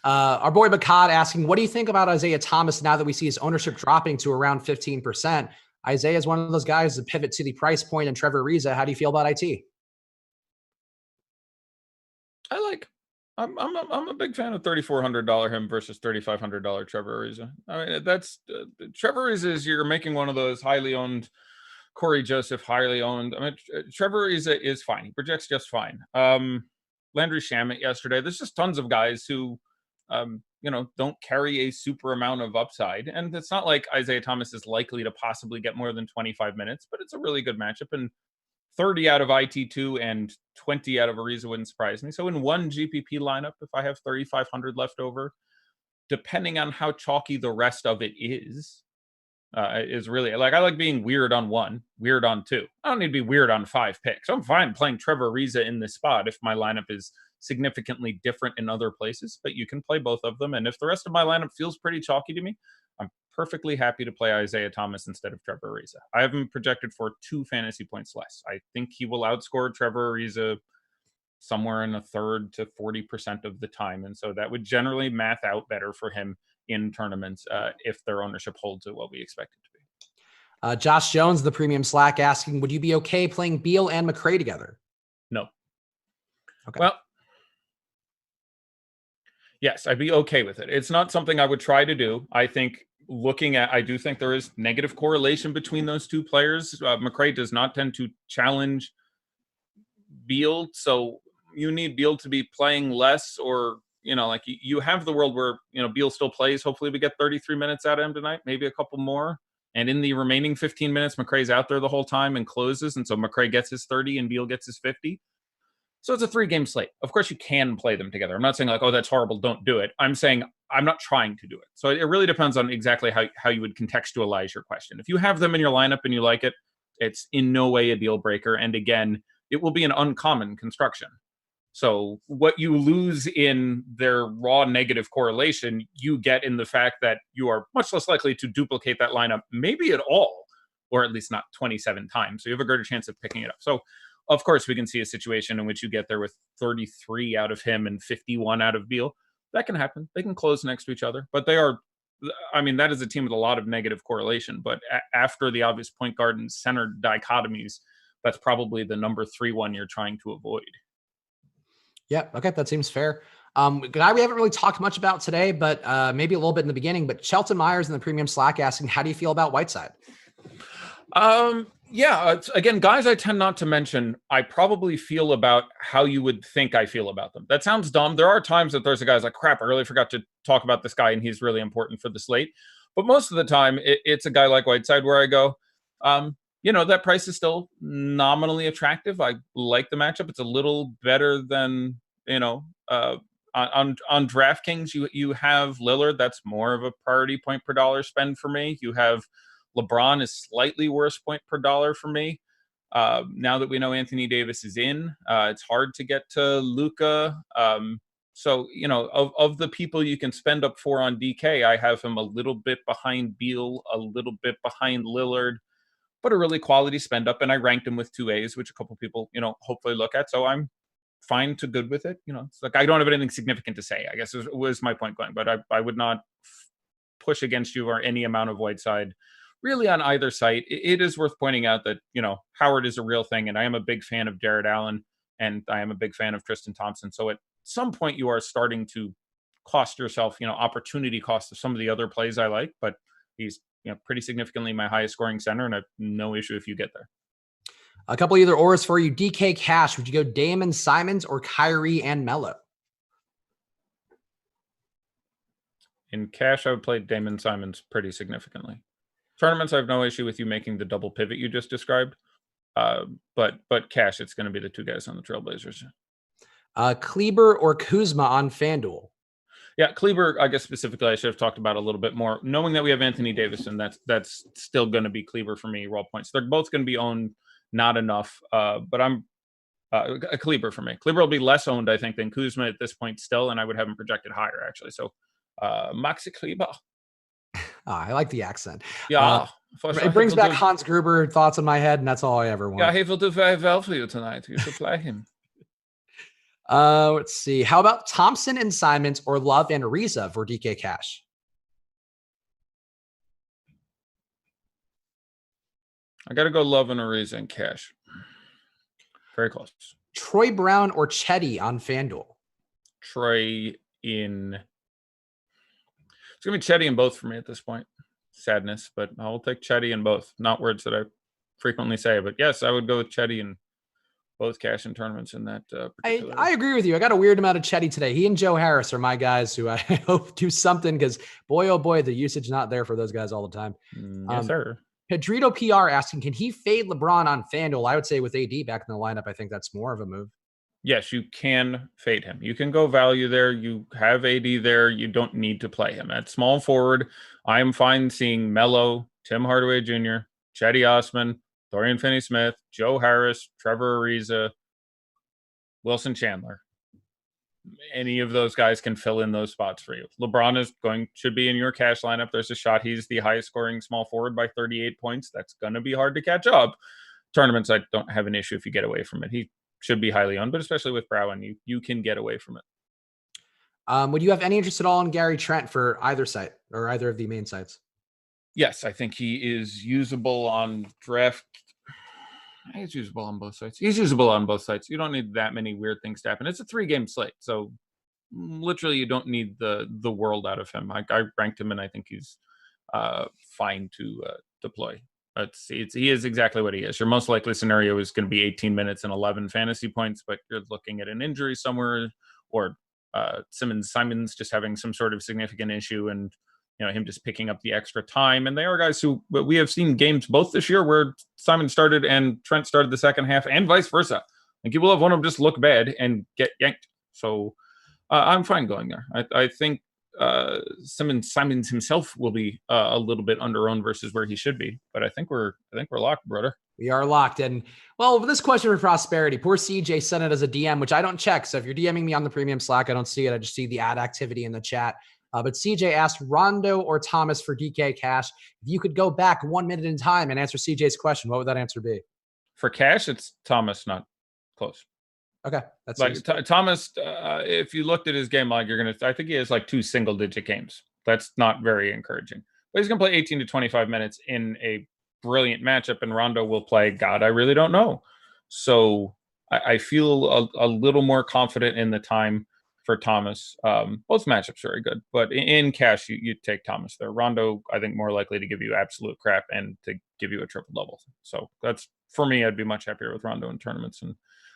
Our boy Bakad asking, what do you think about Isaiah Thomas now that we see his ownership dropping to around 15%? Isaiah is one of those guys that pivot to the price point, and Trevor Ariza. How do you feel about IT? I'm a big fan of $3,400 him versus $3,500 Trevor Ariza. I mean, that's Trevor Ariza is, you're making one of those highly owned Corey Joseph, highly owned. I mean, Trevor Ariza is fine. He projects just fine. Landry Shamet yesterday. There's just tons of guys who, don't carry a super amount of upside. And it's not like Isaiah Thomas is likely to possibly get more than 25 minutes, but it's a really good matchup. And 30 out of IT2 and 20 out of Ariza wouldn't surprise me. So in one GPP lineup, if I have 3,500 left over, depending on how chalky the rest of it is really, like, I like being weird on 1, weird on 2. I don't need to be weird on 5 picks. I'm fine playing Trevor Ariza in this spot if my lineup is significantly different in other places, but you can play both of them. And if the rest of my lineup feels pretty chalky to me, I'm perfectly happy to play Isaiah Thomas instead of Trevor Ariza. I have him projected for 2 fantasy points less. I think he will outscore Trevor Ariza somewhere in a third to 40% of the time. And so that would generally math out better for him in tournaments if their ownership holds at what we expect it to be. Josh Jones, the premium Slack, asking, would you be okay playing Beal and McRae together? No. Okay. Well, yes, I'd be okay with it. It's not something I would try to do. I do think there is negative correlation between those two players. McRae does not tend to challenge Beal, so you need Beal to be playing less, or like you have the world where Beal still plays. Hopefully we get 33 minutes out of him tonight, maybe a couple more. And in the remaining 15 minutes, McRae's out there the whole time and closes, and so McRae gets his 30 and Beal gets his 50. So it's a 3-game slate. Of course, you can play them together. I'm not saying like, oh, that's horrible, don't do it. I'm saying I'm not trying to do it. So it really depends on exactly how you would contextualize your question. If you have them in your lineup and you like it, it's in no way a deal breaker. And again, it will be an uncommon construction. So what you lose in their raw negative correlation, you get in the fact that you are much less likely to duplicate that lineup, maybe at all, or at least not 27 times. So you have a greater chance of picking it up. So of course, we can see a situation in which you get there with 33 out of him and 51 out of Beal. That can happen. They can close next to each other, but that is a team with a lot of negative correlation. But after the obvious point guard and center dichotomies, that's probably the number 3 one you're trying to avoid. Yeah. Okay. That seems fair. Guy we haven't really talked much about today, but maybe a little bit in the beginning, but Shelton Myers in the premium Slack asking, how do you feel about Whiteside? Yeah, again, guys I tend not to mention, I probably feel about how you would think I feel about them. That sounds dumb. There are times that there's a guy's like, crap, I really forgot to talk about this guy and he's really important for the slate. But most of the time, it's a guy like Whiteside where I go, that price is still nominally attractive. I like the matchup. It's a little better than, on DraftKings, you have Lillard. That's more of a priority point per dollar spend for me. You have LeBron is slightly worse point per dollar for me. Now that we know Anthony Davis is in, it's hard to get to Luka. So, of the people you can spend up for on DK, I have him a little bit behind Beal, a little bit behind Lillard, but a really quality spend up. And I ranked him with 2 A's, which a couple people, hopefully look at. So I'm fine to good with it. It's like I don't have anything significant to say, I guess was my point going. But I would not push against you or any amount of Whiteside really on either site. It is worth pointing out that, Howard is a real thing, and I am a big fan of Jared Allen, and I am a big fan of Tristan Thompson. So at some point you are starting to cost yourself, opportunity cost of some of the other plays I like, but he's, pretty significantly my highest scoring center, and I have no issue if you get there. A couple either ors for you. DK Cash, would you go Damon Simons or Kyrie and Melo? In cash, I would play Damon Simons pretty significantly. Tournaments, I have no issue with you making the double pivot you just described. But cash, it's going to be the 2 guys on the Trailblazers. Kleber or Kuzma on FanDuel? Yeah, Kleber, I guess specifically, I should have talked about a little bit more. Knowing that we have Anthony Davis, and that's still going to be Kleber for me, raw points. They're both going to be owned, not enough. But I'm a Kleber for me. Kleber will be less owned, I think, than Kuzma at this point still, and I would have him projected higher, actually. So Maxi Kleber. I like the accent. Yeah. It brings back Hans Gruber thoughts in my head, and that's all I ever want. Yeah, he will do very well for you tonight. You should play him. Let's see. How about Thompson and Simons or Love and Ariza for DK Cash? I got to go Love and Ariza and Cash. Very close. Troy Brown or Chetty on FanDuel? Troy in... It's going to be Chetty in both for me at this point. Sadness, but I'll take Chetty in both. Not words that I frequently say, but yes, I would go with Chetty in both cash and tournaments in that particular. I agree with you. I got a weird amount of Chetty today. He and Joe Harris are my guys who I hope do something because boy, oh boy, the usage not there for those guys all the time. Yes, sir. Pedrito PR asking, can he fade LeBron on FanDuel? I would say with AD back in the lineup, I think that's more of a move. Yes, you can fade him. You can go value there. You have AD there. You don't need to play him. At small forward, I am fine seeing Melo, Tim Hardaway Jr., Chetty Osman, Dorian Finney-Smith, Joe Harris, Trevor Ariza, Wilson Chandler. Any of those guys can fill in those spots for you. LeBron should be in your cash lineup. There's a shot he's the highest scoring small forward by 38 points. That's going to be hard to catch up. Tournaments, I don't have an issue if you get away from it. He should be highly owned, but especially with Brown, you can get away from it. Would you have any interest at all in Gary Trent for either site or either of the main sites? Yes, I think he is usable on draft. He's usable on both sites. He's usable on both sites. You don't need that many weird things to happen. It's a 3-game slate, so literally you don't need the world out of him. I ranked him, and I think he's fine to deploy. He is exactly what he is. Your most likely scenario is going to be 18 minutes and 11 fantasy points, but you're looking at an injury somewhere, or Simons just having some sort of significant issue, and him just picking up the extra time. And they are guys who, but we have seen games both this year where Simon started and Trent started the second half, and vice versa. Like, you will have one of them just look bad and get yanked. So I'm fine going there. I think Simons himself will be a little bit under-owned versus where he should be, but I think we're locked, brother. We are locked. And well, this question for prosperity, poor CJ sent it as a DM, which I don't check. So if you're DMing me on the premium Slack, I don't see it. I just see the ad activity in the chat. But CJ asked Rondo or Thomas for DK cash. If you could go back 1 minute in time and answer CJ's question, what would that answer be? For cash, it's Thomas, not close. Okay, that's like Thomas. If you looked at his game log, I think he has like 2 single-digit games. That's not very encouraging. But he's gonna play 18 to 25 minutes in a brilliant matchup, and Rondo will play God, I really don't know. So I feel a little more confident in the time for Thomas. Both matchups are very good, but in cash, you take Thomas there. Rondo, I think, more likely to give you absolute crap and to give you a triple-double. So that's, for me, I'd be much happier with Rondo in tournaments. And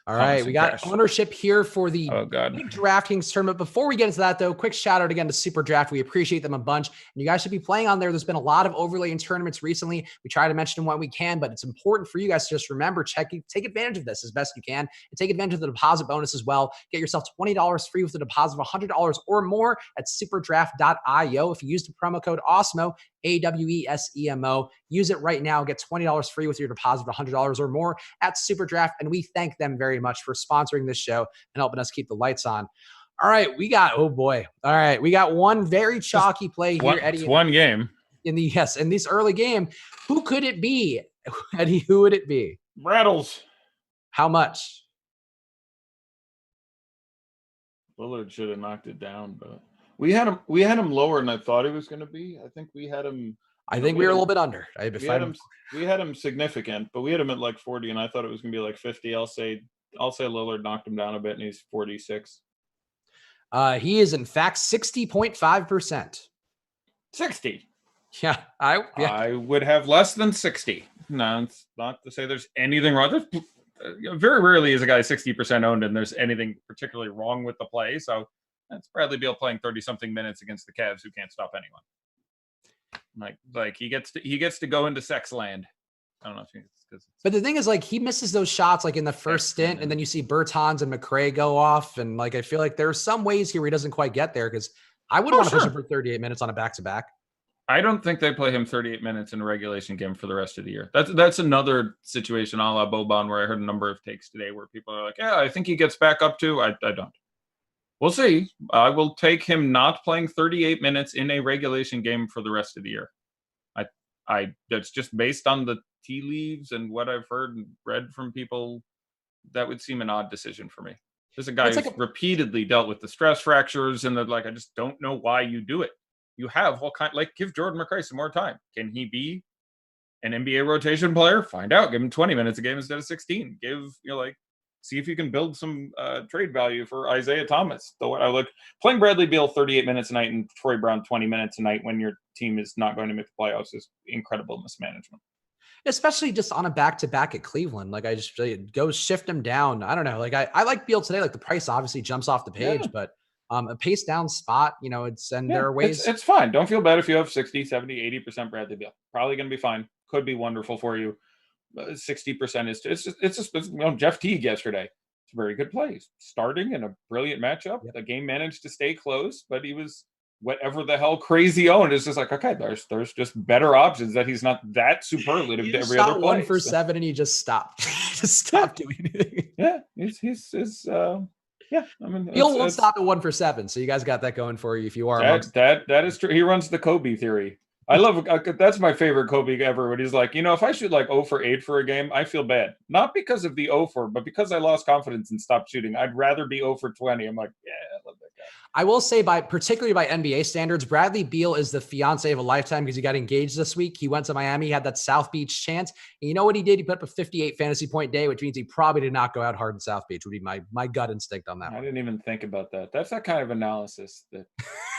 all right, we got ownership here for the big DraftKings tournament. Before we get into that, though, quick shout out again to SuperDraft. We appreciate them a bunch. And you guys should be playing on there. There's been a lot of overlaying tournaments recently. We try to mention them when we can, but it's important for you guys to just remember, take advantage of this as best you can, and take advantage of the deposit bonus as well. Get yourself $20 free with a deposit of $100 or more at superdraft.io. If you use the promo code Awesemo, AWESEMO, use it right now. Get $20 free with your deposit of $100 or more at SuperDraft. And we thank them very much for sponsoring this show and helping us keep the lights on. All right, we got one very chalky play here, Eddie. It's one game. In this early game. Who could it be? Eddie, who would it be? Rattles. How much? Lillard should have knocked it down, but we had him lower than I thought he was going to be. I think we had him. I think we were a little bit under. We had him significant, but we had him at like 40, and I thought it was going to be like 50. I'll say Lillard knocked him down a bit, and he's 46. He is in fact 60.5%. 60. Yeah, I would have less than 60. No, it's not to say there's anything wrong. There's, very rarely is a guy 60% owned, and there's anything particularly wrong with the play. So that's Bradley Beal playing 30-something minutes against the Cavs, who can't stop anyone. Like he gets to go into sex land. I don't know if but the thing is, like, he misses those shots like in the first stint, and then you see Bertans and McRae go off, and like I feel like there are some ways here where he doesn't quite get there, because I wouldn't want to push him for 38 minutes on a back-to-back. I don't think they play him 38 minutes in a regulation game for the rest of the year. That's another situation a la Boban, where I heard a number of takes today where people are like, yeah, I think he gets back up to. I don't. We'll see. I will take him not playing 38 minutes in a regulation game for the rest of the year. I that's just based on the tea leaves and what I've heard and read from people. That would seem an odd decision for me. There's a guy who's repeatedly dealt with the stress fractures, and I just don't know why you do it. You have all kind, like, give Jordan McRae some more time. Can he be an NBA rotation player? Find out. Give him 20 minutes a game instead of 16. See if you can build some trade value for Isaiah Thomas. Though I look, playing Bradley Beal 38 minutes a night and Troy Brown 20 minutes a night when your team is not going to make the playoffs is incredible mismanagement. Especially just on a back-to-back at Cleveland. Like, I just go shift him down. I don't know. Like, I like Beal today. Like, the price obviously jumps off the page, but a pace down spot, there are ways. It's fine. Don't feel bad if you have 60, 70, 80% Bradley Beal. Probably going to be fine. Could be wonderful for you. 60% is it's just Jeff Teague yesterday. It's a very good play. He's starting in a brilliant matchup. Yep. The game managed to stay close, but he was whatever the hell crazy owned. It's just like, okay, there's just better options that he's not that superlative to every other play. 1 for 7 and he just stopped. Just stopped doing anything. Yeah, yeah. I mean, Beal won't stop at 1 for 7. So you guys got that going for you if you are. That is true. He runs the Kobe theory. I love that's my favorite Kobe ever. When he's like, if I shoot like 0 for 8 for a game, I feel bad. Not because of the 0 for, but because I lost confidence and stopped shooting. I'd rather be 0 for 20. I'm like, yeah, I love that guy. I will say, particularly by NBA standards, Bradley Beal is the fiance of a lifetime because he got engaged this week. He went to Miami, he had that South Beach chance. And you know what he did? He put up a 58 fantasy point day, which means he probably did not go out hard in South Beach, would be my gut instinct on that. I didn't even think about that. That's that kind of analysis that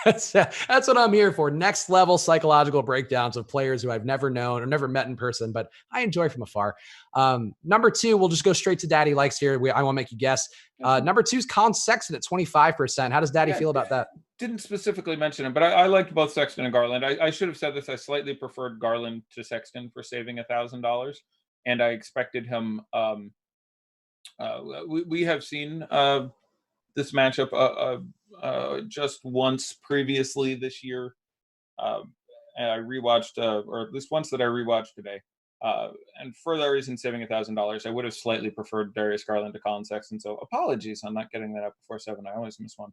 that's what I'm here for. Next level psychological breakdowns of players who I've never known or never met in person, but I enjoy from afar. Number 2, we'll just go straight to Daddy Likes here. I won't make you guess. Number 2 is Colin Sexton at 25%. How does Daddy feel about that? Didn't specifically mention him, but I liked both Sexton and Garland. I should have said this. I slightly preferred Garland to Sexton for saving $1,000, and I expected him. We have seen this matchup just once previously this year, and I rewatched, or at least once that I rewatched today. And for that reason, saving $1,000, I would have slightly preferred Darius Garland to Colin Sexton. So apologies on not getting that up before 7. I always miss one,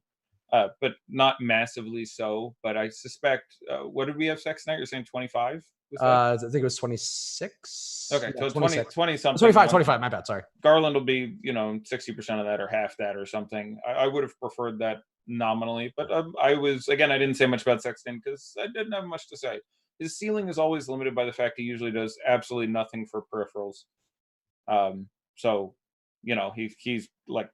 but not massively so. But I suspect, what did we have Sexton at? You're saying 25? I think it was 26. Okay, yeah, so 20 something. 25, my bad, sorry. Garland will be, 60% of that or half that or something. I would have preferred that nominally, but I didn't say much about Sexton because I didn't have much to say. His ceiling is always limited by the fact he usually does absolutely nothing for peripherals. So, he's like,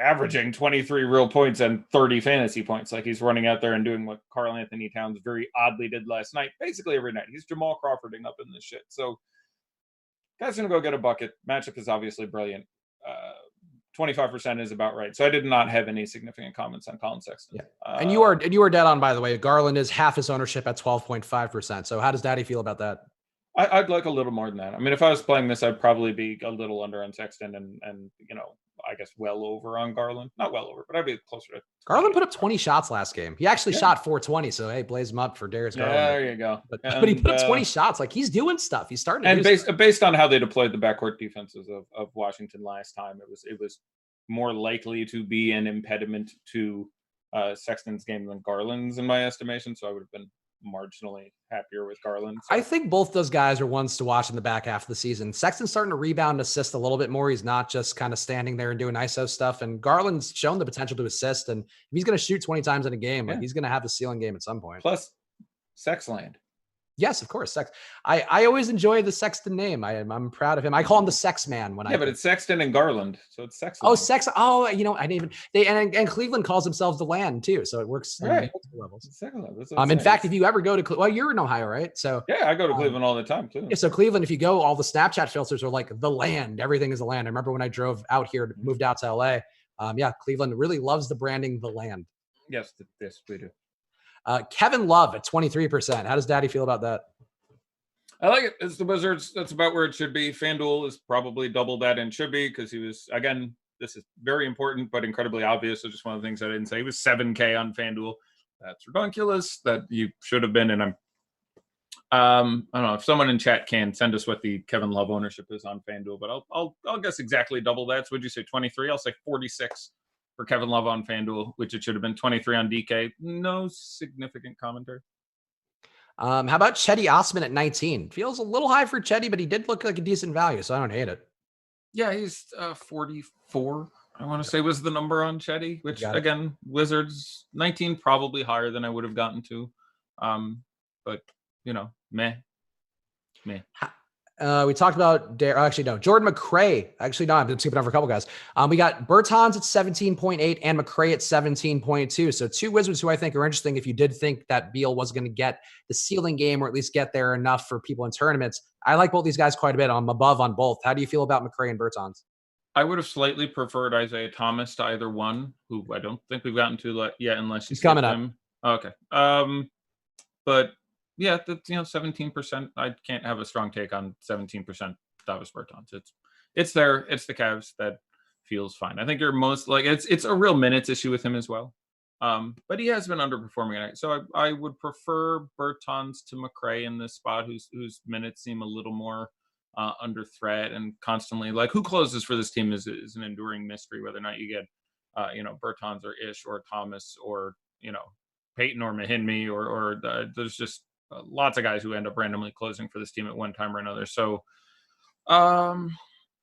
averaging 23 real points and 30 fantasy points. Like he's running out there and doing what Karl Anthony Towns very oddly did last night, basically every night. He's Jamal Crawfording up in this shit. So guy's going to go get a bucket. Matchup is obviously brilliant. 25% is about right. So I did not have any significant comments on Colin Sexton. Yeah. And you are dead on, by the way. Garland is half his ownership at 12.5%. So how does Daddy feel about that? I'd like a little more than that. I mean, if I was playing this, I'd probably be a little under on Sexton and I guess well over on Garland. Not well over, but I'd be closer to. Garland put up 20 shots last game. He actually shot 420. So hey, blaze him up for Darius Garland. Yeah, there you go. But he put up 20 shots. Like he's doing stuff. He's starting. And based on how they deployed the backcourt defenses of Washington last time, it was more likely to be an impediment to Sexton's game than Garland's in my estimation. So I would have been marginally happier with Garland. So. I think both those guys are ones to watch in the back half of the season. Sexton's starting to rebound and assist a little bit more. He's not just kind of standing there and doing ISO stuff. And Garland's shown the potential to assist. And if he's going to shoot 20 times in a game, like he's going to have a ceiling game at some point. Plus, Sexland. Yes, of course. I always enjoy the Sexton name. I'm proud of him. I call him the Sex Man but it's Sexton and Garland, so it's Sexton. Oh, Sex. Oh, I didn't even. And Cleveland calls themselves the Land too, so it works on multiple levels. Second level. In fact, if you ever go to you're in Ohio, right? So yeah, I go to Cleveland all the time too. Yeah, so Cleveland, if you go, all the Snapchat filters are like the Land. Everything is the Land. I remember when I drove out here, moved out to LA. Cleveland really loves the branding, the Land. Yes, we do. Kevin Love at 23%. How does Daddy feel about that? I like it. It's the Wizards. That's about where it should be. FanDuel is probably double that and should be because he was, again, this is very important, but incredibly obvious. So just one of the things I didn't say. He was 7K on FanDuel. That's ridiculous. That you should have been. And I don't know if someone in chat can send us what the Kevin Love ownership is on FanDuel, but I'll guess exactly double that. So would you say 23? I'll say 46 for Kevin Love on FanDuel, which it should have been 23 on DK. No significant commentary. How about Cedi Osman at 19? Feels a little high for Cedi, but he did look like a decent value, so I don't hate it. Yeah, he's 44, I want to say was the number on Cedi, which again, Wizards 19 probably higher than I would have gotten to. But meh. We talked about Jordan McRae. Actually, no, I'm skipping over a couple guys. We got Bertans at 17.8 and McRae at 17.2. So two Wizards who I think are interesting if you did think that Beal was going to get the ceiling game or at least get there enough for people in tournaments. I like both these guys quite a bit. I'm above on both. How do you feel about McRae and Bertans? I would have slightly preferred Isaiah Thomas to either one, who I don't think we've gotten to yet unless he's coming up. Okay. But yeah, that's 17%. I can't have a strong take on 17% Davis Bertans. It's there. It's the Cavs that feels fine. I think you're most like it's a real minutes issue with him as well. But he has been underperforming tonight. So I would prefer Bertans to McRae in this spot, whose minutes seem a little more under threat and constantly like who closes for this team is an enduring mystery. Whether or not you get Bertans or Ish or Thomas or Peyton or Mahinmi or there's just lots of guys who end up randomly closing for this team at one time or another. So, Bertans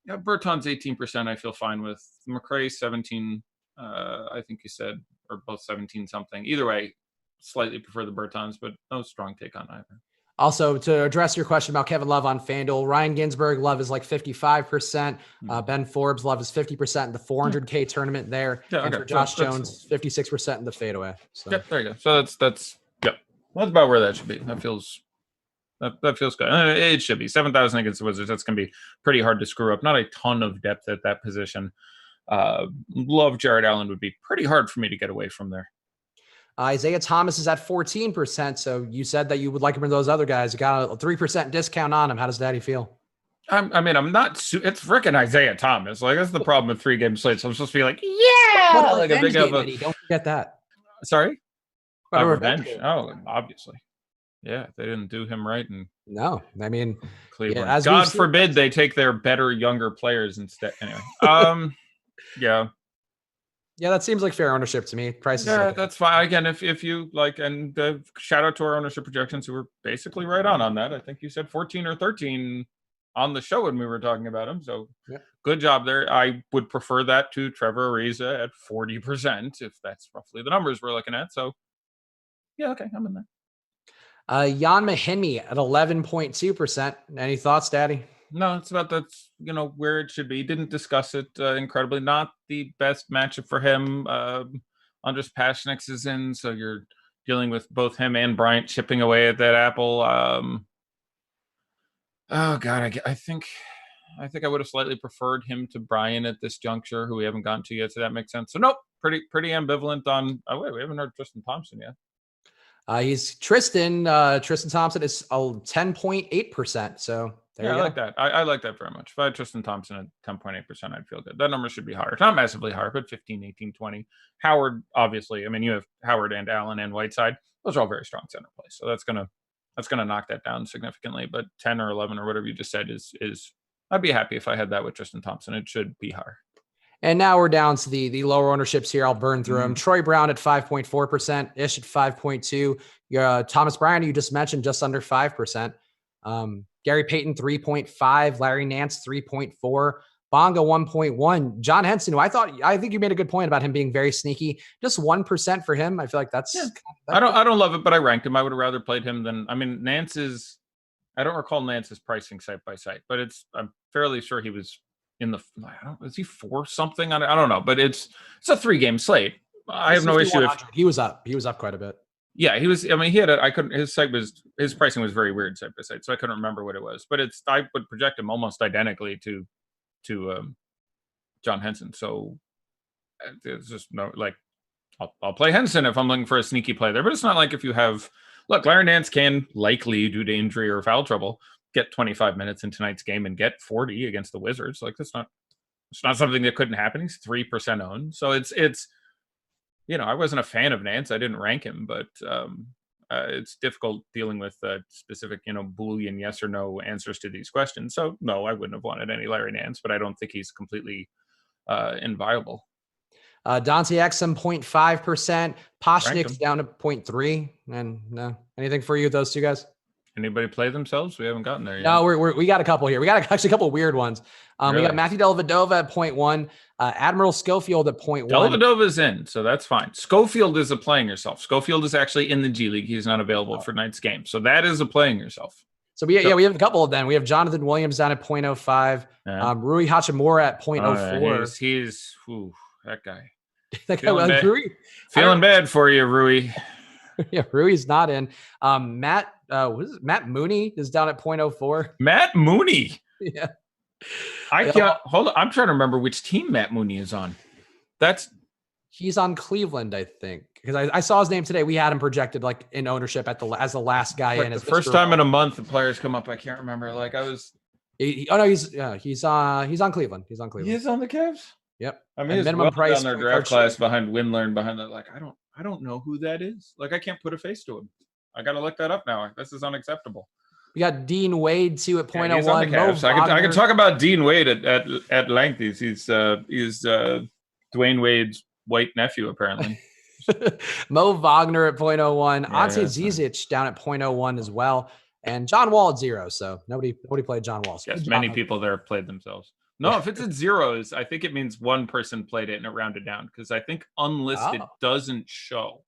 18%, I feel fine with. McRae 17. I think you said or both 17 something. Either way, slightly prefer the Bertans, but no strong take on either. Also, to address your question about Kevin Love on FanDuel, Ryan Ginsburg, Love is like 55%. Ben Forbes, Love is 50% in the 400K tournament there. Yeah, and for Josh Jones, 56% in the fadeaway. So. Yep, there you go. So that's about where that should be. That feels good. It should be 7,000 against the Wizards. That's going to be pretty hard to screw up. Not a ton of depth at that position. Love Jared Allen would be pretty hard for me to get away from there. Isaiah Thomas is at 14%. So you said that you would like him for those other guys. You got a 3% discount on him. How does Daddy feel? I'm not. It's freaking Isaiah Thomas. Like, that's the problem with 3-game slates. I'm supposed to be like, yeah, like a big don't forget that. Sorry, revenge. Oh, obviously, yeah. They didn't do him right, and no, I mean, Cleveland. Yeah, God forbid they take their better younger players instead. Anyway, yeah. Yeah, that seems like fair ownership to me. Prices. Yeah, that's fine. Again, if you like, and shout out to our ownership projections who were basically right on that. I think you said 14 or 13 on the show when we were talking about him. So Good job there. I would prefer that to Trevor Ariza at 40%, if that's roughly the numbers we're looking at. So yeah, okay, I'm in there. Jan Mahinmi at 11.2%. Any thoughts, Daddy? No, it's about that's where it should be. Didn't discuss it incredibly. Not the best matchup for him. Andres Pashnix is in, so you're dealing with both him and Bryant chipping away at that apple. Oh God, I think I would have slightly preferred him to Bryant at this juncture, who we haven't gotten to yet. So that makes sense. So nope, pretty ambivalent on. Oh wait, we haven't heard Tristan Thompson yet. He's Tristan Thompson is 10.8%. So there you go. I like that. I like that very much. If I had Tristan Thompson at 10.8%, I'd feel good. That number should be higher. Not massively higher, but 15, 18, 20. Howard, obviously. I mean, you have Howard and Allen and Whiteside. Those are all very strong center plays. So that's gonna knock that down significantly. But 10 or 11 or whatever you just said is I'd be happy if I had that with Tristan Thompson. It should be higher. And now we're down to the lower ownerships here. I'll burn through them. Troy Brown at 5.4%, Ish at 5.2%. Thomas Bryant, you just mentioned, just under 5%. Gary Payton 3.5%, Larry Nance 3.4%, Bonga 1.1%, John Henson, who I think you made a good point about him being very sneaky. Just 1% for him. I feel like that's. I don't love it, but I ranked him. I would have rather played him than. I mean, Nance is. I don't recall Nance's pricing site by site, but I'm fairly sure he was in the. Is he 4 something? I don't know, but it's a 3-game slate. I have no issue if he was up. He was up quite a bit. Yeah, he was. I mean, his pricing was very weird site by site, so I couldn't remember what it was. But I would project him almost identically to John Henson. So it's just no like I'll play Henson if I'm looking for a sneaky play there. But it's not like if you have Larry Nance can likely, due to injury or foul trouble, get 25 minutes in tonight's game and get 40 against the Wizards. Like it's not something that couldn't happen. He's 3% owned, so it's. I wasn't a fan of Nance. I didn't rank him, but it's difficult dealing with specific, Boolean yes or no answers to these questions. So no, I wouldn't have wanted any Larry Nance, but I don't think he's completely inviolable. Dante Exum 0.5%, Poshnik's down to 0.3%. And no, anything for you, those two guys? Anybody play themselves? We haven't gotten there yet. No, we got a couple here. We got actually a couple of weird ones. Really? We got Matthew Dellavedova at 0.1, Admiral Schofield at 0.1. Dellavedova's in, so that's fine. Schofield is a playing yourself. Schofield is actually in the G League. He's not available for tonight's game. So that is a playing yourself. So we have a couple of them. We have Jonathan Williams down at 0.05, Rui Hachimura at 0.04. He's that guy. That guy, Rui. Feeling bad for you, Rui. Yeah, Rui's not in. Matt Mooney is down at 0.04. Matt Mooney. Yeah. I can't hold on. I'm trying to remember which team Matt Mooney is on. He's on Cleveland, I think. Because I saw his name today. We had him projected like in ownership as the last guy in. The first time in a month the players come up. I can't remember. Like I was. He's on Cleveland. He's on Cleveland. He's on the Cavs. Yep. I mean, he's minimum price on their draft class behind Winler behind that. Like I don't know who that is. Like I can't put a face to him. I got to look that up now. This is unacceptable. We got Dean Wade too at 0.01. He's on the Cavs. I can talk about Dean Wade at length. He's Dwayne Wade's white nephew apparently. Mo Wagner at 0.01. Ante Zizic down at 0.01 as well. And John Wall at 0. So nobody played John Wall. So yes, many people there have played themselves. No, if it's at zeros, I think it means one person played it and it rounded down, because I think unlisted doesn't show.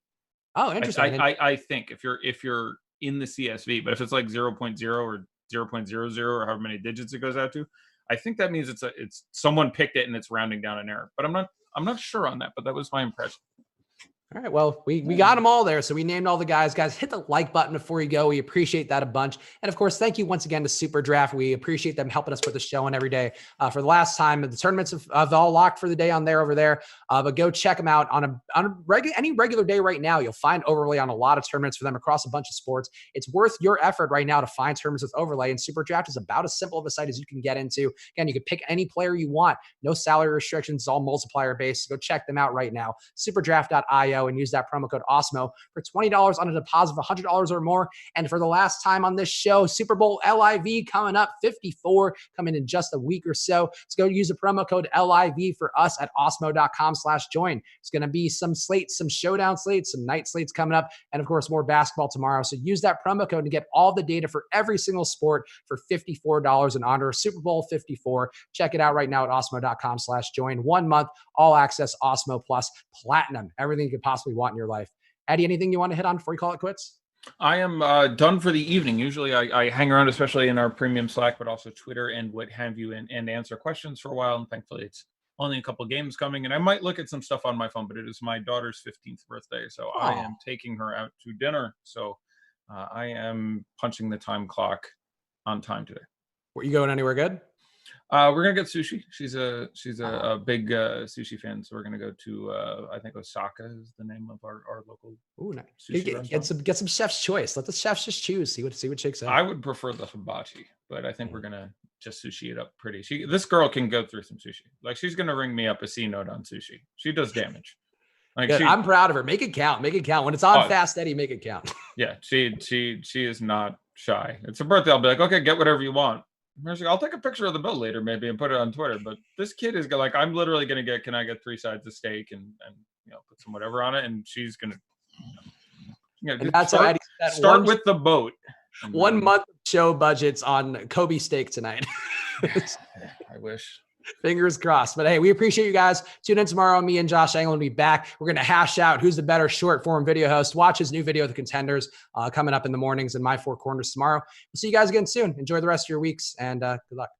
Oh, interesting. I think if you're in the CSV, but if it's like 0.0 or 0.00 or however many digits it goes out to, I think that means it's someone picked it and it's rounding down an error. But I'm not sure on that, but that was my impression. All right. Well, we got them all there. So we named all the guys. Guys, hit the like button before you go. We appreciate that a bunch. And of course, thank you once again to SuperDraft. We appreciate them helping us put the show on every day. For the last time, the tournaments have all locked for the day on there over there. But go check them out on any regular day right now. You'll find overlay on a lot of tournaments for them across a bunch of sports. It's worth your effort right now to find tournaments with overlay. And SuperDraft is about as simple of a site as you can get into. Again, you can pick any player you want. No salary restrictions. It's all multiplier based. So go check them out right now. SuperDraft.io and use that promo code Awesemo for $20 on a deposit of $100 or more. And for the last time on this show, Super Bowl LIV coming up, 54 coming in just a week or so. So go use the promo code LIV for us at awesemo.com/join. It's going to be some slates, some showdown slates, some night slates coming up, and of course, more basketball tomorrow. So use that promo code to get all the data for every single sport for $54 in honor of Super Bowl 54. Check it out right now at awesemo.com/join. 1 month, all access Awesemo Plus Platinum. Everything you could possibly want in your life. Eddie, anything you want to hit on before you call it quits? I am done for the evening. Usually I hang around, especially in our premium Slack, but also Twitter and what have you, and answer questions for a while. And thankfully, it's only a couple games coming. And I might look at some stuff on my phone, but it is my daughter's 15th birthday. So I am taking her out to dinner. So I am punching the time clock on time today. Were you going anywhere good? We're gonna get sushi. She's a big sushi fan, so we're gonna go to I think Osaka is the name of our local. Ooh, nice. Sushi get some chef's choice. Let the chefs just choose. See what shakes out. I would prefer the hibachi, but I think we're gonna just sushi it up pretty. This girl can go through some sushi. Like, she's gonna ring me up a C note on sushi. She does damage. Like, I'm proud of her. Make it count. Make it count. When it's on Fast Eddie, make it count. Yeah, she is not shy. It's her birthday. I'll be like, okay, get whatever you want. I'll take a picture of the bill later, maybe, and put it on Twitter. But this kid is like, I'm literally gonna get. Can I get 3 sides of steak and put some whatever on it? And she's gonna. And that's how Eddie said, start with the boat. 1 month show budgets on Kobe steak tonight. I wish. Fingers crossed. But hey, we appreciate you guys. Tune in tomorrow. Me and Josh Anglin will be back. We're going to hash out who's the better short form video host. Watch his new video, The Contenders, coming up in the mornings in my 4 corners tomorrow. We'll see you guys again soon. Enjoy the rest of your weeks, and good luck.